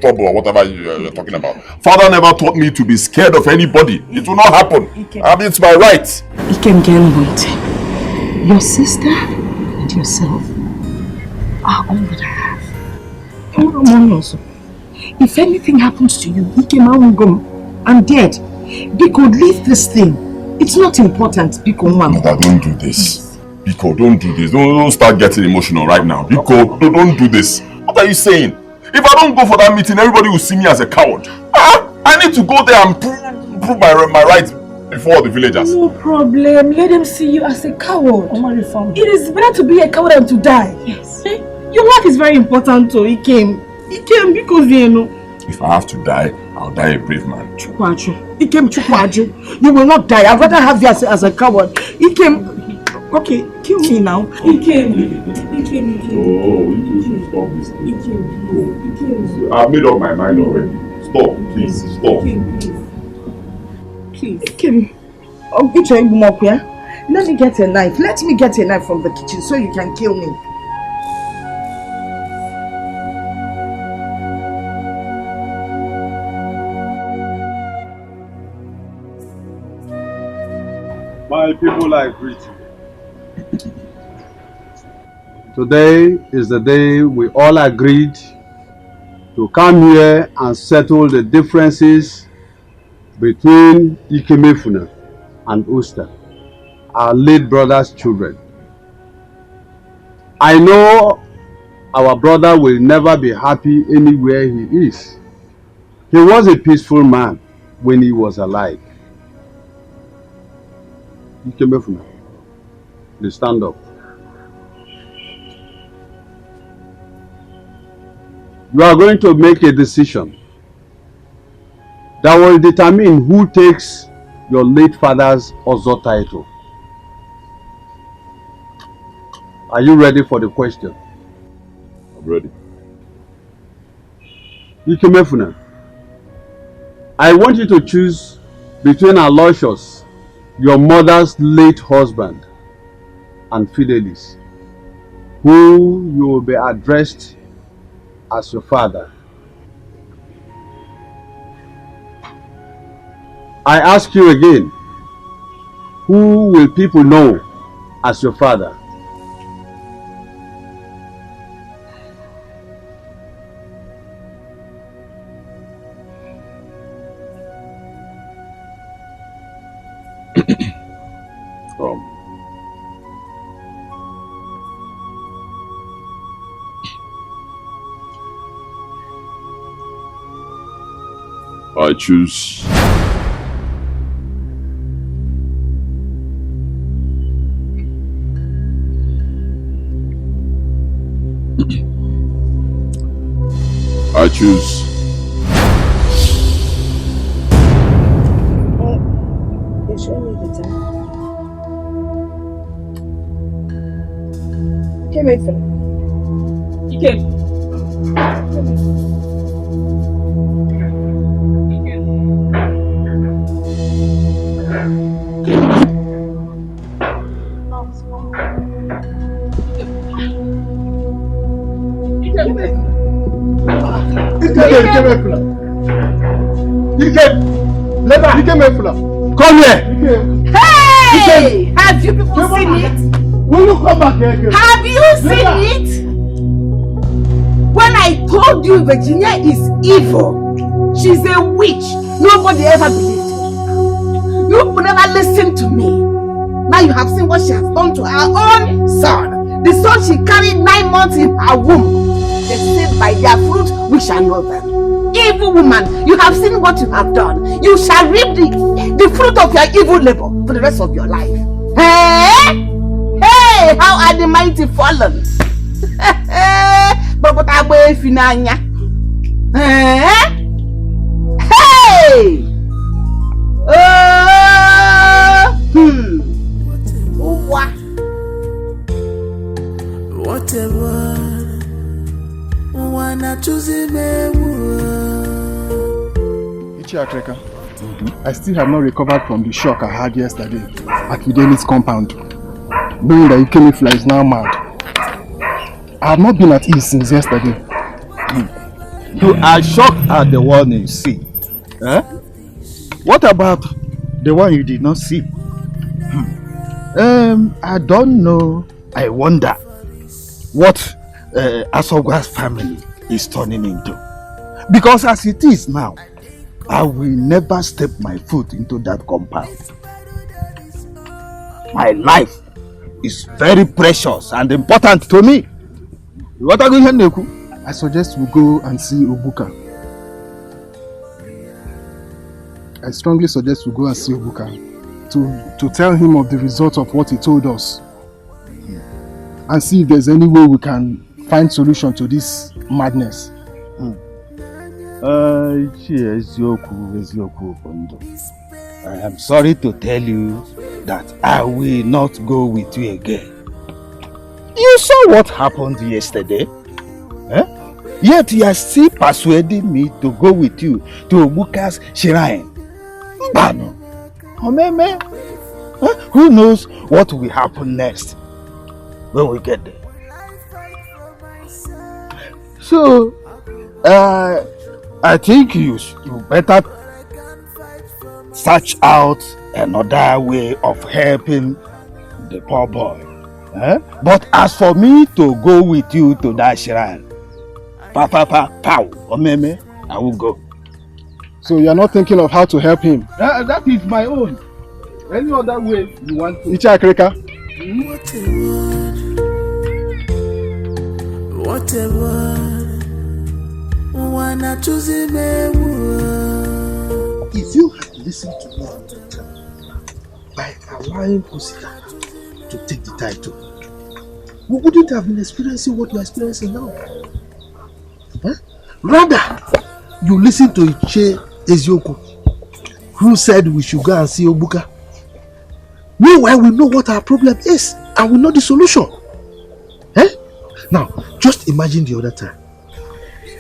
trouble or whatever you're talking about. Father never taught me to be scared of anybody. It will not happen. I mean, it's my right. Ikem Genwood, your sister and yourself are all that I have. If anything happens to you, Ikem, I'm dead. Biko, leave this thing. It's not important, Biko. Mother, don't do this. Biko, don't do this. Don't start getting emotional right now. Biko, don't do this. What are you saying? If I don't go for that meeting, everybody will see me as a coward. I need to go there and prove my rights before the villagers. No problem. Let them see you as a coward. It is better to be a coward than to die. Yes. Your life is very important to Ikem. Ikem, because you know. If I have to die, I'll die a brave man. Chukwaju. Ikem Chukwaju. You will not die. I'd rather have you as a coward. Ikem. Okay, kill me now. Ikem. Oh, you should stop this thing. I've made up my mind already. Stop, please. Stop. Please. Ikem. Let me get a knife. Let me get a knife from the kitchen so you can kill me. My people, I greet you. Today is the day we all agreed to come here and settle the differences between Ikemefuna and Usta, our late brother's children. I know our brother will never be happy anywhere he is. He was a peaceful man when he was alive. Ikemefuna, please stand up. You are going to make a decision that will determine who takes your late father's Ozo title. Are you ready for the question? I'm ready. Ikemefuna, I want you to choose between Aloysius, your mother's late husband, and Fidelis, who you will be addressed as your father. I ask you again, who will people know as your father? I choose I choose. You're showing me the time. Okay, wait for me. You came. Come here. Hey! Have you people seen it? Will you come back here? Have you seen it? When I told you Virginia is evil, she's a witch, nobody ever believed me. You could never listen to me. Now you have seen what she has done to her own son. The son she carried 9 months in her womb. They say by their fruit we shall know them. Evil woman, you have seen what you have done. You shall reap the fruit of your evil labor for the rest of your life. Hey! Hey! How are the mighty fallen? But I wait for Nanya. Hey! Whatever. Wanna choose Ichiakreka, I still have not recovered from the shock I had yesterday at Fideli's compound. Knowing that Ikemefla is now mad. I have not been at ease since yesterday. You are shocked at the one you see. What about the one you did not see? I don't know. I wonder what Asogwa's family is turning into. Because as it is now, I will never step my foot into that compound. My life is very precious and important to me. What are you going to do? I suggest we go and see Obuka. I strongly suggest we go and see Obuka to tell him of the result of what he told us and see if there's any way we can find solution to this madness. I am sorry to tell you that I will not go with you again. You saw what happened yesterday. Yet you are still persuading me to go with you to Obuka's shrine. Mbano. Omeme. Who knows what will happen next when we get there. So, I think you better search out another way of helping the poor boy. But as for me to go with you to that shrine, I will go. So you are not thinking of how to help him? That is my own. Any other way you want to? Ichiakreka. Whatever. Wanna choose If you had listened to me by allowing Osita to take the title, we wouldn't have been experiencing what we are experiencing now. Rather, you listen to Iche Ezioku, who said we should go and see Obuka. Meanwhile, we know what our problem is and we know the solution. Now, just imagine the other time.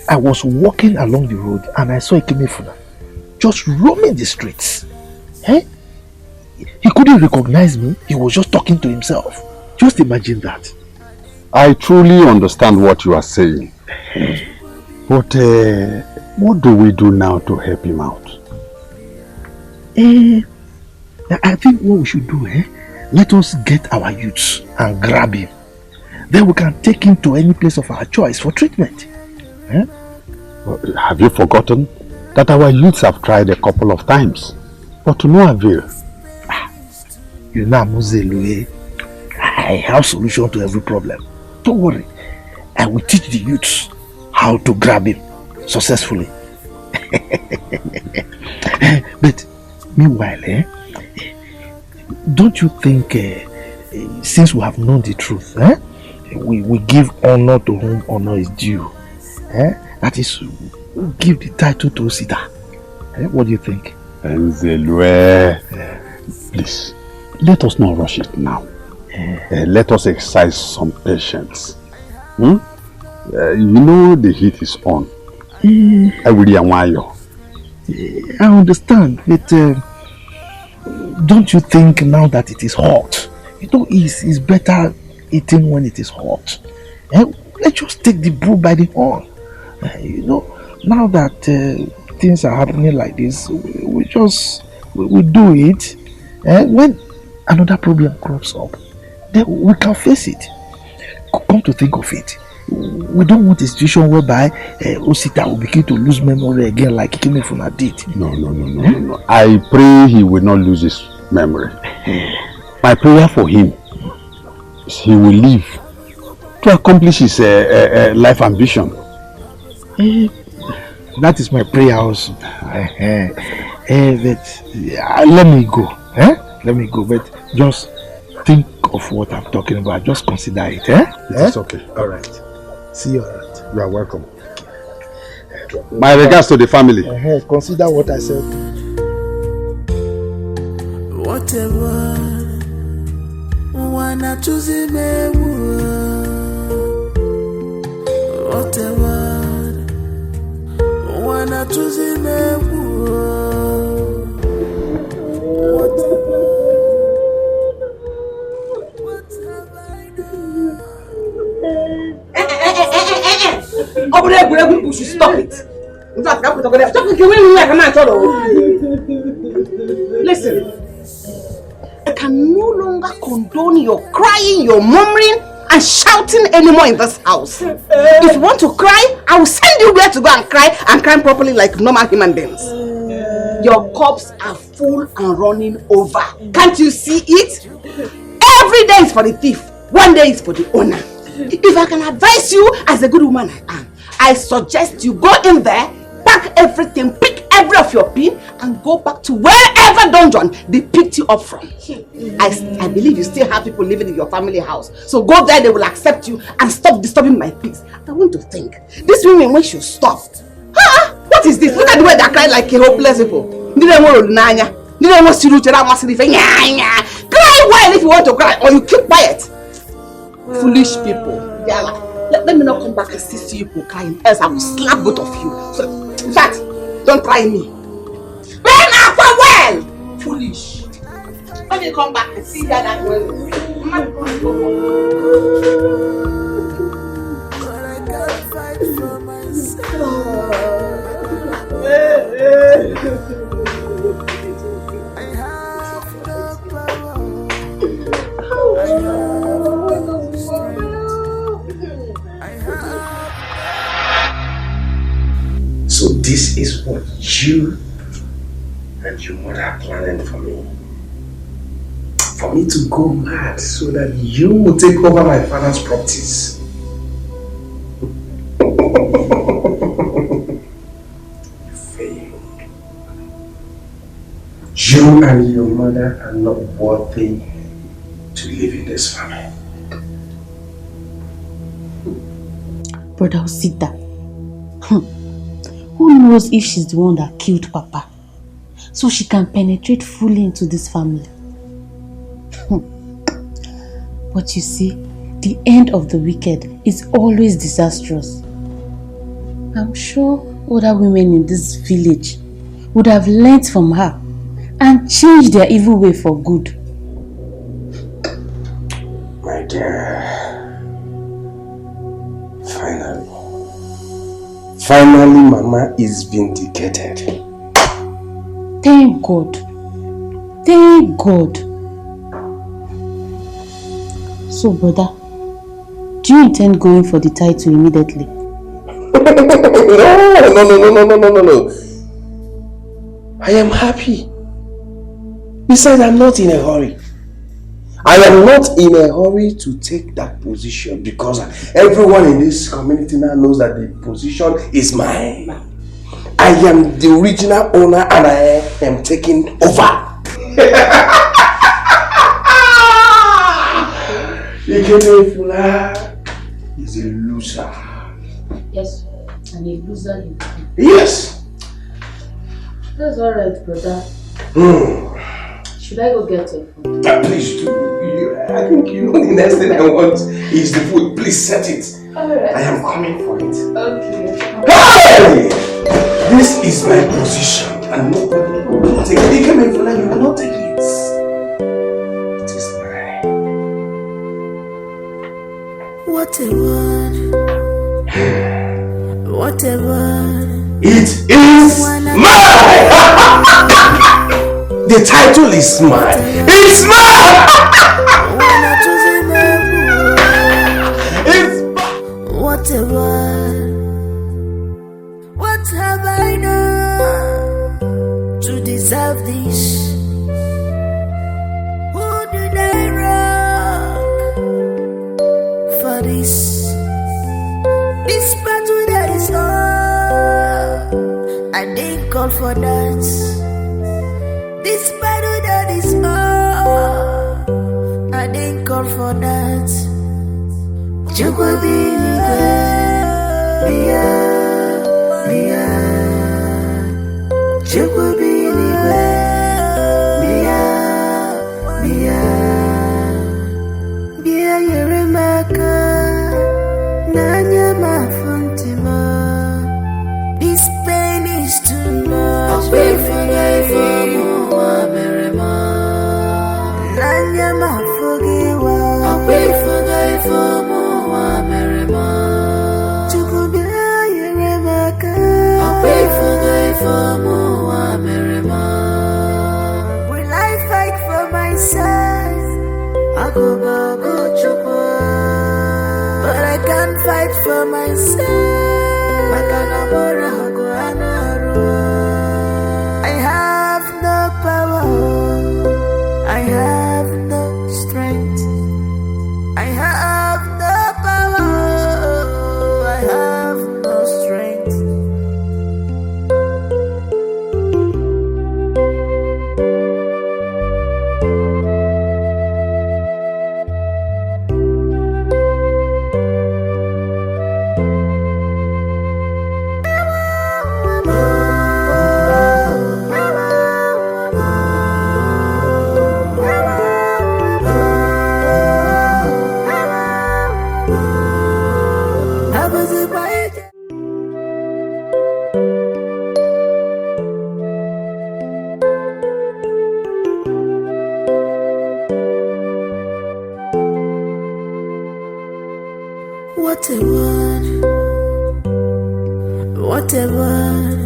I was walking along the road and I saw Ikemefuna just roaming the streets. He couldn't recognize me. He was just talking to himself. Just imagine that. I truly understand what you are saying. But what do we do now to help him out? I think what we should do, let us get our youths and grab him. Then we can take him to any place of our choice for treatment. Have you forgotten that our youths have tried a couple of times, but to no avail? You know, Muzelu, I have solution to every problem. Don't worry. I will teach the youths how to grab him successfully. But meanwhile, don't you think, since we have known the truth, we give honor to whom honor is due, That is, give the title to Osita. What do you think? Enzelwe, please, let us not rush it now. Let us exercise some patience. You know the heat is on. I understand, but don't you think now that it is hot? You know, it's better eating when it is hot. Let's just take the bull by the horn. You know, now that things are happening like this, we do it. When another problem crops up, then we can face it. Come to think of it, we don't want a situation whereby Osita will begin to lose memory again like Ikemefuna did. No. I pray he will not lose his memory. My prayer for him is he will live to accomplish his life ambition. That is my prayer also. But let me go. Let me go. But just think of what I'm talking about. Just consider it. It's okay. All right. See you around. You are welcome. My regards to the family. Consider what I said. Whatever, wanna choose me. Whatever, wanna choose me. You should stop it. Listen, I can no longer condone your crying, your murmuring, and shouting anymore in this house. If you want to cry, I will send you where to go and cry properly like normal human beings. Your cups are full and running over. Can't you see it? Every day is for the thief, one day is for the owner. If I can advise you as a good woman I am, I suggest you go in there, pack everything, pick every of your pin, and go back to wherever dungeon they picked you up from. I believe you still have people living in your family house. So go there, they will accept you and stop disturbing my peace. I want to think. These women, when should stop? What is this? Look at the way they are crying like a hopeless people. Cry well if you want to cry, or you keep quiet. Foolish people. Let me not come back and see you people crying, else I will slap both of you. So, in fact, don't try me. Burn after well! Foolish. Let me come back and see that well. But I can't fight for myself. I have no power. I have no strength. So this is what you and your mother are planning for me. For me to go mad so that you will take over my father's properties. You failed. You and your mother are not worthy to live in this family. Brother Osita, who knows if she's the one that killed Papa, so she can penetrate fully into this family. But you see, the end of the wicked is always disastrous. I'm sure other women in this village would have learnt from her and changed their evil way for good. My dear, finally Mama is vindicated. Thank God. Thank God. So, brother, do you intend going for the title immediately? No. I am happy. Besides, I'm not in a hurry. I am not in a hurry to take that position because everyone in this community now knows that the position is mine. I am the original owner and I am taking over. Ikemefuna is a loser. Yes, I and a loser you become. Yes. That's alright, brother. Should I go get your food? Please do. I think you know the next thing I want is the food. Please set it. Alright. I am coming for it. Okay. Hey! This is my position and nobody will take it. You will not take it. It is mine. What a word. What a word. It is mine! The title is mine. It's mine! It's mine! What a word. What have I done to deserve this? Who did I wrong for this? This battle that is on, I didn't call for that. This battle that is on, I didn't call for that. This pain is too much. Wait for life for more, Nanya ma forgiwa. Wait for life for more, Chukubia yeremaka. Wait for life for more, Will I fight for myself? I go chukwa, but I can't fight for myself. I have no power. I have no strength. I have no power. I have no strength. What a word. What a word.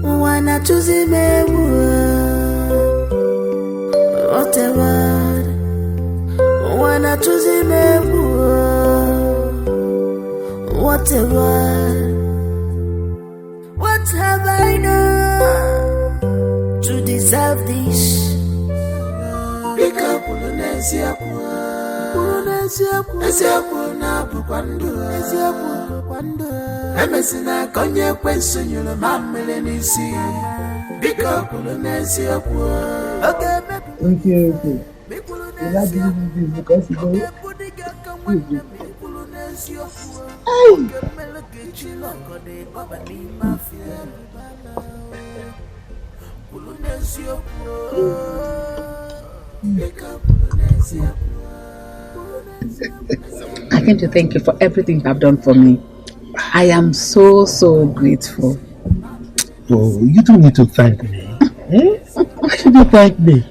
Wanna choose a word. What a word. Wanna choose a word. What a word. What have I done to deserve this? Pick up Eziokwu na bukwandu Emesina konye kwensunyulu mamele nisi Biko kulu na eziokwu. Okay. You're not giving me this because you know. I came to thank you for everything you have done for me. I am so grateful. Oh, you don't need to thank me. Why should you thank me?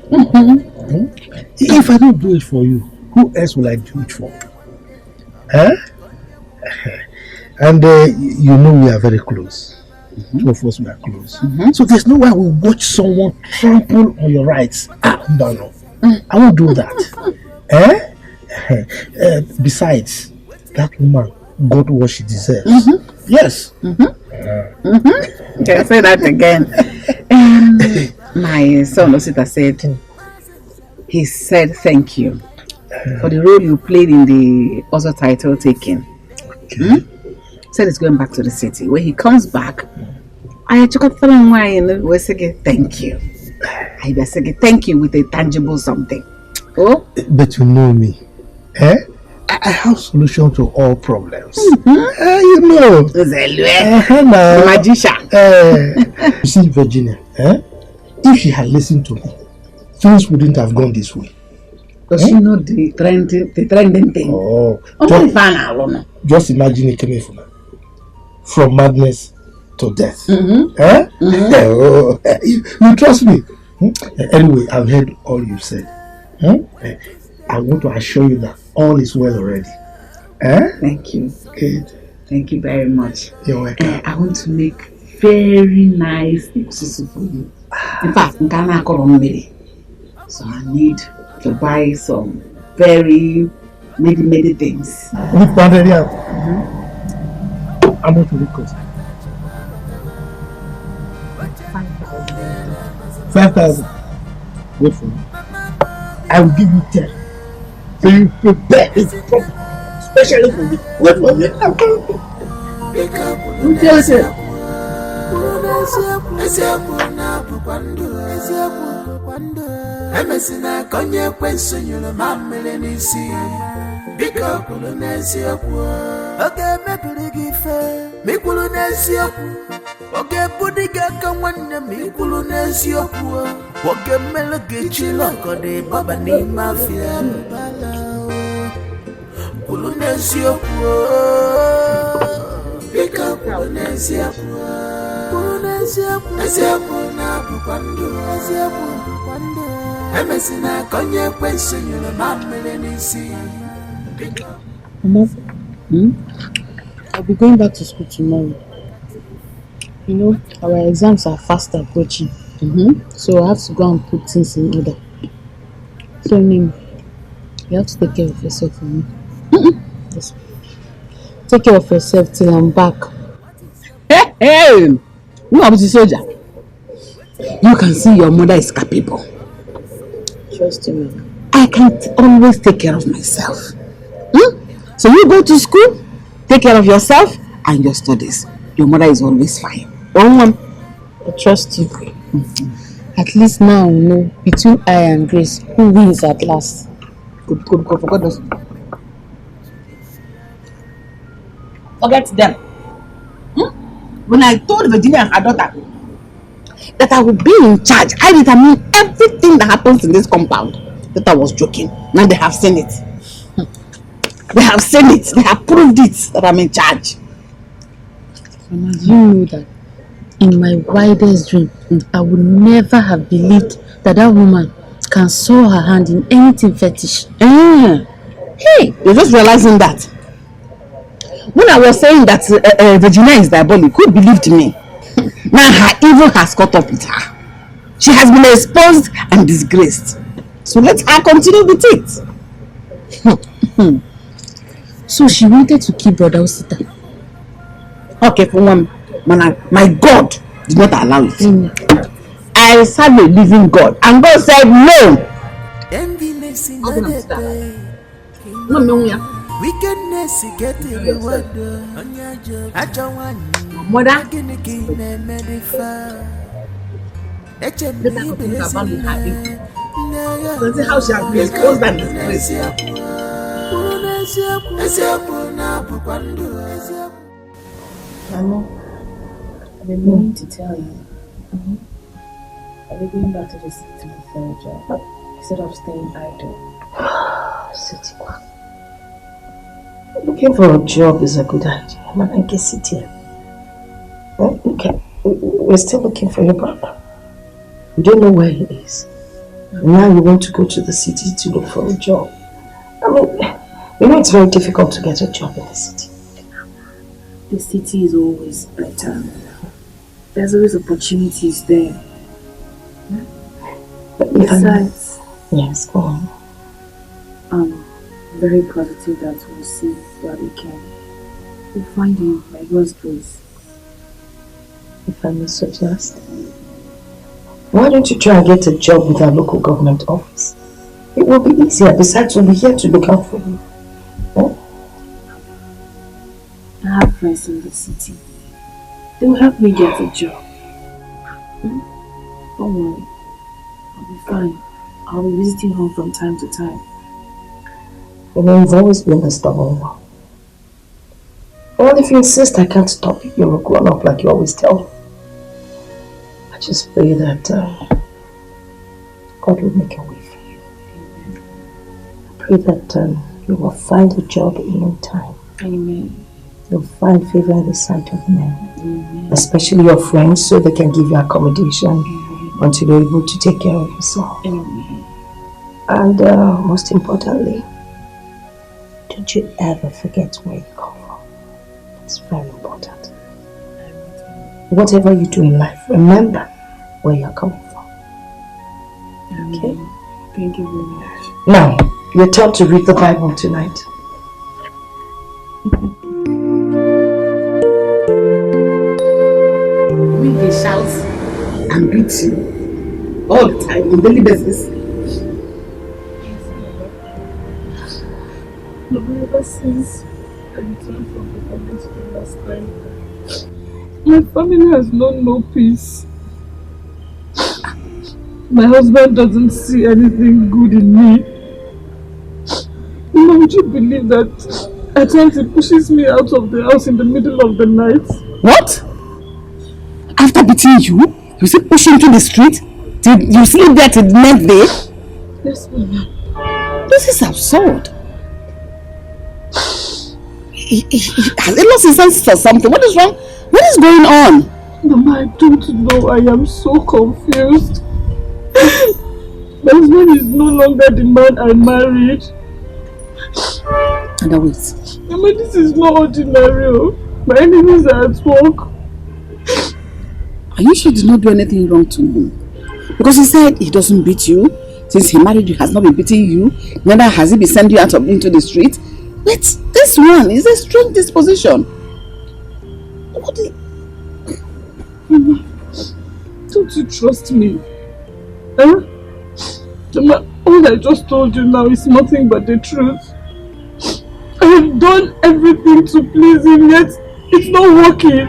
If I don't do it for you, who else will I do it for? And you know we are very close. Two of us, we are close. So there's no way I will watch someone trample on your rights. No. I won't do that. Besides, that woman got what she deserves. Yes. Can I say that again? My son Osita said, he said thank you for the role you played in the other title taking. Said he's going back to the city. When he comes back, I took up we say thank you. I say thank you with a tangible something. Oh, but you know me. I have solution to all problems. The magician. You see, Virginia, if she had listened to me, things wouldn't have gone this way. Because you know the trending thing. Oh, just imagine it coming from madness to death. Oh, you trust me? Anyway, I've heard all you said. I want to assure you that all is well already. Thank you. Good. Thank you very much. You're welcome. I want to make very nice ikususu for you. In fact, so I need to buy some very many things. I'm going to look at 5,000. Wait for me. I will give you 10. So you prepare it properly. Especially for me. Wait for me. You tell yourself. Emesina konye kwenso nyulo mamele nisi Bika kulu nesi oku Oge mepiri gife Mikulu nesi oku Oge budiga kawane Mikulu nesi oku Oge melege chilo kode baba ni mafia Kulu nesi oku Bika kulu nesi oku Kulu nesi oku Nesi oku na bupandu Nesi oku bupandu Emesina konye kwenso nyulo mamele nisi Mama, I'll be going back to school tomorrow. You know, our exams are fast approaching. So I have to go and put things in order. So, you have to take care of yourself for me. Yes. Take care of yourself till I'm back. Hey! No, I'm a soldier. You can see your mother is capable. Trust me. I can always take care of myself. So you go to school, take care of yourself and your studies. Your mother is always fine. I trust you. At least now we know between I and Grace who wins at last. Good. Forget us. Forget them. When I told Virginia and her daughter that I would be in charge, I determined everything that happens in this compound. That I was joking. Now they have seen it. They have seen it. They have proved it that I'm in charge. Mama, you know that in my wildest dream, I would never have believed that that woman can sow her hand in anything fetish. Hey, you're just realizing that. When I was saying that Virginia is diabolic, who believed me? Now her evil has caught up with her. She has been exposed and disgraced. So let her continue with it. So she wanted to keep Brother Osita. Okay, for one, my God did not allow it. I serve a living God, and God said no. Wickedness get the word. Mother, see how she has been exposed and disgraced. Mama, I've been meaning to tell you. I'll be going back to the city for a job instead of staying idle. City. Looking for a job is a good idea. Man, I guess it here. Okay, we're still looking for your brother. We don't know where he is. Now you want to go to the city to look for a job. I mean, you know it's very difficult to get a job in the city. The city is always better. There's always opportunities there. But besides, yes, go on. I'm very positive that we'll see what we can. We'll find you by God's grace. If I may suggest, why don't you try and get a job with our local government office? It will be easier. Besides, we'll be here to look out for you. I have friends in the city. They will help me get a job. Don't worry. I'll be fine. I'll be visiting home from time to time. You know, you've always been a stubborn one. Well, if you insist I can't stop you, you're a grown-up like you always tell me. I just pray that God will make a way for you. I pray that you will find a job in no time. Amen. You'll find favor in the sight of men. Amen. Especially your friends, so they can give you accommodation until you're able to take care of yourself. Amen. And most importantly, don't you ever forget where you come from. It's very important. Whatever you do in life, remember where you're coming from. Okay? Thank you very much. Now, your turn to read the Bible tonight. We dey shout and beat you all the time on daily basis. Ever since I returned from the public school last time, my family has known no peace. My husband doesn't see anything good in me. Would you believe that at times he pushes me out of the house in the middle of the night? What? After beating you, you still push him to the street? Did you sleep there till the next day? Yes, ma'am. This is absurd. Has he lost his senses or something? What is wrong? What is going on? Mama, I don't know. I am so confused. My husband is no longer the man I married. And wait. Mama, this is not ordinary. My enemies are at work. Are you sure he did not do anything wrong to him? Because he said he doesn't beat you. Since he married you, he has not been beating you. Neither has he been sending you out into the street. But this one is a strange disposition. What is... Mama, don't you trust me? Huh? Mama, all I just told you now is nothing but the truth. I have done everything to please him, yet it's not working.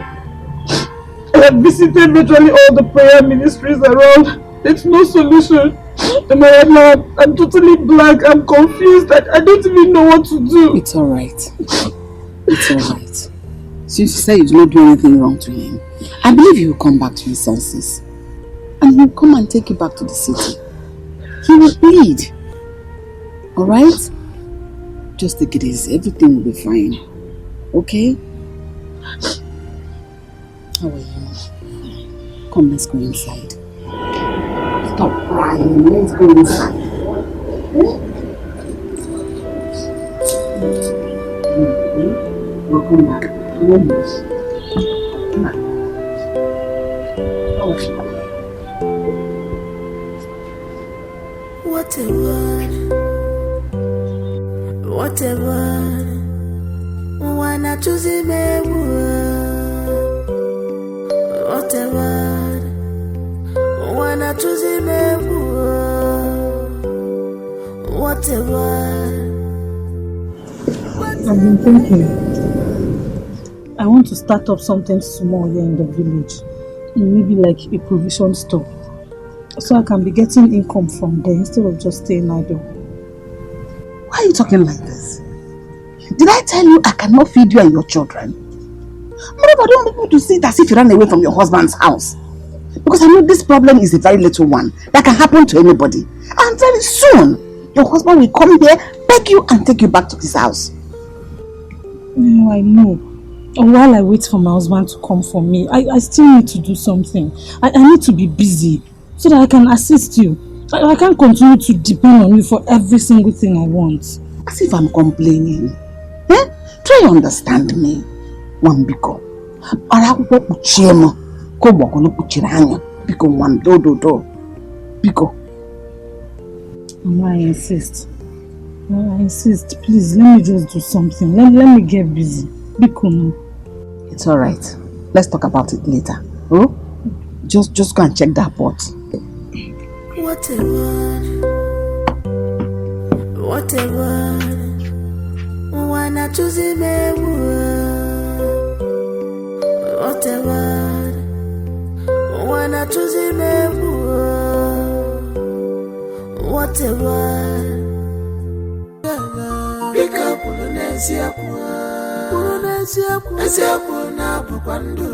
I have visited virtually all the prayer ministries around. There's no solution. I'm totally blank. I'm confused. I don't even know what to do. It's alright. It's alright. Since you say you did not do anything wrong to him, I believe he will come back to his senses. And he will come and take you back to the city. He will plead. Alright? Just take it easy. Everything will be fine. Okay? How are you? Come, let's go inside. Stop crying. Let's go inside. We'll come back. What a word. What a word. Wanna choose him a word. What a word. Wanna choose him a word. What a word. I've been thinking. I want to start up something small here in the village. Maybe like a provision store. So I can be getting income from there instead of just staying idle. Why are you talking like this? Did I tell you I cannot feed you and your children? Moreover, I don't want people to see it as if you ran away from your husband's house. Because I know this problem is a very little one that can happen to anybody. And very soon, your husband will come here, beg you and take you back to his house. No, I know. While I wait for my husband to come for me, I still need to do something. I need to be busy so that I can assist you. I can't continue to depend on you for every single thing I want. As if I'm complaining. Eh? Try to understand me. Wambiko. Arakupo uchiemo. Kobo kono puchiranya. Biko wamdo. Biko. Mama, I insist. I insist. Please, let me just do something. Let me get busy. Biko no. It's alright. Let's talk about it later. Oh? Just go and check that pot. What a word. What a word. Wanna choose him a word. What a word. Wanna choose him a word. What a word. eziokwu na bụkwa ndụ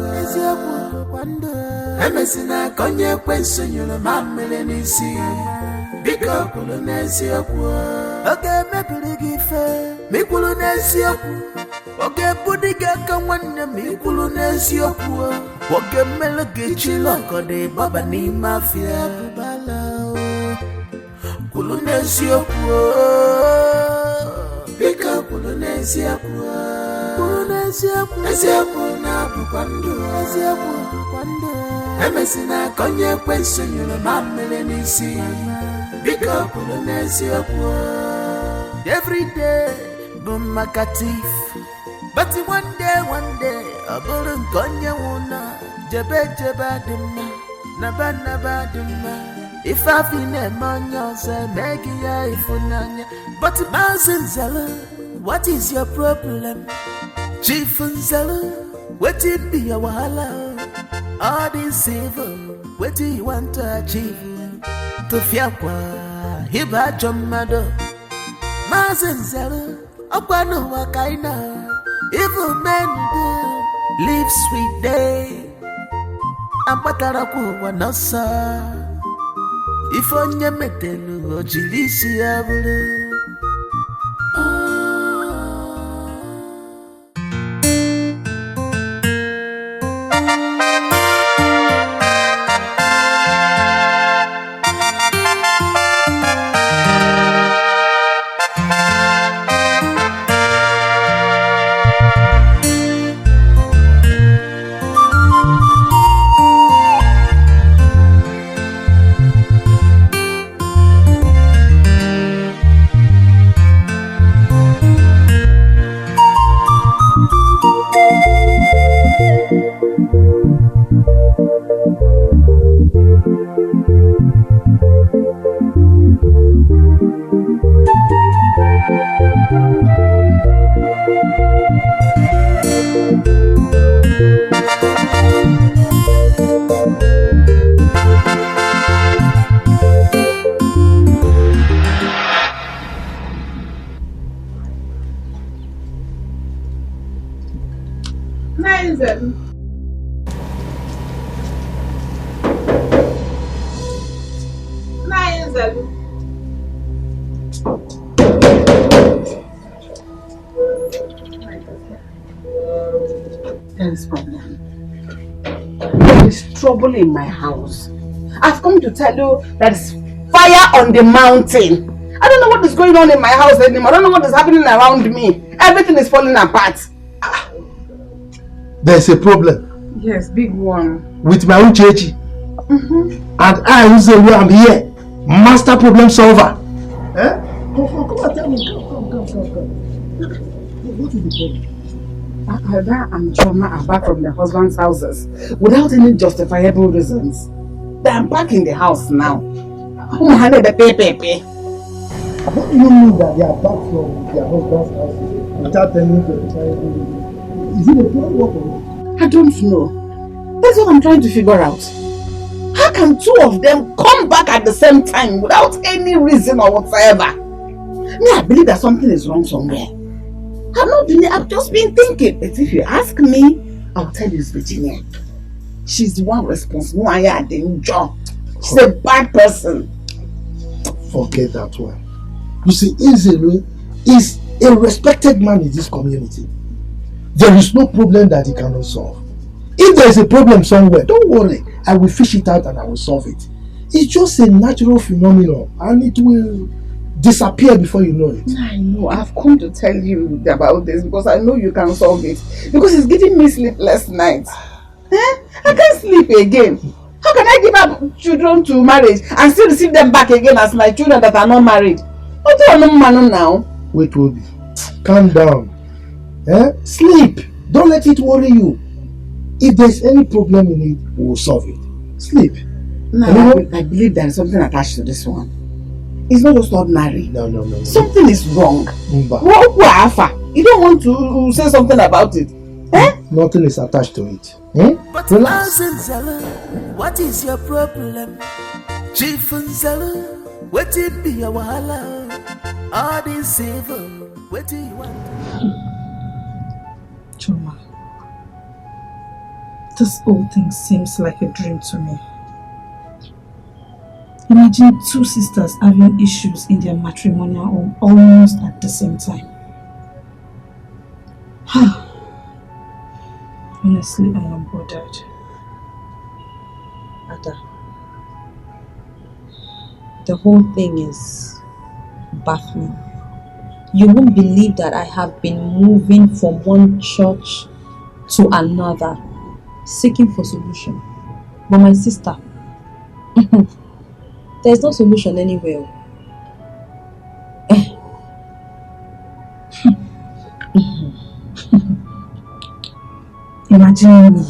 emesina ka onye ekwensu nyụrụ mamịrị n'isi biko kwuru n'eziokwu oge mebiri gị ife ma ikwuru n'eziokwu oge budi gị aka nwanne ma ikwuru n'eziokwu oge mmele gị chilo ọgọdọ ịgbaba n'ime afịa kwuru n'eziokwu biko kwuru n'eziokwu eziokwu na bụkwa ndụ emesina ka onye ekwensu nyụrụ mamịrị n'isi biko kwuru n'eziokwu every day bụ maka tif but one day ọ bụrụ nke onye nwụna jebe adị mma naba adị mma ife afọ na-eme onye ọzọ emeghị ya ịfụnanya but Maazị Nzelu, what is your problem? Chief Nzelu, wetin be your wahala? All this evil, wetin you want to achieve? Tofiakwa, hiba ajọ mmadụ. Maazị Nzelu, ọkwa n'ụwa ka ị nọ. Evil men do live sweet day. Agbatarakwa ụwa n'ọsọ. Ife onye metelu o jiri isi ya bụrụ. Trouble in my house. I've come to tell you there's fire on the mountain. I don't know what is going on in my house anymore. I don't know what is happening around me. Everything is falling apart. There's a problem. Yes, big one. With my own church. And I, who's the way I'm here, master problem solver. Eh? Come on, tell me. Come. What is the problem? Ada and Choma are back from their husband's houses without any justifiable reasons. They are back in the house now. How do you mean that they are back from their husband's house without any justifiable reasons? Is it a plan work or not? I don't know. That's what I'm trying to figure out. How can two of them come back at the same time without any reason or whatsoever? Me, I believe that something is wrong somewhere. I've just been thinking. But if you ask me, I'll tell you it's Virginia. She's the one responsible. She's a bad person. Forget that one. You see, Ezelu is a respected man in this community. There is no problem that he cannot solve. If there is a problem somewhere, don't worry. I will fish it out and I will solve it. It's just a natural phenomenon and it will disappear before you know it. I know. I've come to tell you about this because I know you can solve it. Because it's giving me sleepless nights. I can't sleep again. How can I give up children to marriage and still receive them back again as my children that are not married? What do I know now? Wait, Obi. Calm down. Sleep. Don't let it worry you. If there's any problem in it, we will solve it. Sleep. No, I believe there is something attached to this one. It's not just ordinary. No. Something is wrong. You don't want to say something about it. Nothing is attached to it. But Maazị Nzelu, what is your problem? Chief Nzelu, wetin be your wahala? All this evil, Choma, this whole thing seems like a dream to me. Imagine two sisters having issues in their matrimonial home almost at the same time. Honestly, I am bothered. Ada, the whole thing is baffling. You won't believe that I have been moving from one church to another, seeking for solution. But my sister, there's no solution anywhere. Imagine me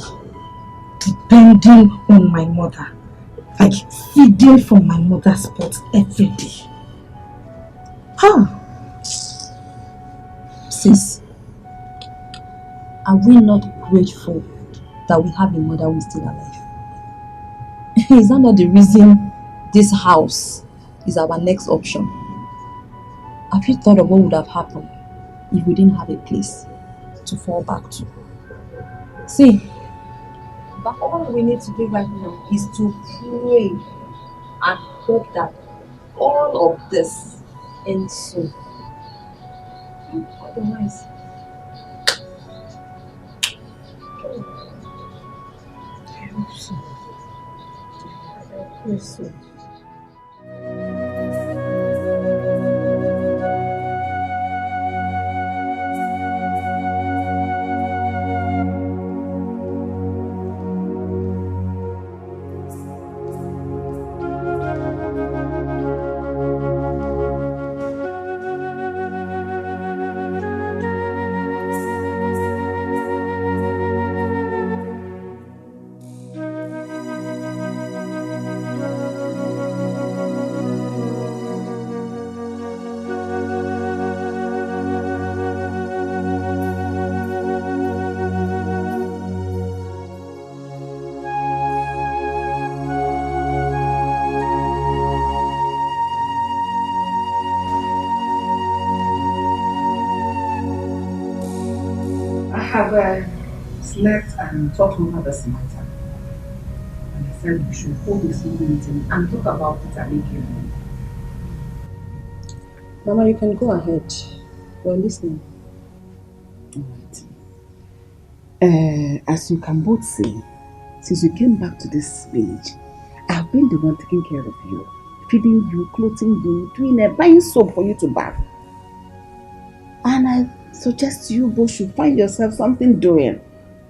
depending on my mother, like feeding from my mother's pot every day. Sis, are we not grateful that we have a mother who is still alive? Is that not the reason this house is our next option? Have you thought of what would have happened if we didn't have a place to fall back to? See, but all we need to do right now is to pray and hope that all of this ends soon. Otherwise, I hope so. I pray so. Slept and thought over this matter. And I said we should hold a small meeting and talk about it amicably. Mama, you can go ahead. We're listening. Alright. As you can both see, since you came back to this village, I've been the one taking care of you, feeding you, clothing you, buying soap for you to bath. And I suggest you both should find yourself something doing,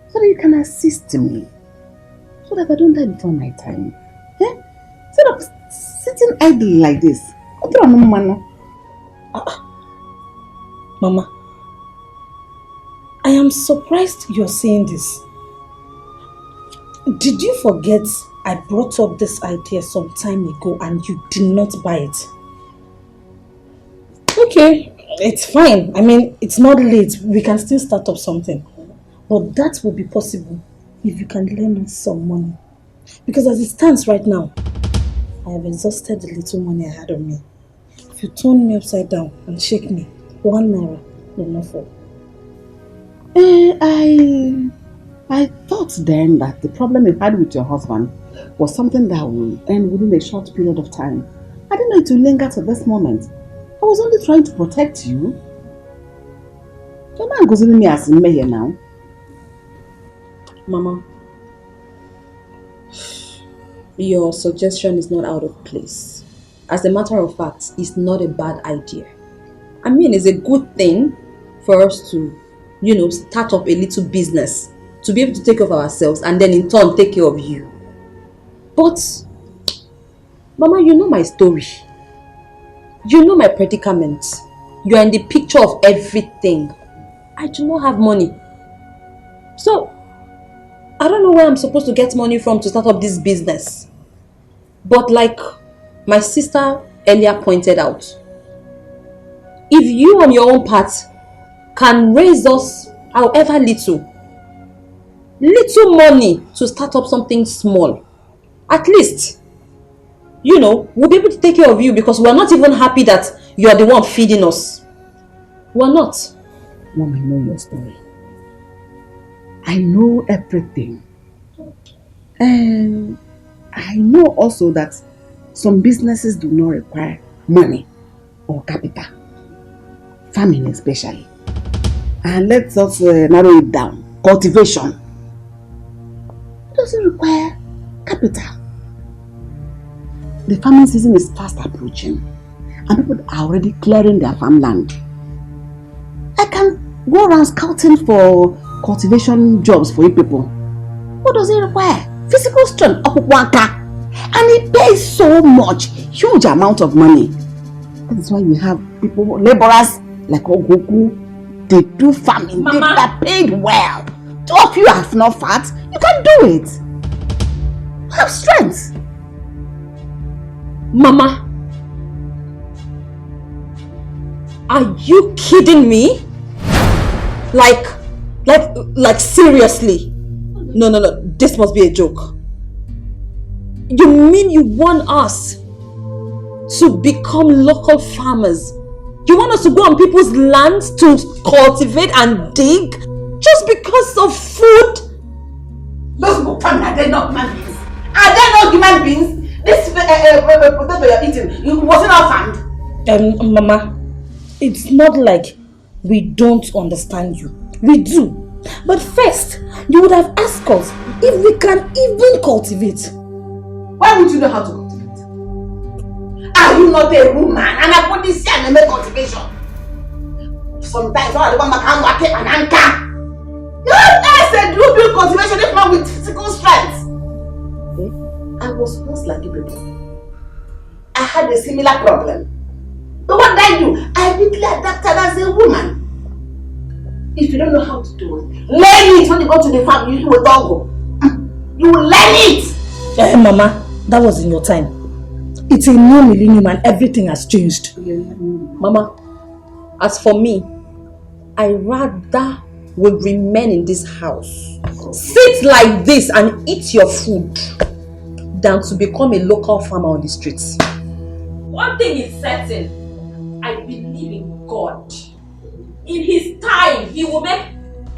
so that you can assist me, so that I don't die before my time. Instead of sitting idle like this. Mama, I am surprised you're saying this. Did you forget I brought up this idea some time ago and you did not buy it? Okay, it's fine. I mean, it's not late. We can still start up something. But that will be possible if you can lend us some money. Because as it stands right now, I have exhausted the little money I had on me. If you turn me upside down and shake me, 1 naira will not fall. I thought then that the problem you had with your husband was something that will end within a short period of time. I didn't know it would linger to this moment. I was only trying to protect you. Your man goes in me as in me here now. Mama, your suggestion is not out of place. As a matter of fact, it's not a bad idea. I mean, it's a good thing for us to, start up a little business, to be able to take care of ourselves and then in turn take care of you. But, Mama, you know my story. You know my predicament. You are in the picture of everything. I do not have money. So, I don't know where I'm supposed to get money from to start up this business. But like my sister earlier pointed out, if you on your own part can raise us however little money to start up something small, at least, we'll be able to take care of you because we're not even happy that you are the one feeding us. We're not. Mom, I know your story. I know everything. And I know also that some businesses do not require money or capital. Farming especially. And let's also narrow it down. Cultivation. It doesn't require capital. The farming season is fast approaching. And people are already clearing their farmland. I can go around scouting for cultivation jobs for you people. What does it require? Physical strength, and it pays so much, huge amount of money. That is why you have people, laborers like Ogoku, they do farming, they are paid well. So if you have no fat, you can do it. Have strength. Mama, are you kidding me? Like seriously? No, this must be a joke. You mean you want us to become local farmers? You want us to go on people's lands to cultivate and dig just because of food? Those people, are they not human beings? Are they not human beings? This potato you're eating, was it not found? Mama, it's not like we don't understand you. We do. But first, you would have asked us if we can even cultivate. Why would you know how to cultivate? Are you not a woman? And I put this here and I make cultivation. Sometimes all the woman can work an anchor. You said you do cultivation if not with physical strength. I was once like you people. I had a similar problem. But what did I do? I quickly adapted as a woman. If you don't know how to do it, learn it when you go to the farm. You will don't go. You will learn it. Mama, that was in your time. It's a new millennium and everything has changed. Mama, as for me, I rather will remain in this house, sit like this and eat your food, than to become a local farmer on the streets. One thing is certain, I believe in God. In His time, He will make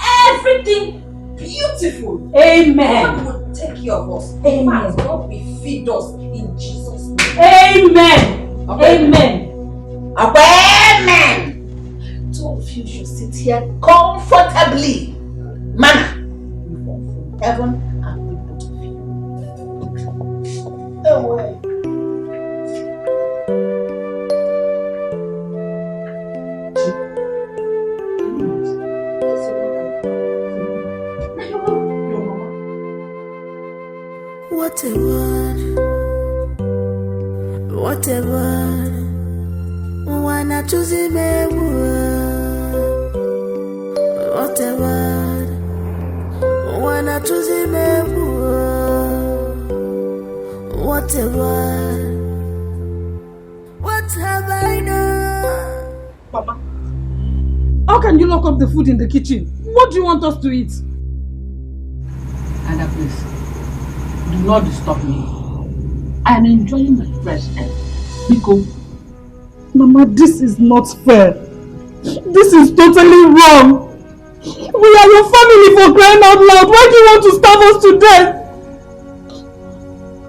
everything beautiful. Amen. God will take care of us. Amen. God will feed us in Jesus' name. Amen. Okay. Amen. Amen. Two of you should sit here comfortably. Manna. Heaven and both of you. No way. What a word, what a word. Wanna choose him a word. What a word, wanna choose him a word. What a word, what have I done? Papa, how can you lock up the food in the kitchen? What do you want us to eat? Anna, please. Do not disturb me. I am enjoying my fresh air. Biko. Mama, this is not fair. This is totally wrong. We are your family, for crying out loud. Why do you want to starve us to death?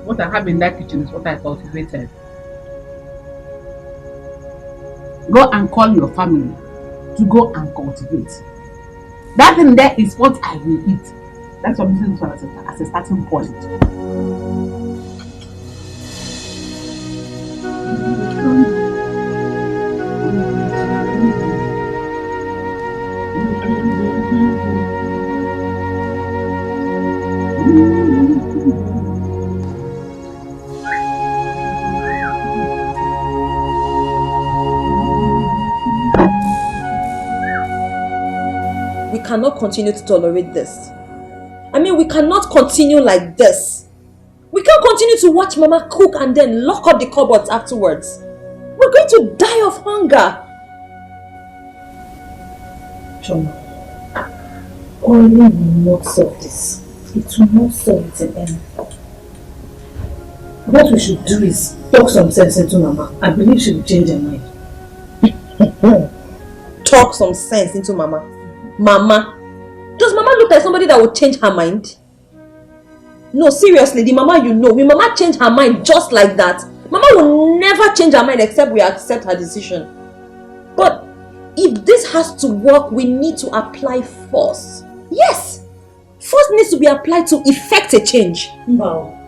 What I have in that kitchen is what I cultivated. Go and call your family to go and cultivate. That thing there is what I will eat. That's what I'm using as a starting point. We cannot continue to tolerate this. I mean, we cannot continue like this. We can't continue to watch Mama cook and then lock up the cupboards afterwards. We're going to die of hunger. John, quarreling will not solve this. It will not solve it in any. What we should do is talk some sense into Mama. I believe she will change her mind. talk some sense into Mama. Mama. Does Mama look like somebody that would change her mind? No, seriously, the Mama you know, will Mama change her mind just like that? Mama will never change her mind except we accept her decision. But if this has to work, we need to apply force. Yes! Force needs to be applied to effect a change. Wow.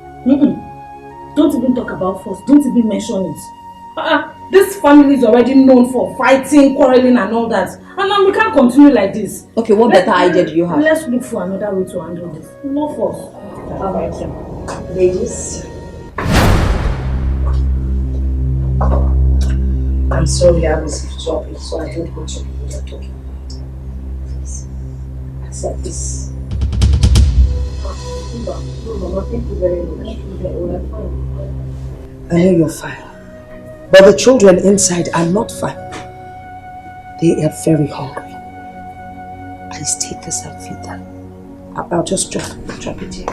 Don't even talk about force. Don't even mention it. This family is already known for fighting, quarreling and all that. And now we can't continue like this. Okay, what better idea do you have? Let's look for another way to handle this. No force. Alright, ladies. I'm sorry I was talking, so I don't want to be what you're talking about. Please, accept this. Mama, thank you very much. I know you're fine, but the children inside are not fine. They are very hungry. Please take this and feed them. I'll just drop it here.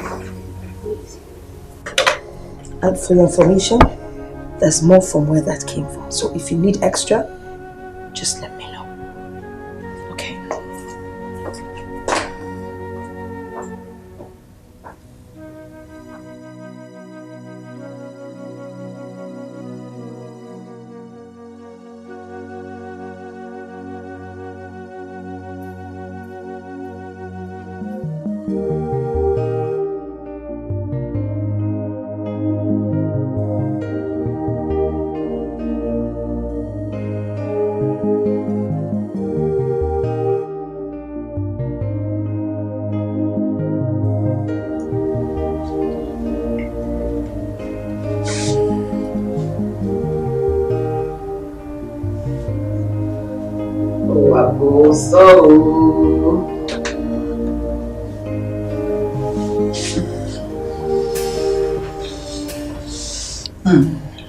And for your information, there's more from where that came from. So if you need extra, just let me know. Okay?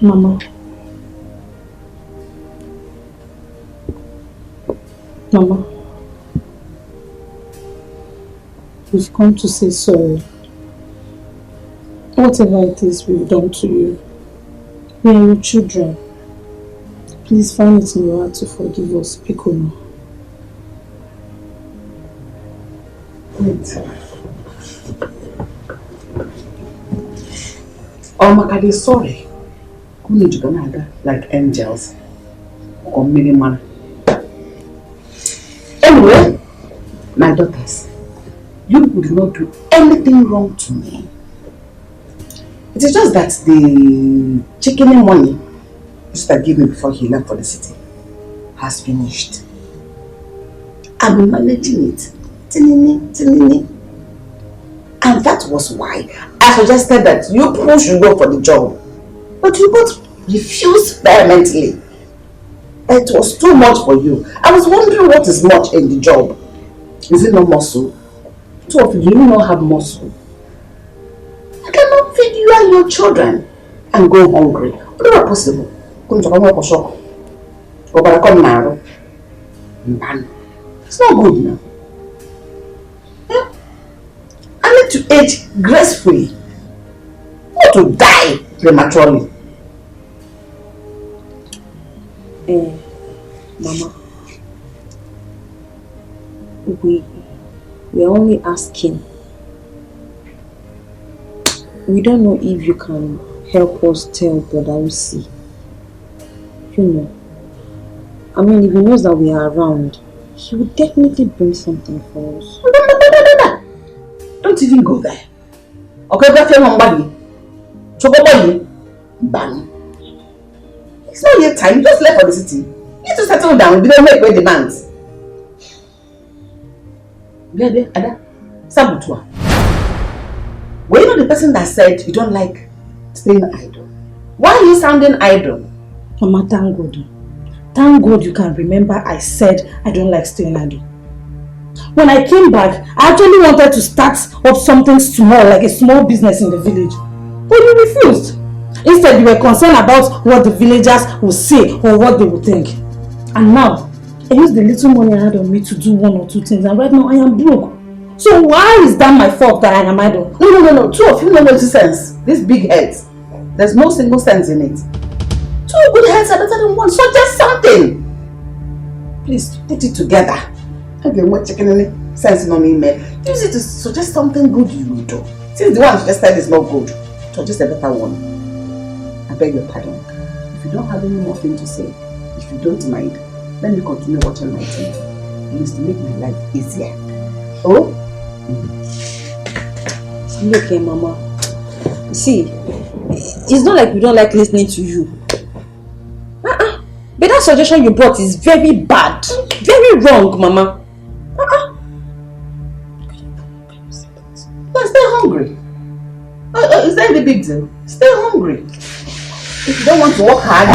Mama. Mama. We've come to say sorry. Whatever it is we've done to you, we are your children. Please find it in your heart to forgive us. Piccolo. Wait. Oh, Makadi, sorry. Who need to go like angels or miniman? Anyway, my daughters, you would not do anything wrong to me. It is just that the chicken money Mr. gave me before he left for the city has finished. I'm managing it. Tinini. And that was why I suggested that you people should go for the job. But you both refused vehemently. It was too much for you. I was wondering what is much in the job. Is it no muscle? Two of you do not have muscle. I cannot feed you and your children and go hungry. Whatever possible. It's not good now. I need to age gracefully, not to die prematurely. Mama, we're only asking. We don't know if you can help us tell Brother Usi. You know, I mean, if he knows that we are around, he will definitely bring something for us. Don't even go there. Okay, go tell somebody. Chokobody, bang. It's not yet time. You just left for the city. You need to settle down. We don't make great demands. Ada, Sabutua. Were you not the person that said you don't like staying idle? Why are you sounding idle? Mama, thank God. Thank God you can remember I said I don't like staying idle. When I came back, I actually wanted to start up something small, like a small business in the village. But you refused. Instead, you were concerned about what the villagers will say or what they will think. And now, I used the little money I had on me to do one or two things, and right now I am broke. So why is that my fault that I am idle? No. Two of you know no sense. These big heads. There's no single sense in it. Two good heads are better than one. So just something. Please put it together. Okay, what checking sense on email. Use it to suggest something good you will do. Since the one suggested is not good, suggest a better one. I beg your pardon. If you don't have any more thing to say, if you don't mind, let me continue watching my TV. Please, to make my life easier. Oh? Look here, Mama. See, it's not like we don't like listening to you. But that suggestion you brought is very bad. Very wrong, Mama. Stay hungry. Is that the big deal? Stay hungry. If you don't want to work hard,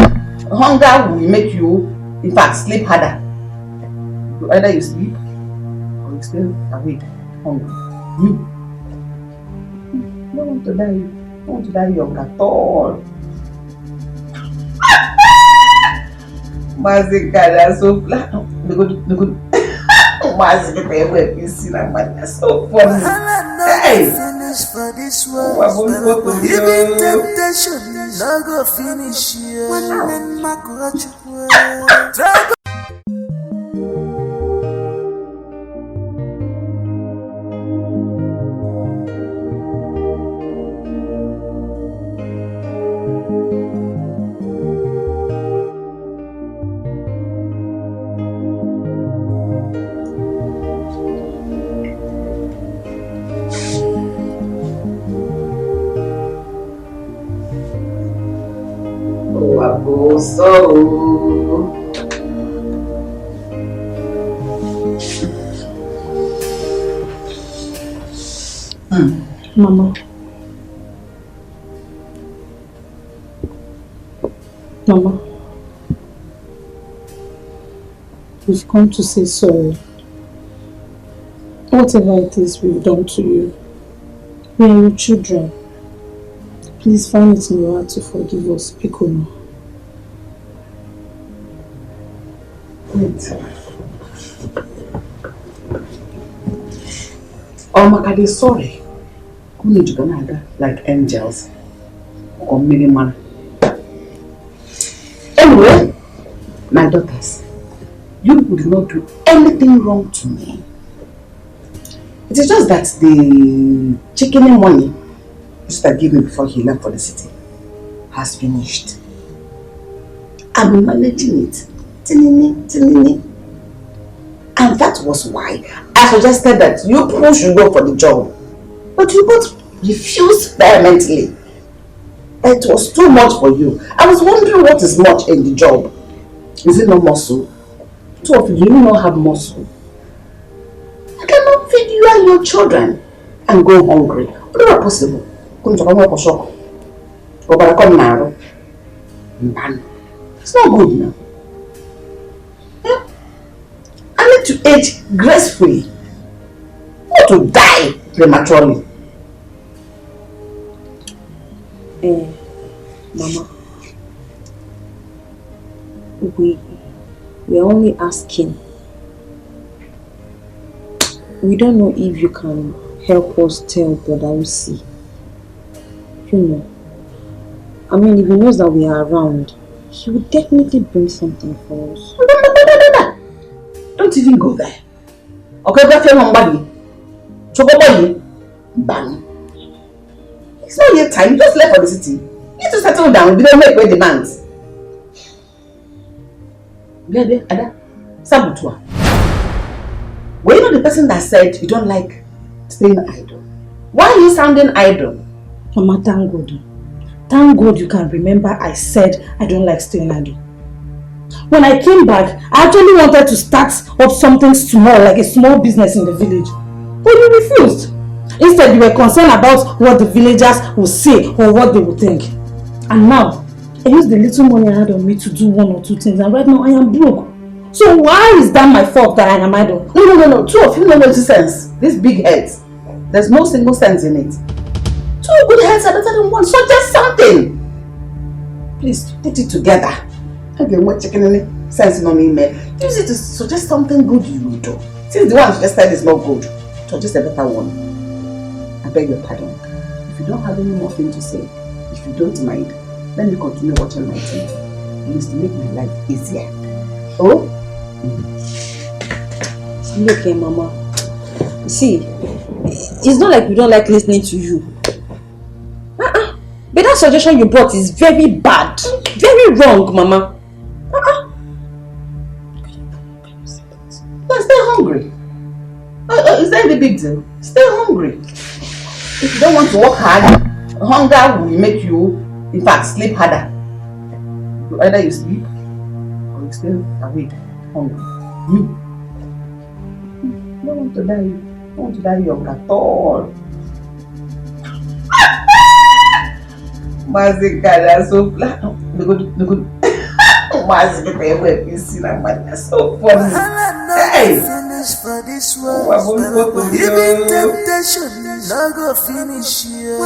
hunger will make you, in fact, sleep harder. Either you sleep or you stay awake, hungry. You don't want to die. You don't want to die young at all. Mazika, that's so flat. The good. Mazika, that's so funny. Hey! Even temptation, not go finish here. When my coach Mama. Mama. We've come to say sorry. Whatever it is we've done to you, we are your children. Please find it in your heart to forgive us, Piccolo. Wait. Oh, Makade, sorry. Who need to go like angels or miniman? Anyway, my daughters, you would not do anything wrong to me. It is just that the chicken money you used to give me before he left for the city has finished. I'm managing it. Tinini. And that was why I suggested that you both should go for the job. But you both refused vehemently. It was too much for you. I was wondering what is much in the job. Is it no muscle? Two of you do not have muscle. I cannot feed you and your children and go hungry. Whatever possible. It's not good now. I need to age gracefully, not to die prematurely. Mama, we're only asking. We don't know if you can help us tell Brother Usi. You know, I mean, if he knows that we are around, he will definitely bring something for us. Don't even go there. Okay, go tell somebody. Chocobo, bang. It's not yet time. You just left for the city. You need to settle down. We don't make great demands. Ada, Sabutua. Were you not the person that said you don't like staying idle? Why are you sounding idle? Mama, thank God. Thank God you can remember I said I don't like staying idle. When I came back, I actually wanted to start up something small, like a small business in the village. But you refused. Instead, you were concerned about what the villagers will say or what they will think. And now, I used the little money I had on me to do one or two things, and right now I am broke. So why is that my fault that I am idle? No. Two of you know no sense. These big heads. There's no single sense in it. Two good heads are better than one. So just something. Please put it together. Okay, what checking sense on email. Use it to suggest something good you will do. Since the one suggested is not good, suggest a better one. I beg your pardon. If you don't have any more thing to say, if you don't mind, let me continue watching my TV. Please, to make my life easier. Oh? Look here, Mama. See, it's not like we don't like listening to you. But that suggestion you brought is very bad. Very wrong, Mama. Stay hungry. Is that the big deal? Stay hungry. If you don't want to work hard, hunger will make you, in fact, sleep harder. Either you sleep or you stay awake hungry. Me, I don't want to die. I don't want to die young at all. Mazika, that's so flat. The good. Mazika, that's so funny. Hey! Even temptation, no go finish you.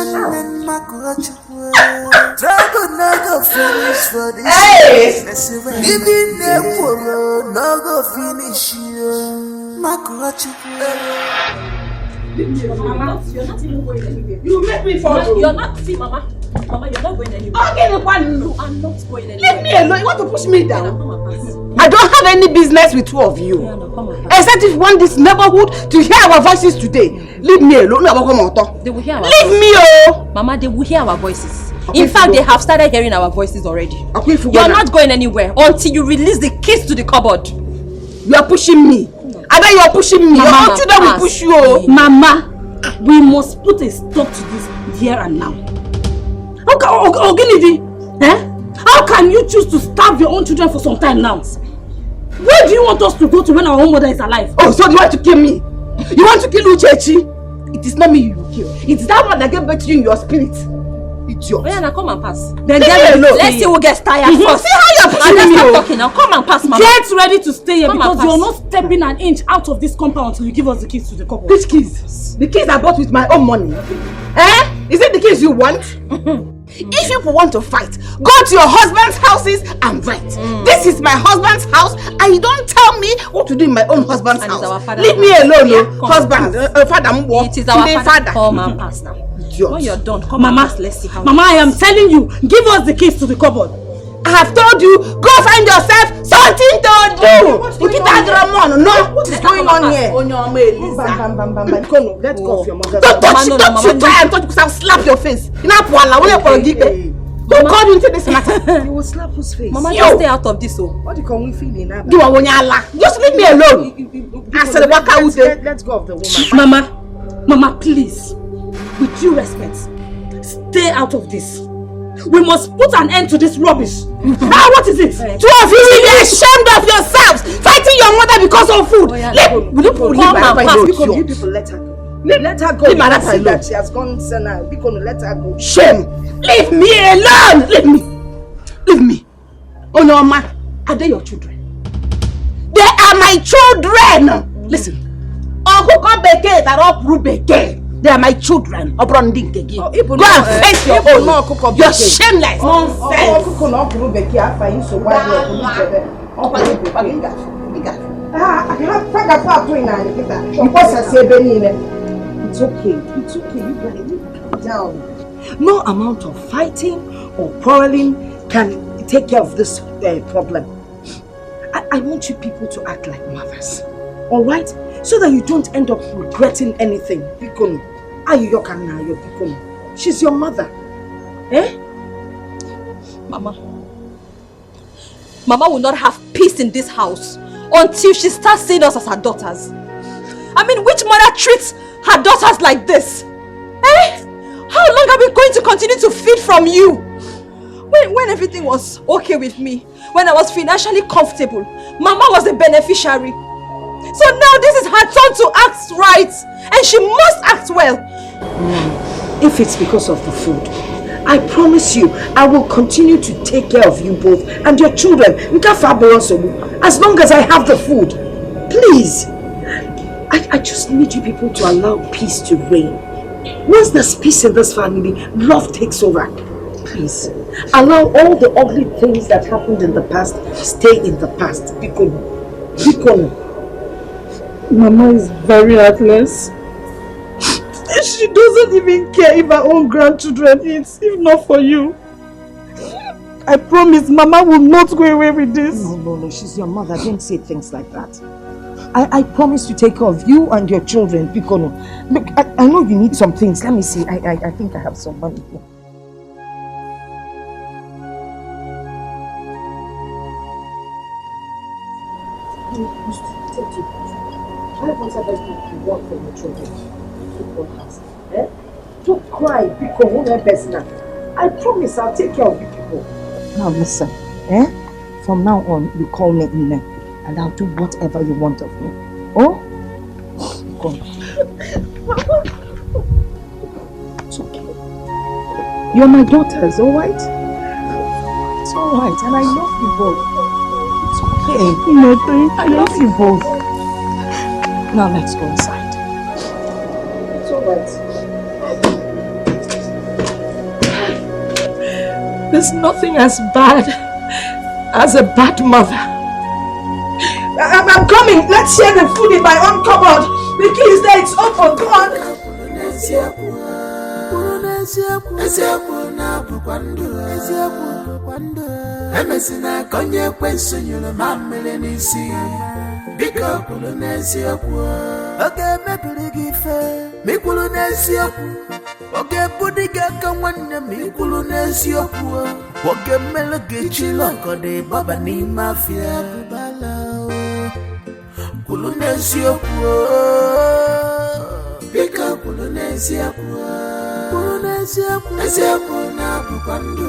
Trouble no go finish for this. Hey! Even the poor no go finish you. Mama, you're not even going anywhere. You make me fall. You're not, see, Mama. Mama, you're not going anywhere. Okay, you are not going anywhere. Leave me alone. You want to push me down? I don't have any business with two of you. Except if you want this neighborhood to hear our voices today. Leave me alone. They will hear our Leave voices. me, oh! Mama, they will hear our voices. Okay, in fact, go. they have started hearing our voices already. Okay, you're not going anywhere until you release the keys to the cupboard. You are pushing me. I bet you are pushing me. Mama, Your children will push you. Oh. Mama, we must put a stop to this here and now. How can you choose to starve your own children for some time now? Where do you want us to go to when our own mother is alive? Oh, so you want to kill me? You want to kill Uchechi? It is not me you will kill. It is that one that gave birth to you in your spirit. It's yours. Oh yeah, now come and pass. Then let's see who gets tired first. See how you're pushing me. Stop talking now. Come and pass, Mama. Get ready to stay here because and you're not stepping an inch out of this compound until you give us the keys to the cupboard. Which keys? The keys I bought with my own money. Eh? Is it the keys you want? If you want to fight, go to your husband's houses and fight. This is my husband's house and you don't tell me what to do in my own husband's house. Leave me alone, husband. Father, it is our father. Come and pass now. When you're done, come and pass. Let's see how. Mama, I am telling you, give us the keys to the cupboard. I have told you, go find yourself something to do. What is going on here? Let's go off your mother. Don't touch me, don't try and touch because I'll slap your face. Who called you into this matter? You will slap whose face? Mama, just stay out of this. What do you call me feeling now? Just leave me alone. Let's go of the woman. Mama, please, with due respect, stay out of this. We must put an end to this rubbish. What is it? Two of you will be ashamed of yourselves, fighting your mother because of food. You people let her go. Let her go. See that she has gone now. We're going to let her go. Shame. Leave me alone. Leave me. Oh no, ma. Are they your children? They are my children. Listen. They are my children. Go and face your own. You're shameless. It's okay. It's okay. You can down. No amount of fighting or quarreling can take care of this problem. I want you people to act like mothers. Alright? So that you don't end up regretting anything. She's your mother. Eh? Mama will not have peace in this house until she starts seeing us as her daughters. I mean, which mother treats her daughters like this? Eh? How long are we going to continue to feed from you? When everything was okay with me, when I was financially comfortable, Mama was the beneficiary. So now this is her turn to act right, and she must act well. If it's because of the food, I promise you, I will continue to take care of you both and your children. As long as I have the food. Please. I just need you people to allow peace to reign. Once there's peace in this family, love takes over. Please. Allow all the ugly things that happened in the past stay in the past. Bikono. Mama is very heartless. She doesn't even care if her own grandchildren eat, if not for you. I promise Mama will not go away with this. No, she's your mother. Don't say things like that. I promise to take care of you and your children, Pikono. Look, I know you need some things. Let me see. I think I have some money here. Whatever you want from your children, don't cry, because I promise I'll take care of you people. Now listen, from now on you call me Ine, and I'll do whatever you want of me. Oh? Come. It's okay. You're my daughters, alright? It's alright, and I love you both. It's okay. I love you both. Now let's go inside. It's alright. There's nothing as bad as a bad mother. I'm coming. Let's share the food in my own cupboard. The key is there. It's open. Come on. Oge budiga kawanna mi kulu n'eziokwu oge melege chiloko de baba ni mafia bala kulu n'eziokwu bika kulu n'eziokwu na bukwandu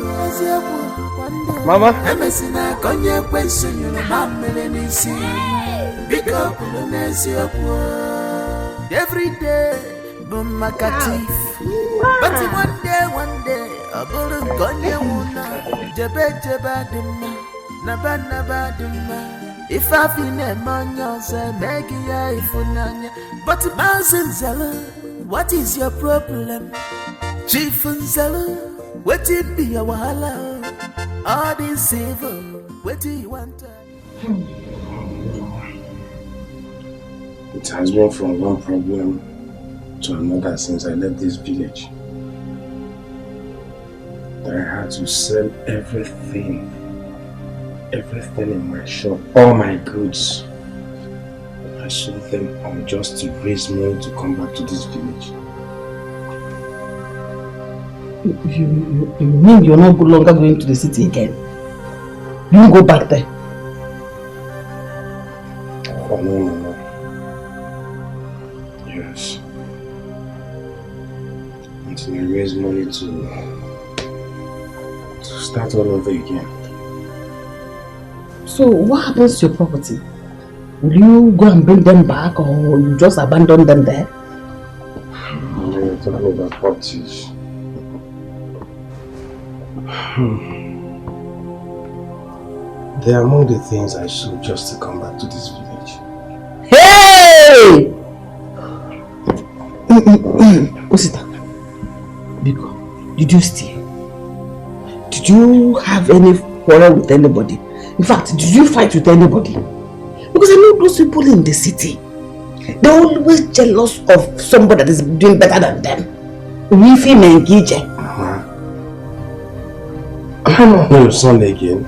Mama emesina konye kwensunyuru mamele nisi bika kulu n'eziokwu every day Makatif, but one day, a bullet gonye wuna, jebe dima, naba dima. If I feel a man, you'll say, Maggie, ifunanya. But Mazen Zella, what is your problem? Chief and Zella, what it be a wahala? All this evil, what do you want? It has been from one problem to another since I left this village. That I had to sell everything in my shop, all my goods. I sold them all just to raise money to come back to this village. You mean you're not no longer going to the city again? You won't go back there? Oh no. Yes. Until I raise money to start all over again. So what happens to your property? Will you go and bring them back, or you just abandon them there? You're talking about properties. They are among the things I sold just to come back to this village. Hey! Osita, Biko, did you steal? Did you have any quarrel with anybody? In fact, did you fight with anybody? Because I know those people in the city, they're always jealous of somebody that is doing better than them. We feel engaged. I'm not your son again.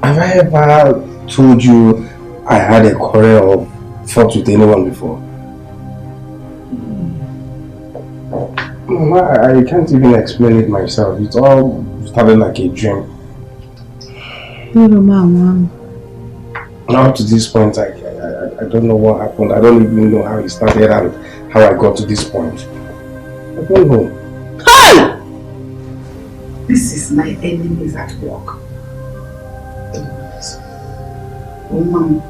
Have I ever told you I had a quarrel or fought with anyone before? Mama, I can't even explain it myself. It all started like a dream. Mama. Up to this point, I don't know what happened. I don't even know how it started and how I got to this point. I don't know. Hey! This is my enemies at work. Oh, Mom,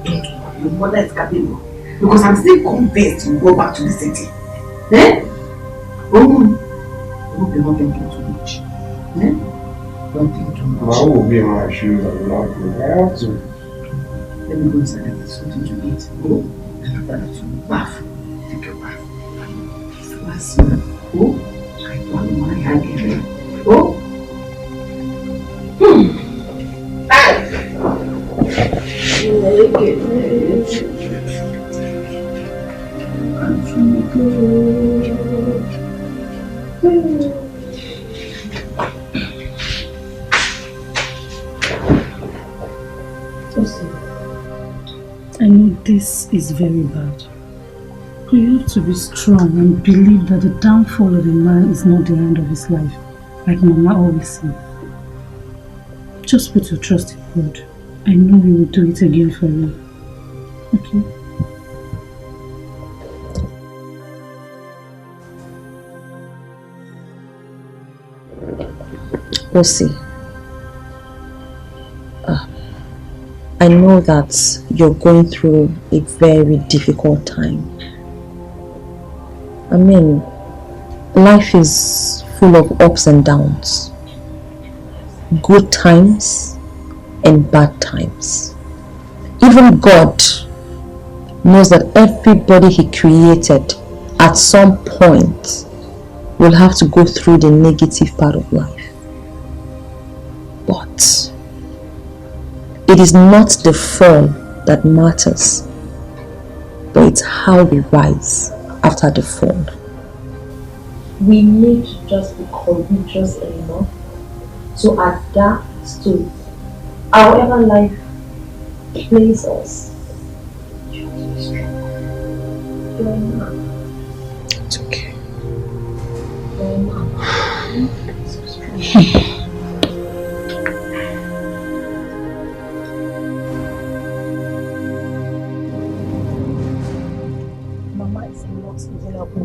don't worry. Your mother is capable. Because I'm still convinced you go back to the city. Eh? Oh, Mom. Don't be thinking too much. Eh? Don't think too much. I will be in my shoes and not I have to. Let me go inside and get something to eat. Go. And after that, you bath. Take your bath. Last one. Oh, I want my hand again. Oh. I know this is very bad. But you have to be strong and believe that the downfall of a man is not the end of his life, like Mama always said. Just put your trust in God. I know He will do it again for you. Okay? Osi, I know that you're going through a very difficult time. I mean, life is full of ups and downs, good times and bad times. Even God knows that everybody He created at some point will have to go through the negative part of life. But it is not the fall that matters, but it's how we rise after the fall. We need to just be courageous enough to adapt to however life plays us. You're a man. It's okay. You're a man.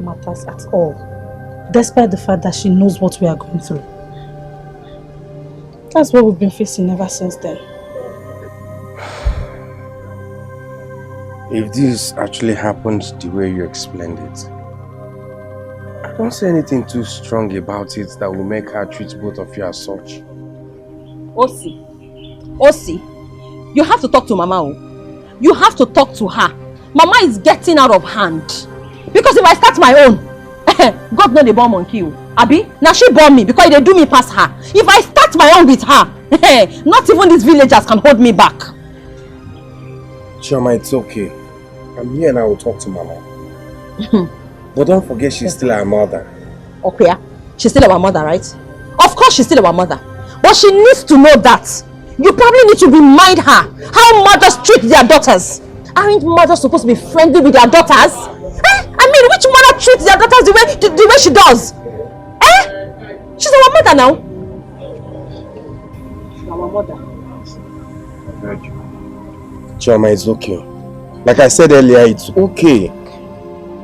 Matters at all, despite the fact that she knows what we are going through. That's what we've been facing ever since then. If this actually happens the way you explained it, I don't see anything too strong about it that will make her treat both of you as such. Osi, you have to talk to Mama. You have to talk to her. Mama is getting out of hand. Because if I start my own, God know the born monkey. Abi, now she born me because they do me past her. If I start my own with her, not even these villagers can hold me back. Chioma, it's okay. I'm here and I will talk to Mama. But don't forget she's still our mother. Okay, she's still our mother, right? Of course she's still our mother. But she needs to know that. You probably need to remind her how mothers treat their daughters. Aren't mothers supposed to be friendly with their daughters? I mean, which mother treats their daughters the way she does? She's our mother now. She's our mother. Chioma, it's okay. Like I said earlier, it's okay.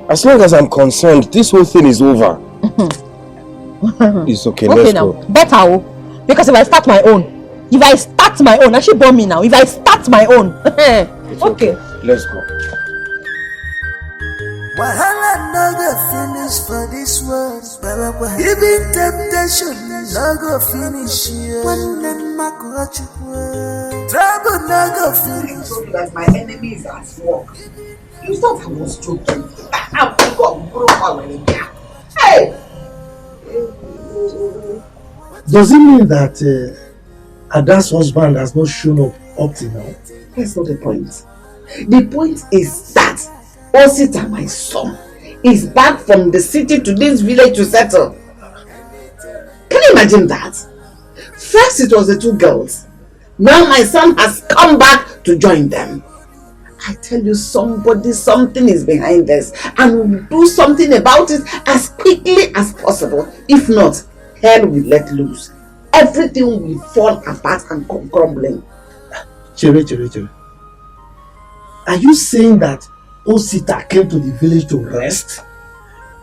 As long as I'm concerned, this whole thing is over. It's okay, let's now. go. Better, because if I start my own, and she born me now, if I start my own, okay. Let's go. Wahala no go finish for this world. Even temptation no go finish here. Trouble no go finish. That my enemy is at work. You thought I was joking. I've got Hey! Does it mean that Ada's husband has not shown up till now? That's not the point. The point is that Osita, my son, is back from the city to this village to settle. Can you imagine that? First it was the two girls. Now my son has come back to join them. I tell you, something is behind this, and we'll do something about it as quickly as possible. If not, hell will let loose. Everything will fall apart and come crumbling. Chere. Are you saying that Osita came to the village to rest?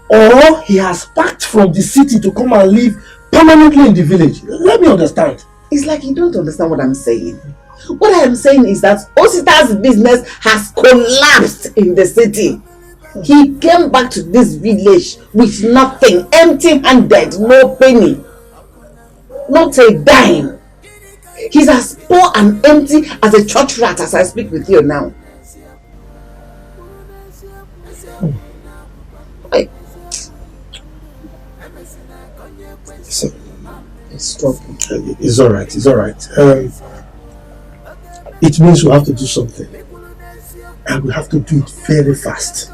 Or he has packed from the city to come and live permanently in the village? Let me understand. It's like you don't understand what I'm saying. What I am saying is that Osita's business has collapsed in the city. He came back to this village with nothing, empty-handed, no penny, not a dime. He's as poor and empty as a church rat as I speak with you now. It's alright. It means we have to do something, and we have to do it very fast.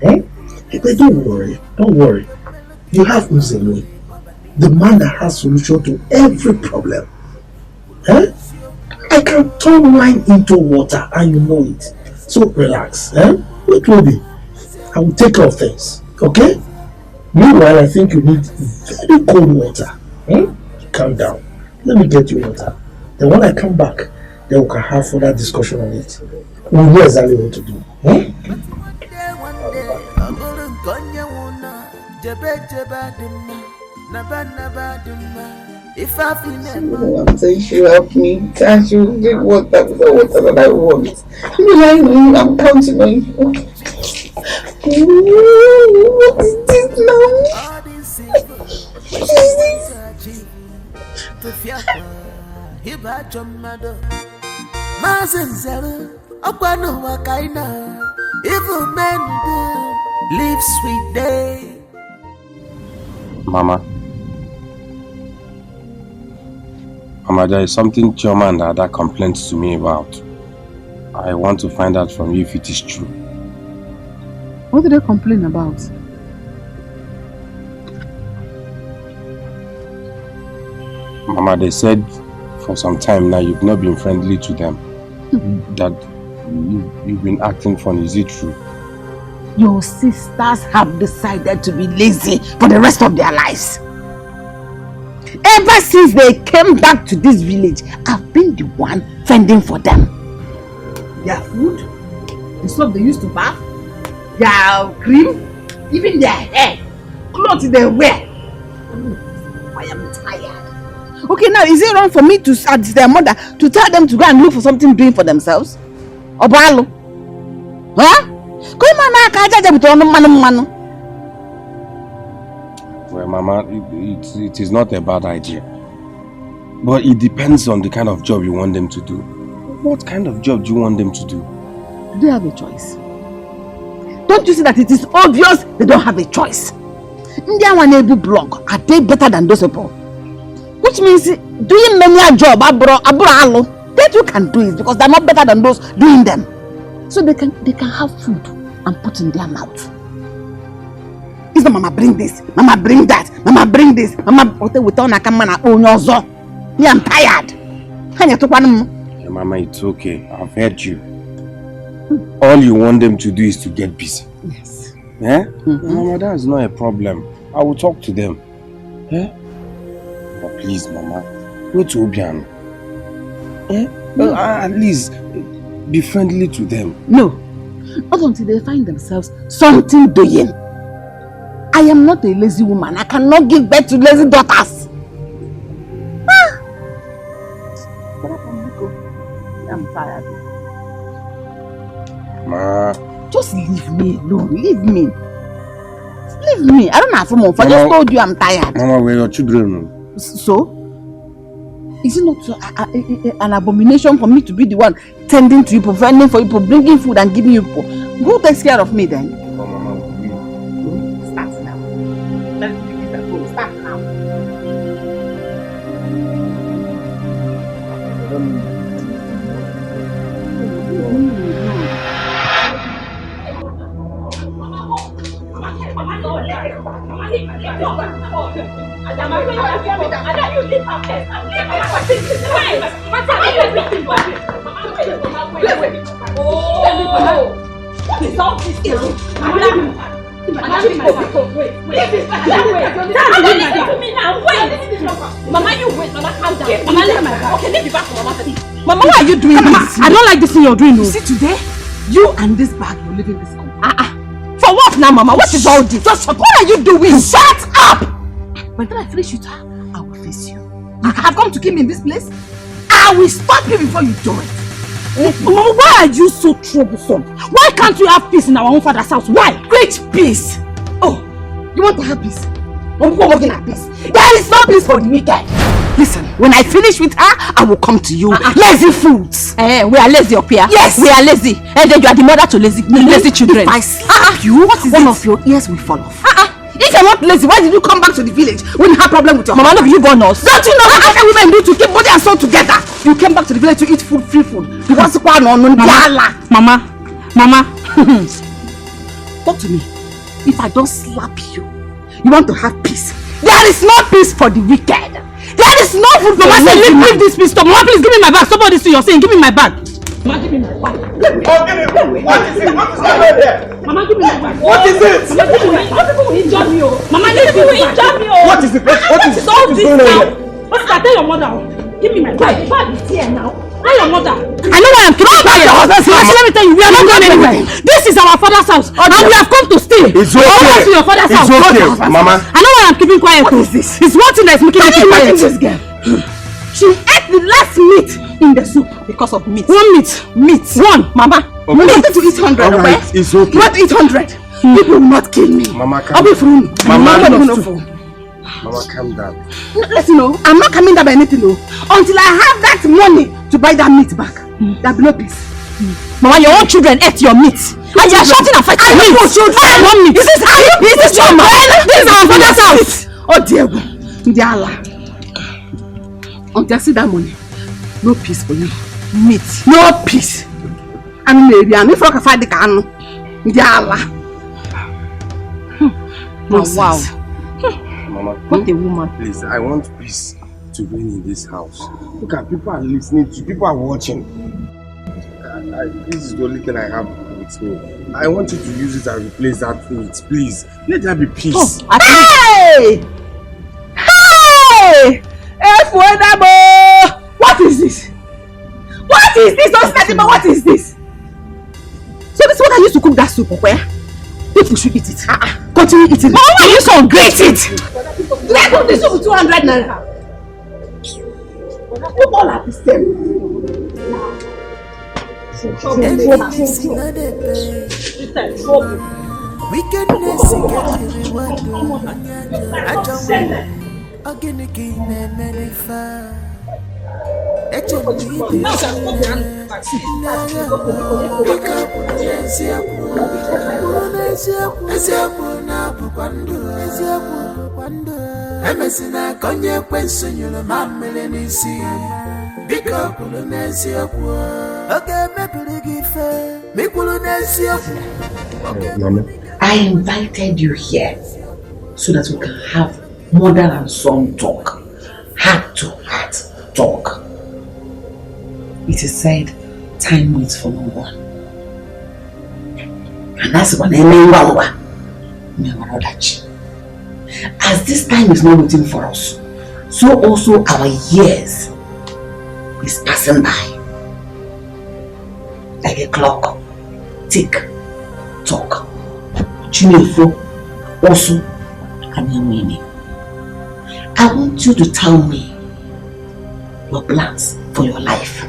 But don't worry. You have Uzelu, the man that has solution to every problem. I can turn wine into water, and you know it. So relax, Wait, Ruby. I will take care of things, okay? Meanwhile, I think you need very cold water. Calm down. Let me get you water. Then when I come back, then we can have further discussion on it. We'll know exactly what to do. I'm saying she help me. Can't you drink water? The water that I want. I'm counting on you. What is this now? Even men do live sweet day. Mama, there is something Chioma and Ada complained to me about. I want to find out from you if it is true. What did they complain about? Mama, they said for some time now you've not been friendly to them. That you've been acting funny. Is it true? Your sisters have decided to be lazy for the rest of their lives. Ever since they came back to this village, I've been the one fending for them. Their food, the soap they used to bath, their cream, even their hair, clothes they wear. I am tired. Okay, now is it wrong for me to ask their mother to tell them to go and look for something doing for themselves? Obalo? Huh? Well, Mama, it is not a bad idea. But it depends on the kind of job you want them to do. What kind of job do you want them to do? Do they have a choice? Don't you see that it is obvious they don't have a choice? India one able blog, are they better than those people? Which means doing many a job that you can do it because they're not better than those doing them. So they can have food and put in their mouth. Is the mama bring this, mama bring that, mama bring this, mama without a camera on your zo. I'm tired. Yeah, Mama, it's okay. I've heard you. All you want them to do is to get busy. Yes. Yeah? Mama, that's not a problem. I will talk to them. Yeah? But please, Mama, go to Obiano. Yeah? At least be friendly to them. No. Not until they find themselves something doing. I am not a lazy woman. I cannot give birth to lazy daughters. I'm tired. Ma. Just leave me alone. Leave me. Leave me. I don't have more. I just told you I'm tired. Mama, we're your children. So? Is it not an abomination for me to be the one tending to you, providing for you, bringing food and giving you people? Who takes care of me then? Start now. Let's begin at home. Start now. What is all this? Mama, you wait. Mama, calm down. Mama, let me back. Okay, let me back for Mama. Mama, why are you doing this? I don't like this thing you're doing. You see today, you and this bag, you're leaving this company. For what now, Mama? What is all this? Just what are you doing? Shut up! By the time I finish with her, I will face you. You have come to kill me in this place? I will stop you before you do it. Mama, why are you so troublesome? Why can't we have peace in our own father's house? Why? Great peace! Oh, you want to have peace? I'm working at peace. There is no peace for the wicked. Listen, when I finish with her, I will come to you. Lazy fools. We are lazy up here. Yes. We are lazy. And then you are the mother to lazy children. If I slap you, one of your ears will fall off. If you're not lazy, why did you come back to the village when you have problem with your Mama, no, you born us. Don't you know what other women do to keep body and soul together? You came back to the village to eat food, free food. You want to Mama. Talk to me. If I don't slap you, you want to have peace. There is no peace for the wicked. There is no food for Mama, say leave this peace. Stop. Mama, please give me my bag. Stop all this thing you're saying. Give me my bag. Mama, give me my bag. What is it? Mama, give me my bag. What is it? Mama, give me my bag. People will injure me. Mama, give me my bag. What is it? What is all going this on now? here? What's that? Tell your mother. Give me my bag. Bag is here now. Tell your mother. I know why I'm keeping quiet. Let me tell you, we are not going anywhere. This is our father's house, and we have come to stay. It's okay. To your father's house. It's okay, Mama. I know why I'm keeping quiet. What is this? It's one thing that's making me keep quiet. This girl. She ate the last meat in the soup because of meat. One meat. Meat. One, Mama. Okay. We wanted to eat 100. All right, okay? it's okay. You want to eat 100? People will not kill me. Mama, I'll be free. Mama, calm down. Listen, no, I'm not coming down by anything, no. Until I have that money to buy that meat back. There'll be no peace. Mama, your own children ate your meat. And you are shouting and fighting meat. I want meat. Is this your man? This is our father's house. Oh, dear God. Dear Allah. Until I see that money, no peace for you. Meat. No peace. I'm maybe I'm if I can find the can. Dear Allah. Wow. Mama, what a woman. Please, I want peace to reign in this house. Look at people are listening to, people are watching. This is the only thing I have with me. I want you to use it and replace that meat, please. Let there be peace. Oh, hey! Hey! What is this? What is this? Don't start it, but what is this? So this is what I used to cook that soup, where? People should eat it. Continue eating it. Why are you so great it? Let's cook this soup with 200 naira. Put all at the same. Wickedness Emesina konye kwensunyulo mamele nisi Bika kulu nesi okwo Oge mepili gife Mikulu nesi okwo Mama, I invited you here so that we can have mother and son talk, heart to heart talk. It is said, time waits for no one. And that's what I mean. As this time is not waiting for us, so also our years is passing by. Like a clock. Tick, tock. Chinefo, also, Kanyamini. I want you to tell me your plans for your life.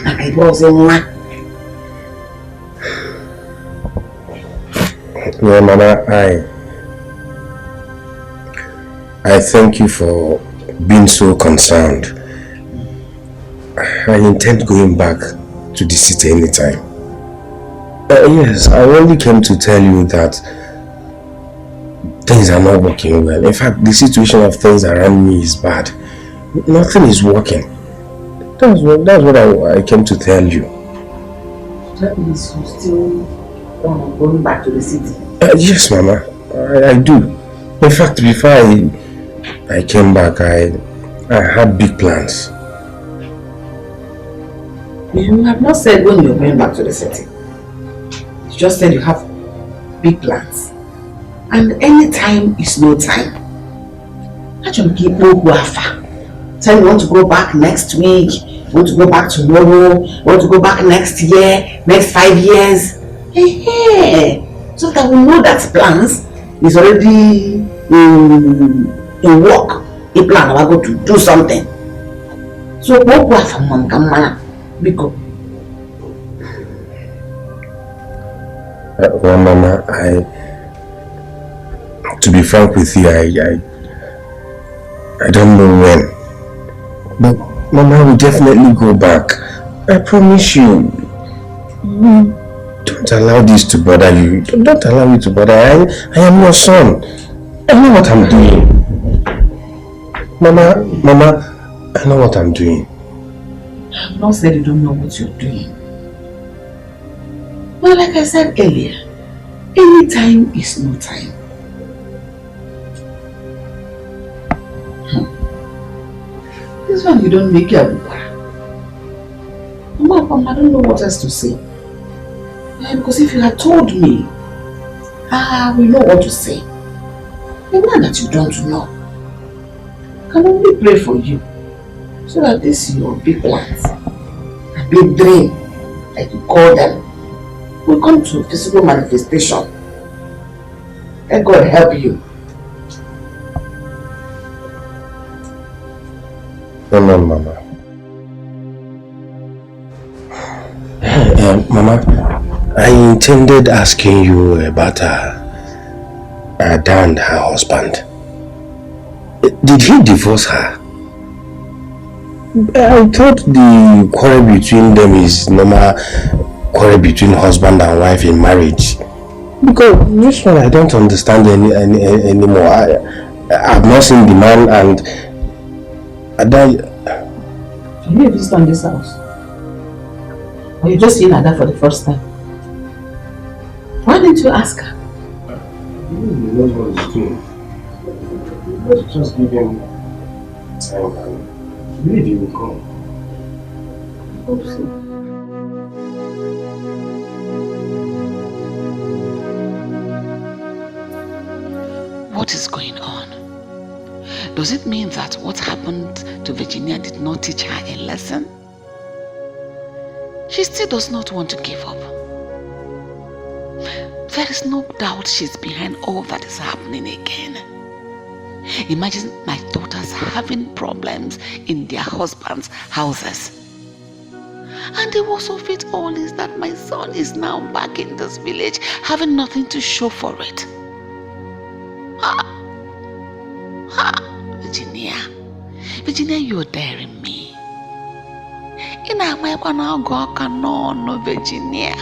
And I was in one. Well, Mama, I thank you for being so concerned. I intend going back to the city anytime. Yes, I only came to tell you that things are not working well. In fact, the situation of things around me is bad. Nothing is working. That's what I came to tell you. That means you still going back to the city? Yes, Mama. I do. In fact, before I came back, I had big plans. You have not said when you're going back to the city. You just said you have big plans. And any time is no time. Actually, people who are far. Tell you want to go back next week, want to go back tomorrow, want to go back next year, next 5 years. Hey. So that we know that plans is already in work. A plan about go to do something. So what go from mom come because well, Mama, to be frank with you, I don't know when. But Mama will definitely go back. I promise you. Don't allow this to bother you. Don't allow me to bother. I am your son. I know what I'm doing. Mama, I know what I'm doing. I've not said you don't know what you're doing. Well, like I said earlier, any time is no time. This one you don't make your book. Mama, I don't know what else to say. Because if you had told me, I will know what to say. And now that you don't know, I can only pray for you. So that this your big plans, a big dream, like you call them, will come to physical manifestation. Let God help you. Amen, Mama. Mama, I intended asking you about Ada and her husband. Did he divorce her? I thought the quarrel between them is normal quarrel between husband and wife in marriage. Because this one I don't understand anymore. I've not seen the man and Ada. Have you visited on this house? Or you just seen Ada for the first time? Why didn't you ask her? He knows what he's doing. Let's just give him time and maybe he will come. I hope so. What is going on? Does it mean that what happened to Virginia did not teach her a lesson? She still does not want to give up. There is no doubt she's behind all that is happening again. Imagine my daughters having problems in their husbands' houses. And the worst of it all is that my son is now back in this village having nothing to show for it. Virginia, you're daring me. Virginia.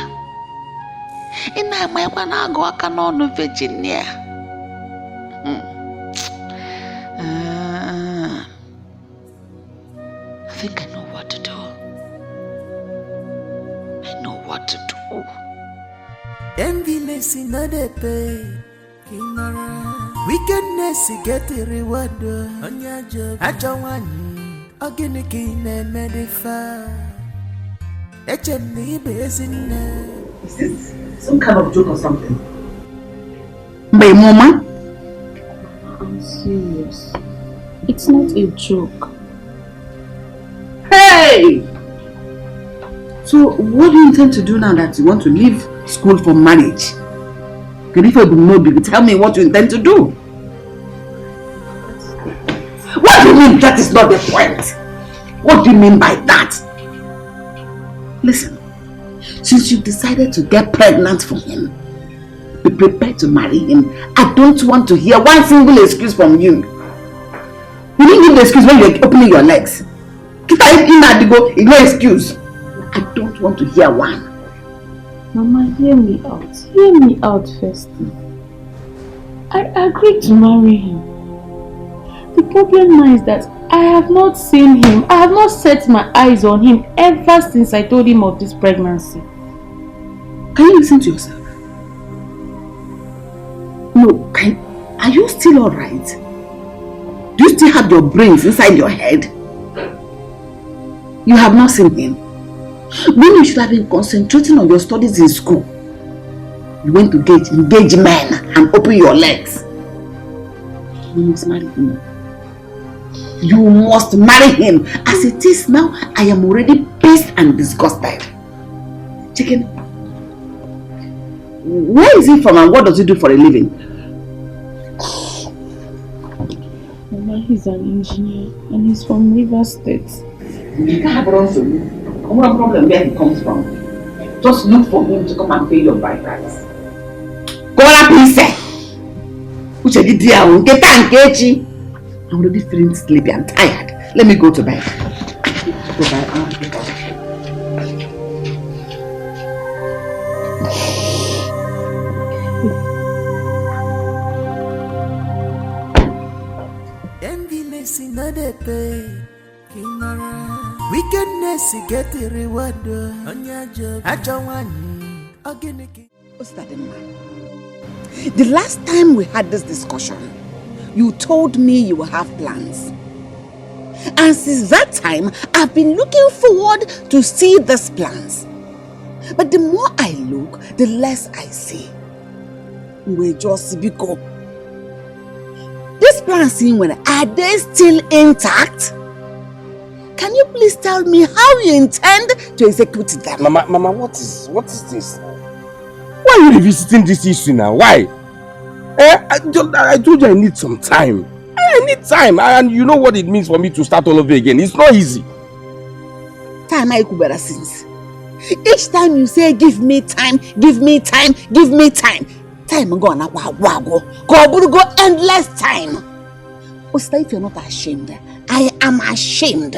Virginia. I think I know what to do. I know what to do. Enviness in other pay. Wickedness get a reward on your job. At your one, again, king and medify. Is this some kind of joke or something? My mama? I'm serious. It's not a joke. Hey! So what do you intend to do now that you want to leave school for marriage? Can you tell me what you intend to do? What do you mean that is not the point? What do you mean by that? Listen, since you've decided to get pregnant for him, be prepared to marry him. I don't want to hear one single excuse from you. You didn't give the excuse when you're opening your legs. No excuse. I don't want to hear one. Mama, hear me out. Hear me out first. I agreed to marry him. The problem now is that I have not seen him. I have not set my eyes on him ever since I told him of this pregnancy. Can you listen to yourself? No, are you still alright? Do you still have your brains inside your head? You have not seen him. When you should have been concentrating on your studies in school, you went to engage men and open your legs. You must marry him. You must marry him. As it is now, I am already pissed and disgusted. Chicken, where is he from and what does he do for a living? Mama, he's an engineer and he's from River State. You can't have problem where he comes from. Just look for him to come and pay your bride price. Go on, please. I'm already feeling sleepy and tired. Let me go to bed. Enviness in other pay. Wickedness get a reward on your job. At your one, again. The last time we had this discussion, you told me you will have plans. And since that time, I I've been looking forward to see these plans. But the more I look, the less I see. We just because these plans, are they still intact? Can you please tell me how you intend to execute them? Mama, what is this? Why are you revisiting this issue now? Why? I told you I need some time. I need time, and you know what it means for me to start all over again. It's not easy. Time I could since. Each time you say, give me time, give me time, give me time. Time go on go endless time. Osta, if you're not ashamed, I am ashamed.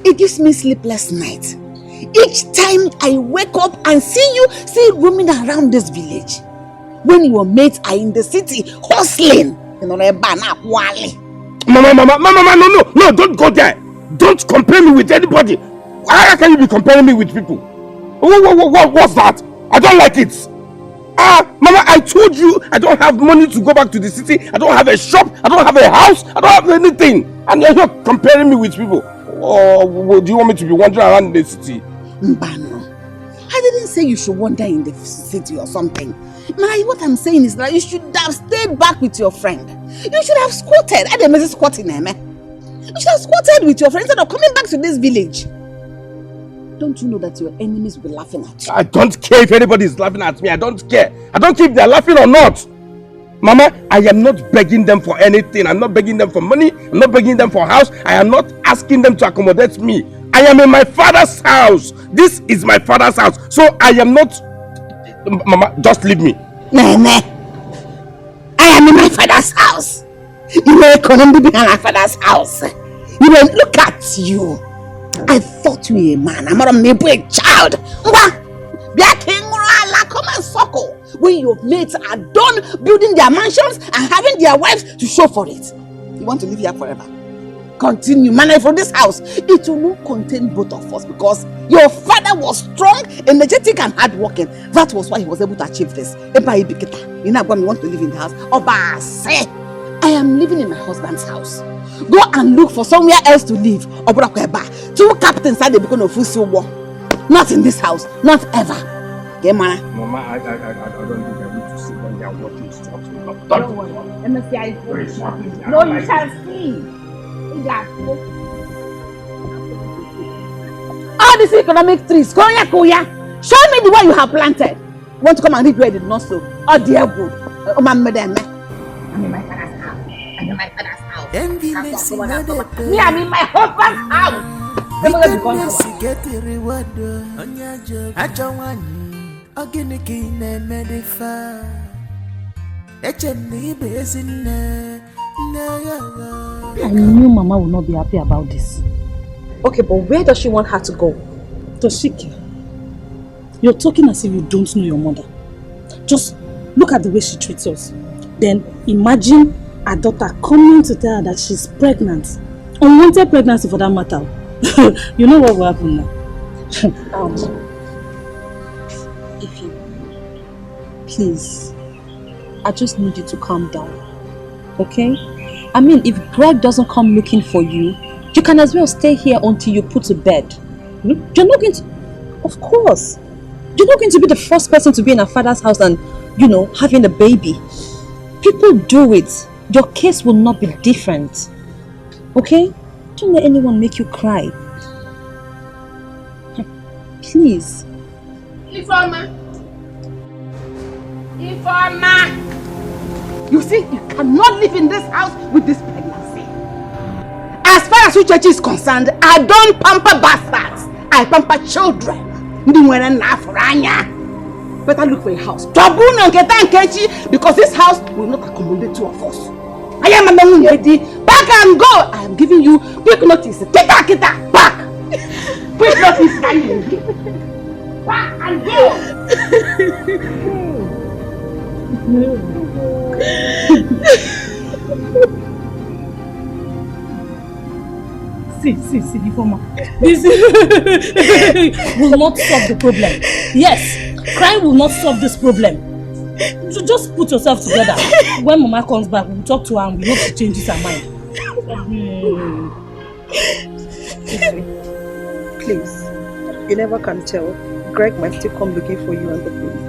It gives me sleepless nights. Each time I wake up and see you roaming around this village. When your mates are in the city hustling. Mama, no, don't go there. Don't compare me with anybody. How can you be comparing me with people? What's that? I don't like it. Mama, I told you I don't have money to go back to the city. I don't have a shop. I don't have a house. I don't have anything. And you're not comparing me with people. Or do you want me to be wandering around the city? Mbano, I didn't say you should wander in the city or something. What I'm saying is that you should have stayed back with your friend. You should have squatted. I didn't squatting, You should have squatted with your friend instead of coming back to this village. Don't you know that your enemies will be laughing at you? I don't care if anybody is laughing at me. I don't care. I don't care if they're laughing or not. Mama, I am not begging them for anything. I'm not begging them for money. I'm not begging them for a house. I am not asking them to accommodate me. I am in my father's house. This is my father's house. So I am not... Mama, just leave me. Nene, I am in my father's house. You may economy behind my father's house. You may look at you. I thought you were a man. I'm not a child. Come and suckle. When your mates are done building their mansions and having their wives to show for it. You want to live here forever? Continue, man, for this house. It will not contain both of us because your father was strong, energetic, and hardworking. That was why he was able to achieve this. You know when we want to live in the house. Oba say, I am living in my husband's house. Go and look for somewhere else to live. Two captains said they become a full war. Not in this house, not ever. Okay, man. Mama, I don't think I need to sit when they are watching stuff. Don't worry. No, you shall see. All these economic trees, show me the one you have planted. You want to come and read where it did not sow? Oh dear good. I'm in my father's house. I'm in my father's house. Me, I'm in my husband's house. Get the reward on your job. I don't want organic in a medifa. I knew Mama would not be happy about this. Okay, but where does she want her to go? Toshiki, you're talking as if you don't know your mother. Just look at the way she treats us. Then imagine her daughter coming to tell her that she's pregnant. Unwanted pregnancy for that matter. You know what will happen now? Ify, please, I just need you to calm down, okay? I mean, if Greg doesn't come looking for you, you can as well stay here until you put to bed. You're not going to, of course, you're not going to be the first person to be in a father's house and, having a baby. People do it. Your case will not be different, okay? Don't let anyone make you cry. Please. Ifeoma! You see, you cannot live in this house with this pregnancy. As far as Uchechi is concerned, I don't pamper bastards. I pamper children. Better look for a house. Because this house will not accommodate two of us. I am a man ready. Back and go. I am giving you quick notice. Get back. Quick notice. Back and go. See, Ifeoma. This will not solve the problem. Yes, crying will not solve this problem. So just put yourself together. When Mama comes back, we'll talk to her and we hope she changes her mind. Please. You never can tell. Greg might still come looking for you on the place.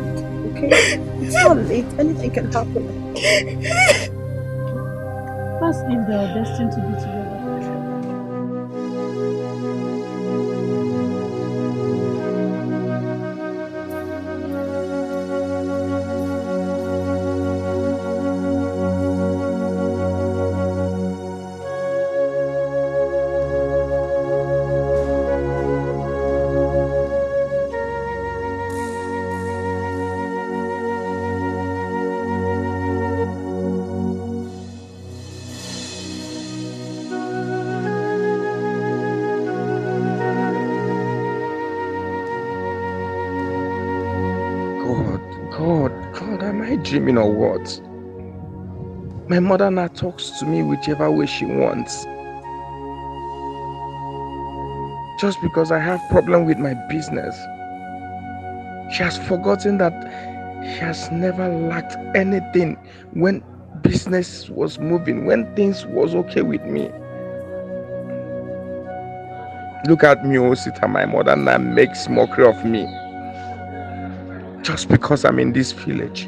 Okay? It's not late. Anything can happen. That's if they are destined to be together. God, am I dreaming or what? My mother now talks to me whichever way she wants. Just because I have problem with my business. She has forgotten that she has never lacked anything when business was moving, when things was okay with me. Look at me, Osita, my mother now makes mockery of me. Just because I'm in this village.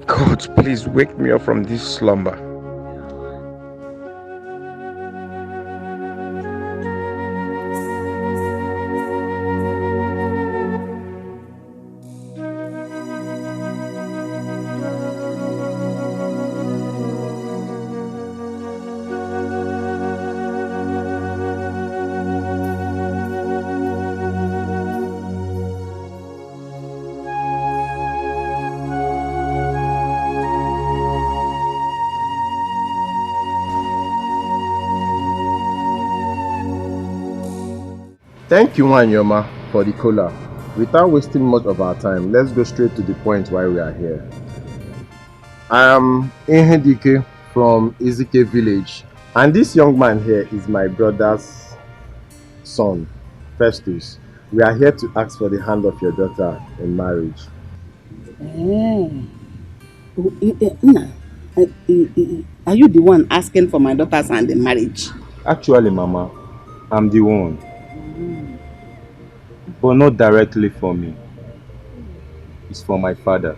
God, please wake me up from this slumber. Thank you, Wanyoma, for the cola. Without wasting much of our time, let's go straight to the point why we are here. I am Ehedike from Ezike village, and this young man here is my brother's son, Festus. We are here to ask for the hand of your daughter in marriage. Are you the one asking for my daughter's hand in marriage? Actually, Mama, I'm the one. But not directly for me. It's for my father.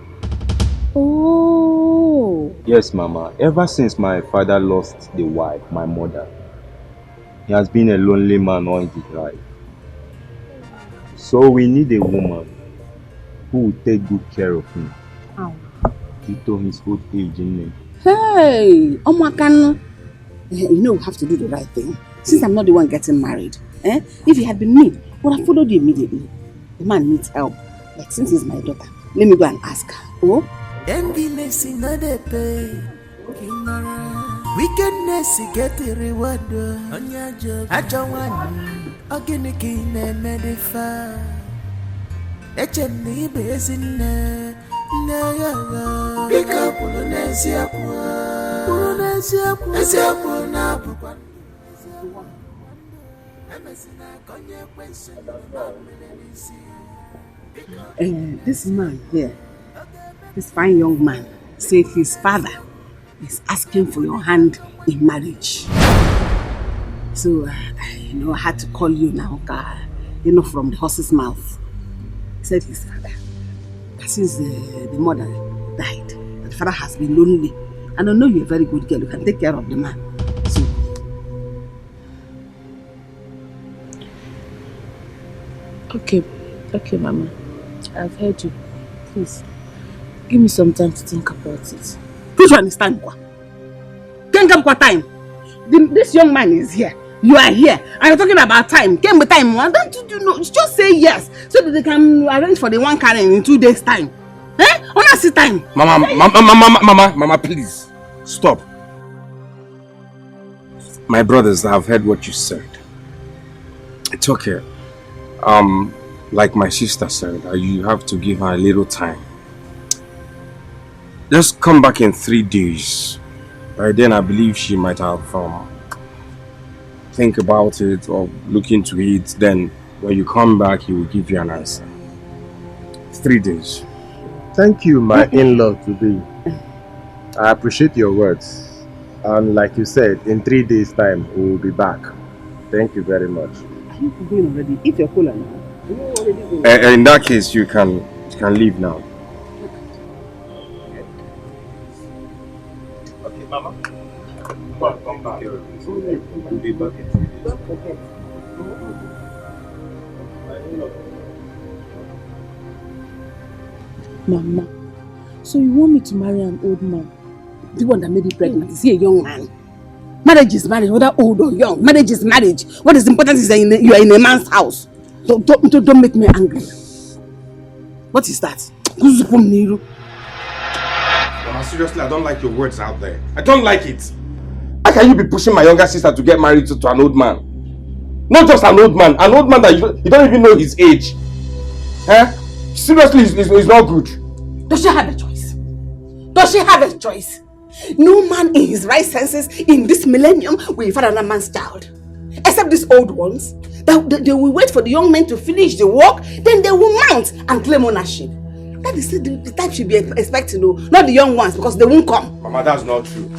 Oh. Yes, Mama. Ever since my father lost the wife, my mother, he has been a lonely man all his life. So we need a woman who will take good care of him. Due to his old age, innit? Hey, Omakano. You know we have to do the right thing. Since I'm not the one getting married. If it had been me, I would have followed you immediately. The man needs help. But since he's my daughter, let me go and ask her. Oh? Enviness in the pay. Wickedness get the reward on your job. I don't want again again and medify. HMD basin. Pick up Polonesia. This man here, this fine young man, said his father is asking for your hand in marriage. So, I had to call you now, from the horse's mouth. He said his father, since the mother died, the father has been lonely. And I know you're a very good girl, you can take care of the man. So, Okay, Mama. I've heard you. Please, give me some time to think about it. Don't you understand, Kwa? Can't come time. This young man is here. You are here. And you're talking about time. Came with time. Why don't you know? Just say yes, so that they can arrange for the one carrying in 2 days' time. Honestly, time. Mama, please stop. My brothers, I've heard what you said. It's okay. Like my sister said, you have to give her a little time. Just come back in 3 days. By then, I believe she might have think about it or look into it. Then, when you come back, he will give you an answer. 3 days. Thank you, my in-law to be. I appreciate your words. And like you said, in 3 days' time, we will be back. Thank you very much. Are you going already? Eat your cola now. You already going. In that case, you can leave now. Okay, Mama. Come back. We'll be back in 3 days. Okay. Mama, so you want me to marry an old man? The one that made you pregnant? Is he a young man? Marriage is marriage, whether old or young. Marriage is marriage. What is important is that you are in a man's house. Don't make me angry. What is that? Mama, seriously, I don't like your words out there. I don't like it. How can you be pushing my younger sister to get married to an old man? Not just an old man that you don't even know his age. Eh? Seriously, it's not good. Does she have a choice? Does she have a choice? No man in his right senses in this millennium will find another man's child. Except these old ones. They will wait for the young men to finish the work, then they will mount and claim ownership. That is the type should be expecting, no, not the young ones, because they won't come. Mama, that's not true.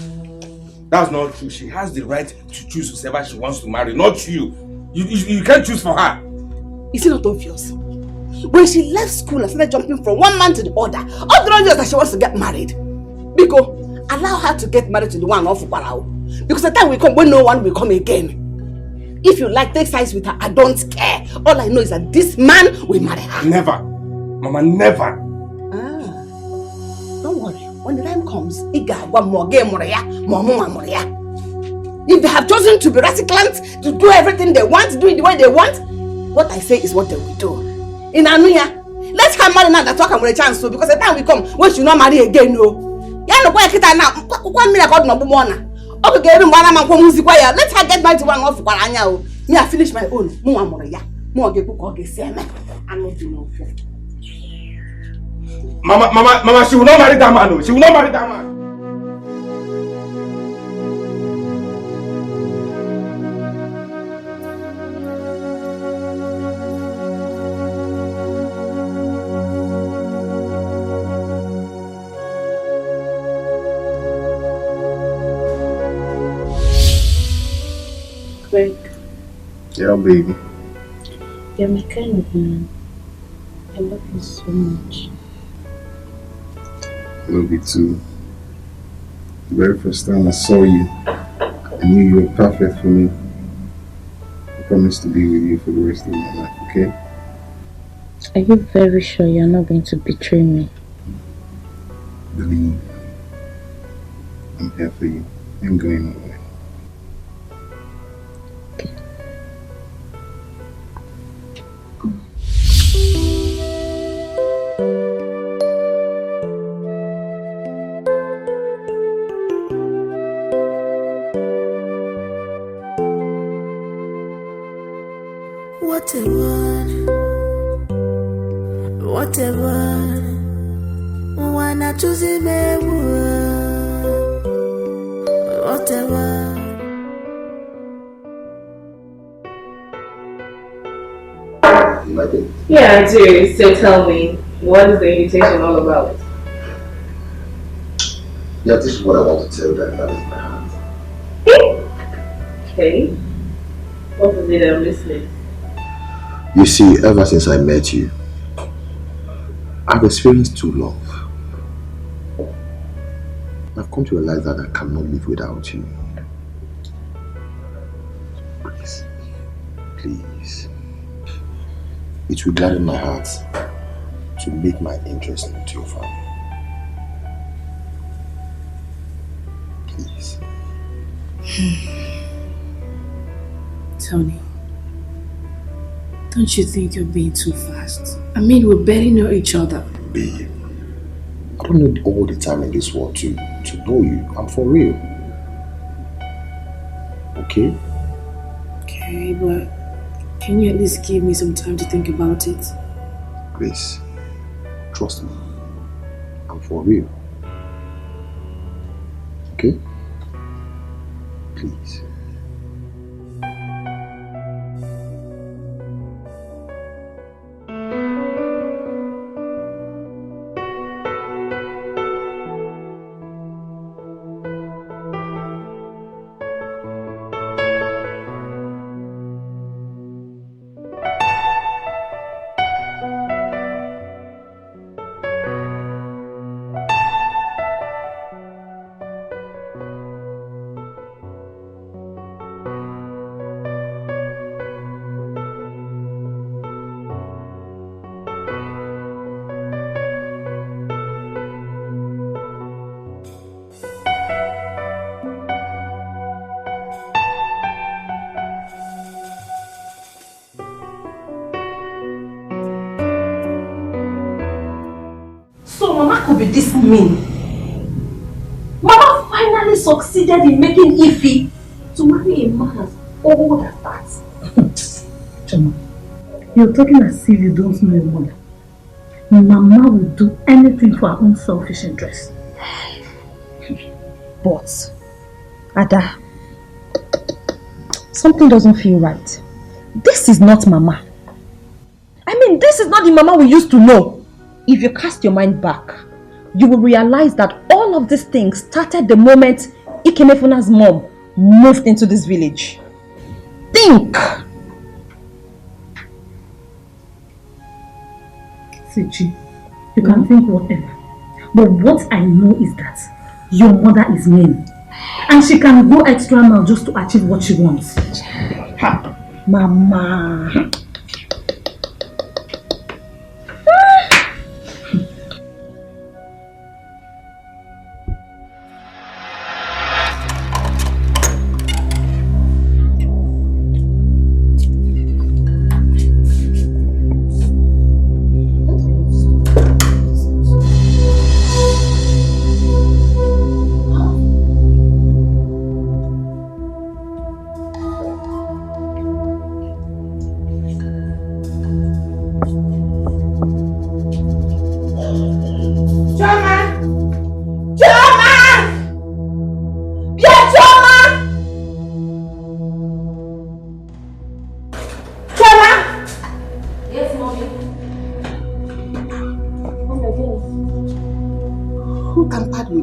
That's not true. She has the right to choose whoever she wants to marry, not you. You can't choose for her. Is it not obvious? When she left school and started jumping from one man to the other, all the obvious that she wants to get married. Because allow her to get married to the one off Barao. Because the time will come when no one will come again. If you like, take sides with her. I don't care. All I know is that this man will marry her. Never. Mama, never. Don't worry. When the time comes, if they have chosen to be radicant, to do everything they want, to do it the way they want, what I say is what they will do. In Anuya, let her marry now that talk with a chance to, because the time will come when she will not marry again, no. Let her get married to one of Paranya. Me, I finish my own. Mama, she will not marry that man. She will not marry that man. Greg. Yeah, baby. You're my kind of man. I love you so much. I love you too. The very first time I saw you, I knew you were perfect for me. I promise to be with you for the rest of my life, okay? Are you very sure you're not going to betray me? Believe. I'm here for you. I'm going away. Whatever, wanna choose him, whatever. You like it? Yeah, I do. So tell me, what is the invitation all about? Yeah, this is what I want to tell them. That is my heart. Okay. What is it I'm listening? You see, ever since I met you, I've experienced true love. I've come to realize that I cannot live without you. Please, please. It will gladden my heart to make my interest into your family. Please. Tony, don't you think you're being too fast? I mean, we barely know each other. Babe, I don't need all the time in this world to know you. I'm for real. Okay? Okay, but can you at least give me some time to think about it? Grace, trust me. I'm for real. Okay? Please. could be this mean? Mama finally succeeded in making Ify to marry a man as old as that. Choma, you're talking as if you don't know your mother. Mama will do anything for her own selfish interest. But, Ada, something doesn't feel right. This is not Mama. I mean, this is not the Mama we used to know. If you cast your mind back, you will realize that all of these things started the moment Ikemefuna's mom moved into this village. Think! Sechi, you can think whatever. But what I know is that your mother is mean. And she can go extra mile just to achieve what she wants. Mama.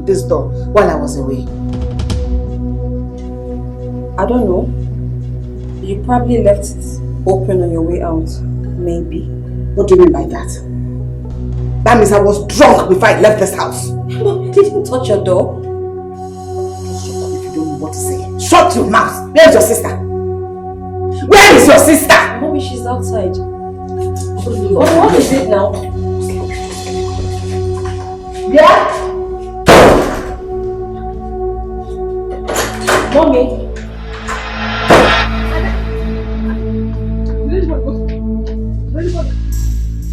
This door while I was away? I don't know. You probably left it open on your way out. Maybe. What do you mean by that? That means I was drunk before I left this house. Mom, you didn't touch your door. Just shut up if you don't know what to say. Shut your mouth! Where is your sister? Where is your sister? Mommy, she's outside. What is it now? Yeah? Mommy.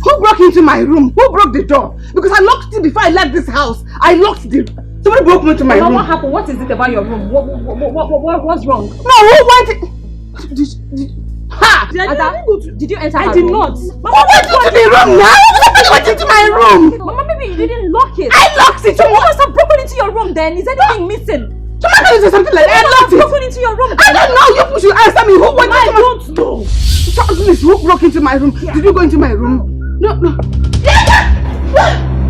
Who broke into my room? Who broke the door? Because I locked it before I left this house. I locked it. Somebody broke into my room. What happened? What is it about your room? What's wrong? No, who went in? Did you enter I her did room? not. Who went into the room now? Somebody went into my room. Mama, maybe you didn't lock it. I locked it. So you must have broken into your room then. Is anything missing? Tomato is something like that. I locked it. Broken into your room. I don't know. You should answer me. Who went into my room? I don't know. Please, who broke into my room? Did you go into my room? No.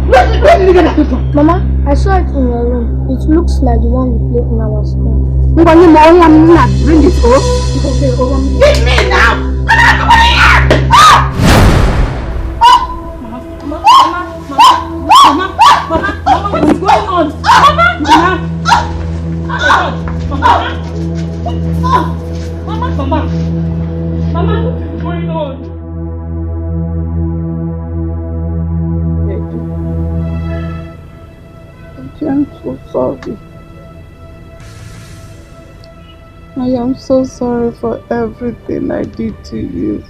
Where did you get that from? Mama, I saw it in your room. It looks like the one we played when I was small. Bring it up. Okay, Give me now. Come on here. Mama, what is going on? Mama, what is going on? I'm so sorry. I am so sorry for everything I did to you.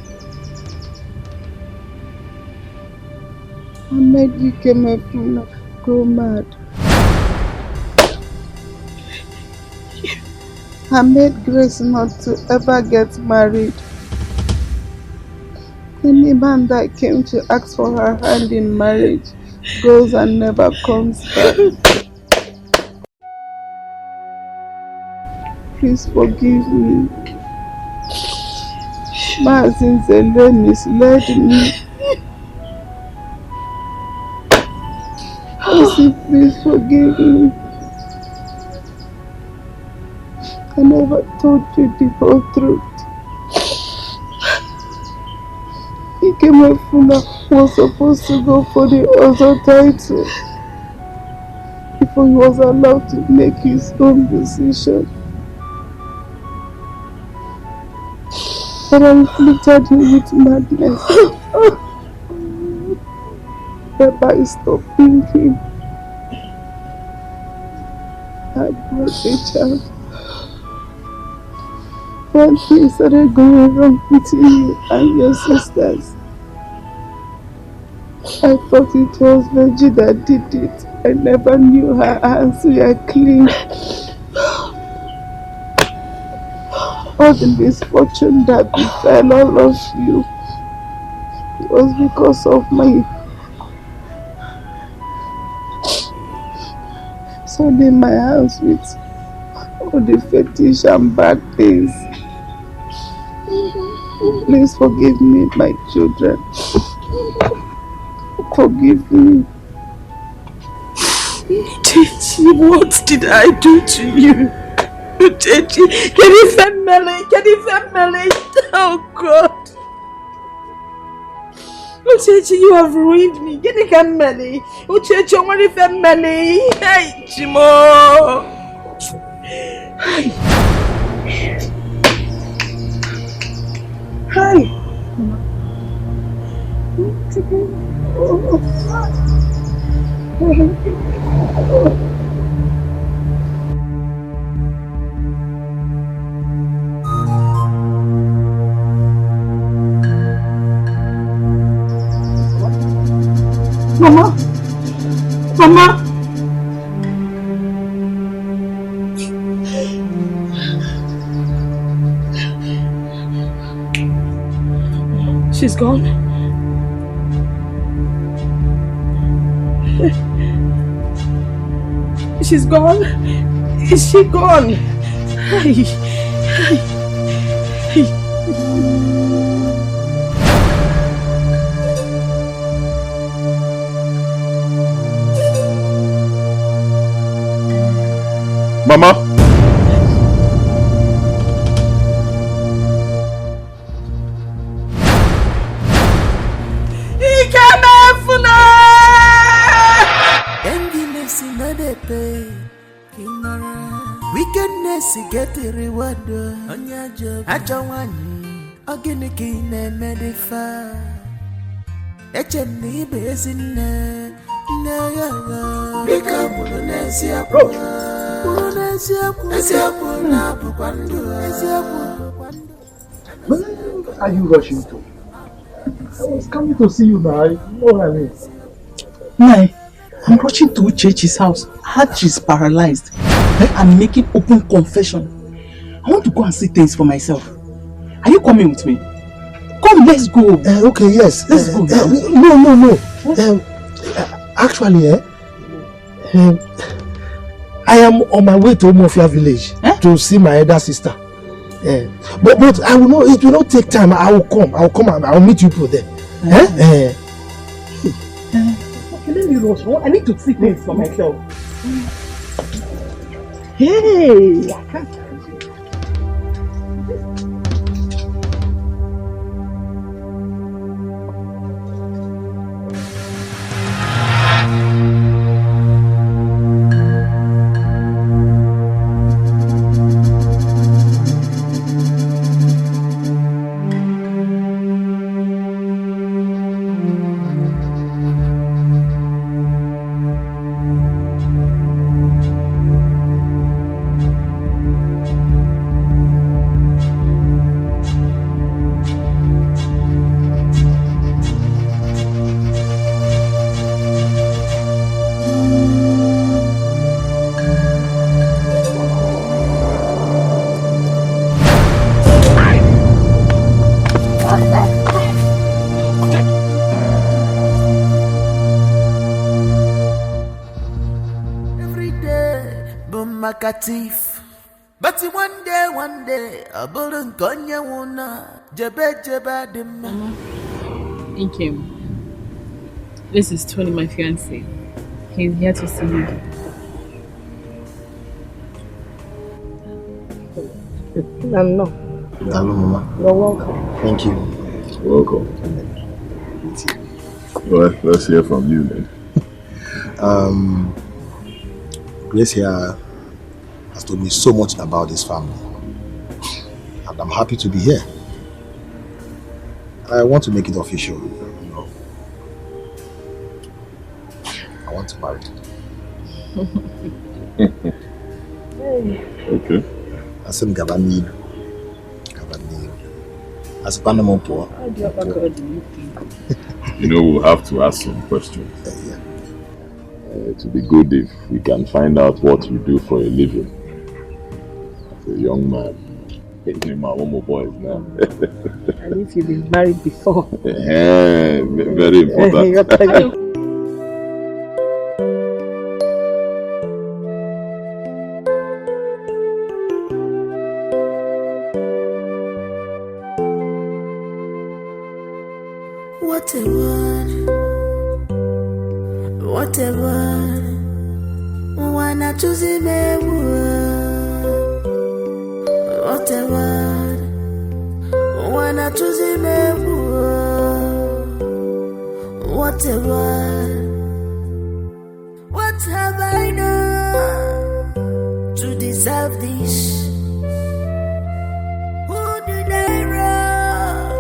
I made you go mad. I made Grace not to ever get married. Any man that came to ask for her hand in marriage goes and never comes back. Please forgive me. Mazinzele misled me. Please forgive me. I never told you the whole truth. Ikemefuna was supposed to go for the other title before he was allowed to make his own decision. But I inflicted him with madness. By stopping him, I brought a child. When things started going wrong between you and your sisters, I thought it was Virgie that did it. I never knew her hands were clean. All the misfortune that befell all of you was because of my soiling my hands with all the fetish and bad things. Please forgive me, my children. Forgive me. Chichi, what did I do to you? Chichi, can you family? Oh God. Chichi, you have ruined me. Can you family? Chichi, what is family? Hey, Chimo. Hi. Mama! Mama! She's gone. She's gone. Is she gone? Hey. Mama. Wickedness get a reward on your job. I don't want again again and medify. HMD basin. Pick up Polonesia. Where are you rushing to? I was coming to see you now. You know what I mean? Nai, I'm rushing to Uchechi's house. Heart is paralyzed. I'm making open confession. I want to go and see things for myself. Are you coming with me? Come, let's go. Okay, yes. Let's go now. No. Actually, I am on my way to Omofia village to see my elder sister. But I will not. It will not take time. I will come and I will meet you people there. Okay, let me rush. I need to see things for myself. Hey, I can't. Thief. But one day, a bullet gun ya wanna jeba dem. Thank you. This is Tony, my fiancé. He's here to see you. No. Hello, Mama. You're welcome. Thank you. Welcome. Well, let's hear from you then. Grace here has told me so much about this family, and I'm happy to be here. I want to make it official. I want to marry. Okay. As in Gabanil. As Panama poor. How do you think? we'll have to ask some questions. It would be good if we can find out what you do for a living. As a young man. My one boys now. And if you've been married before. Very important. What a word. What a word. Wanna choose him a word. What a word. Wanna choose him a word. What a word. What have I done to deserve this? Who did I wrong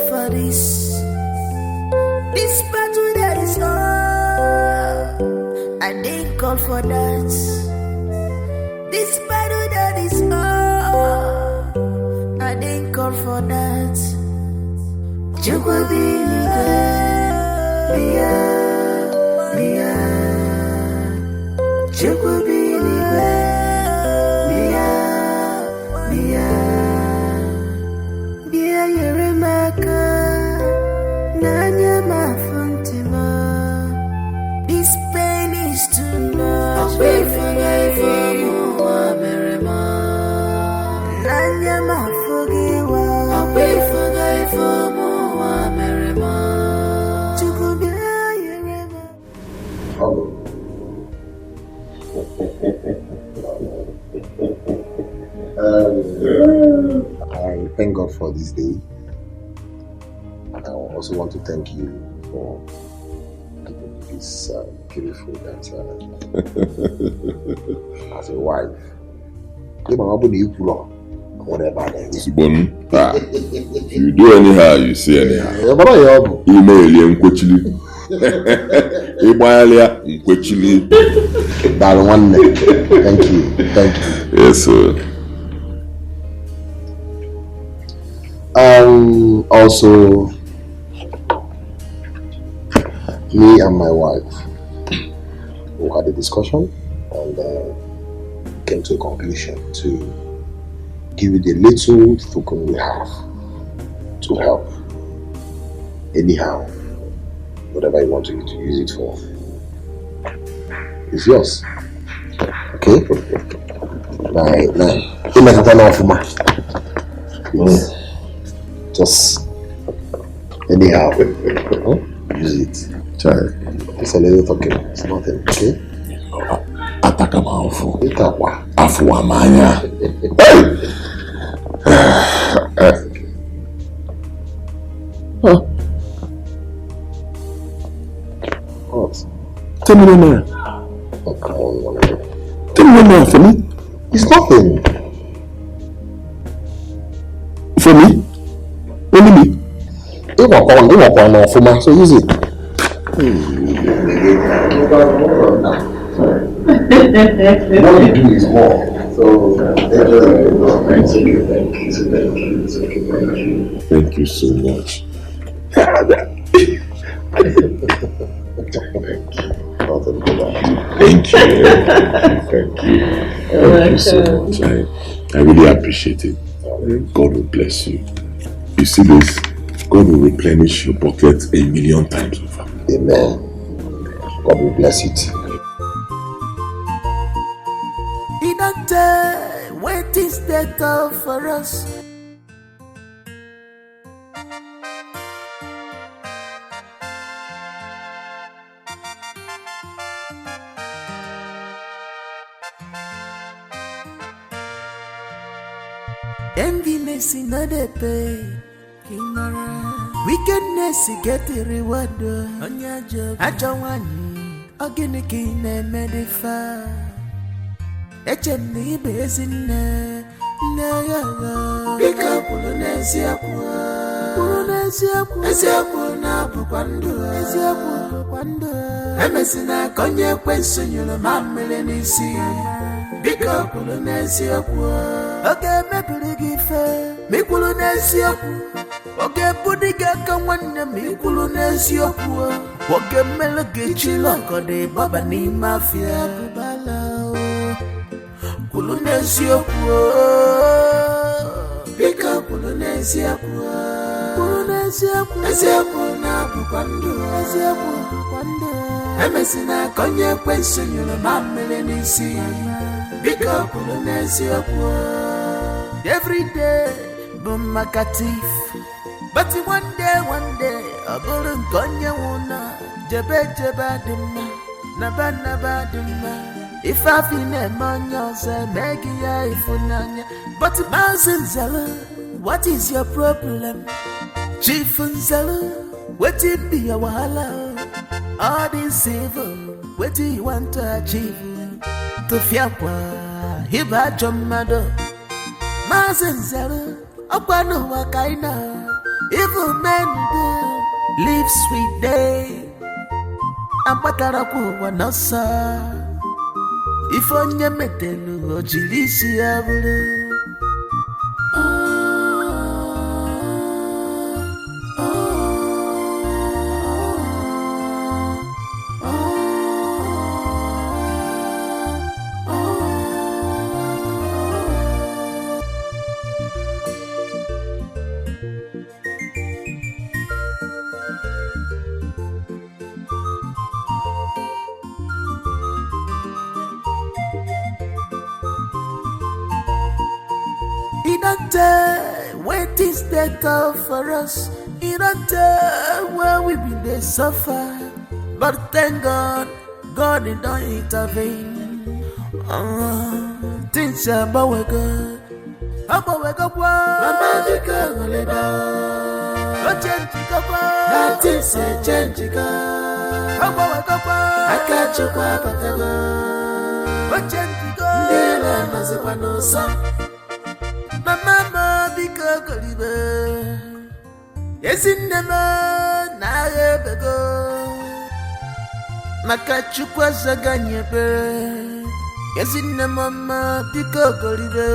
for this? This battle that is on, I didn't call for that. This battle that is on, I didn't call for that. Jukwa Bia, Jukwa Bia, Yeremaka, Nanya Mafuntima. This pain is too much. I'll pay for life for more, Merima. Nanya Mafugiwa. I'll pay for life for more, Merima. Chukubia Yerema. I thank God for this day. And I also want to thank you for giving me this beautiful dancer as a wife. If you do anyhow, you say anyhow. Email him quickly. Thank you. Yes, sir. Also, me and my wife, we had a discussion and came to a conclusion to give you the little token we have to help. Anyhow, whatever you want to use it for, it's yours. Okay? Just anyhow, use it. It's a little token. It's nothing. Okay? What? 10 million naira. Oh, come on. 10 million naira for me? It's nothing. For me? Only me? You walk on for me, so use it. What you do is more. So, thank you so much. Thank you so much. I really appreciate it. God will bless you. You see this? God will replenish your pocket 1,000,000 times over. Amen. God will bless it. He don't wait is that all for us. Enviness in other pay. Wickedness get the reward on your job. I don't want again again and medify. HMD basin na pick up Polonesia na Puquando Emessina Conya question you the mammelenisi. Pick up Polonesia. Okay, maybe give me Polonesia. Oge budiga ka nwanne m ikwulu n'eziokwu. Oge mmele ga-echila ọgọdọ baba n'ime afịa bụbala. Kwulu n'eziokwu. Bika kwulu n'eziokwu. Kwulu n'eziokwu. Eziokwu na-abụkwa ndụ. Eziokwu bụkwa ndụ. Emesina ka onye ekwensu nyụrụ mamịrị n'isi. Bika kwulu n'eziokwu. Every day bụ maka thief. But one day, I go to Konya Wuna, Jebe Adima, Naba Adima. If I feel a man, you'll say, Maggie, if Unanya. But Mazen Zella, what is your problem? Chief Zella, what it be a wahala? All this evil, what do you want to achieve? To Fiakwa, Hiba Jomado, Mazen Zella, Upano Wakaina. Evil men do live sweet day. Ampataraku wanasa. If onye metelu ojilisi abulu. Wait is better for us. In a time where we been they suffer. But thank God, God it don't intervene. Things are about good. About we go Mama Jika Goleba. Change go things are change go. About we go I catch you Patago. Change go. Nela Mazipano son. Mama bika golibe ezinema na ebego makachukwa zaganyebe ezinema mama bika golibe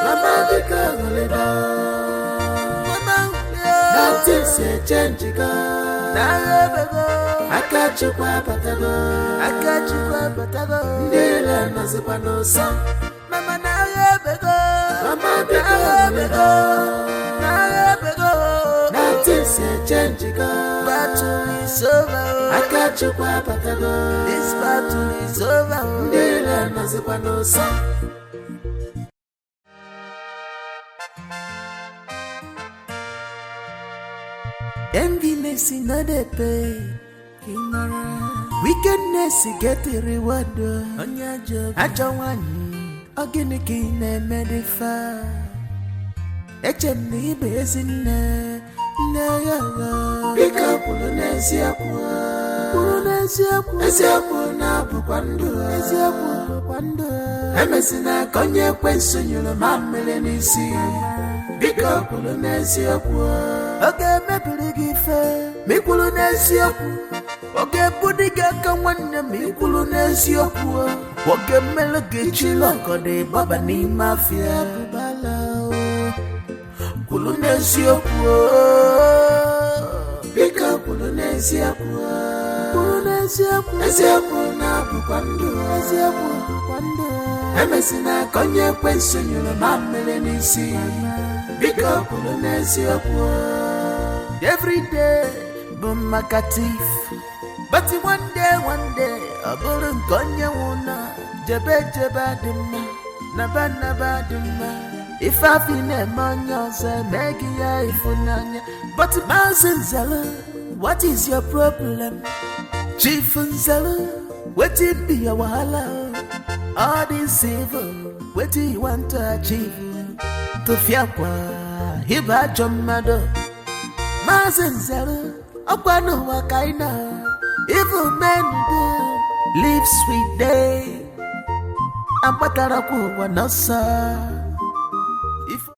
mama bika golibe mama that is a change ga na ebego akachukwa patago ndela nazipano sa mama na Mama bego, nothing's a change go. Battle is over. I got you kwa patago. This battle is over. Ndela nazipano sa. Enviness in a pay. Wickedness get a reward on your job. I don't want Oginiki ne medifa Echeni bezine Ne yaga Bika pulunezia na bukwandu Emesina konye kwensu nyulu mamele nisi Bika pulunezia Oge mepiligife Mikulunezia Oge budiga kawane mikulunezia Oge melege chilongo de baba ni mafia bubala Kulunezia Bika kulunezia Ezia na bukwandu Emesina konye kwensu nyulu mamele nisi Bika kulunezia Every day bumaka thief. But one day, I go to Konya Wuna, Jebe Adima, Naba Adima. If I feel a man, you'll say, Maggie, if Unanya. But Mazen Zella, what is your problem? Chief Zella, what it be a wahala? All this evil, what do you want to achieve? To Fiakwa, Hiba Jomado, Mazen Zella, Upano Wakaina. Evil men do live sweet day. Ampataraku wanasa.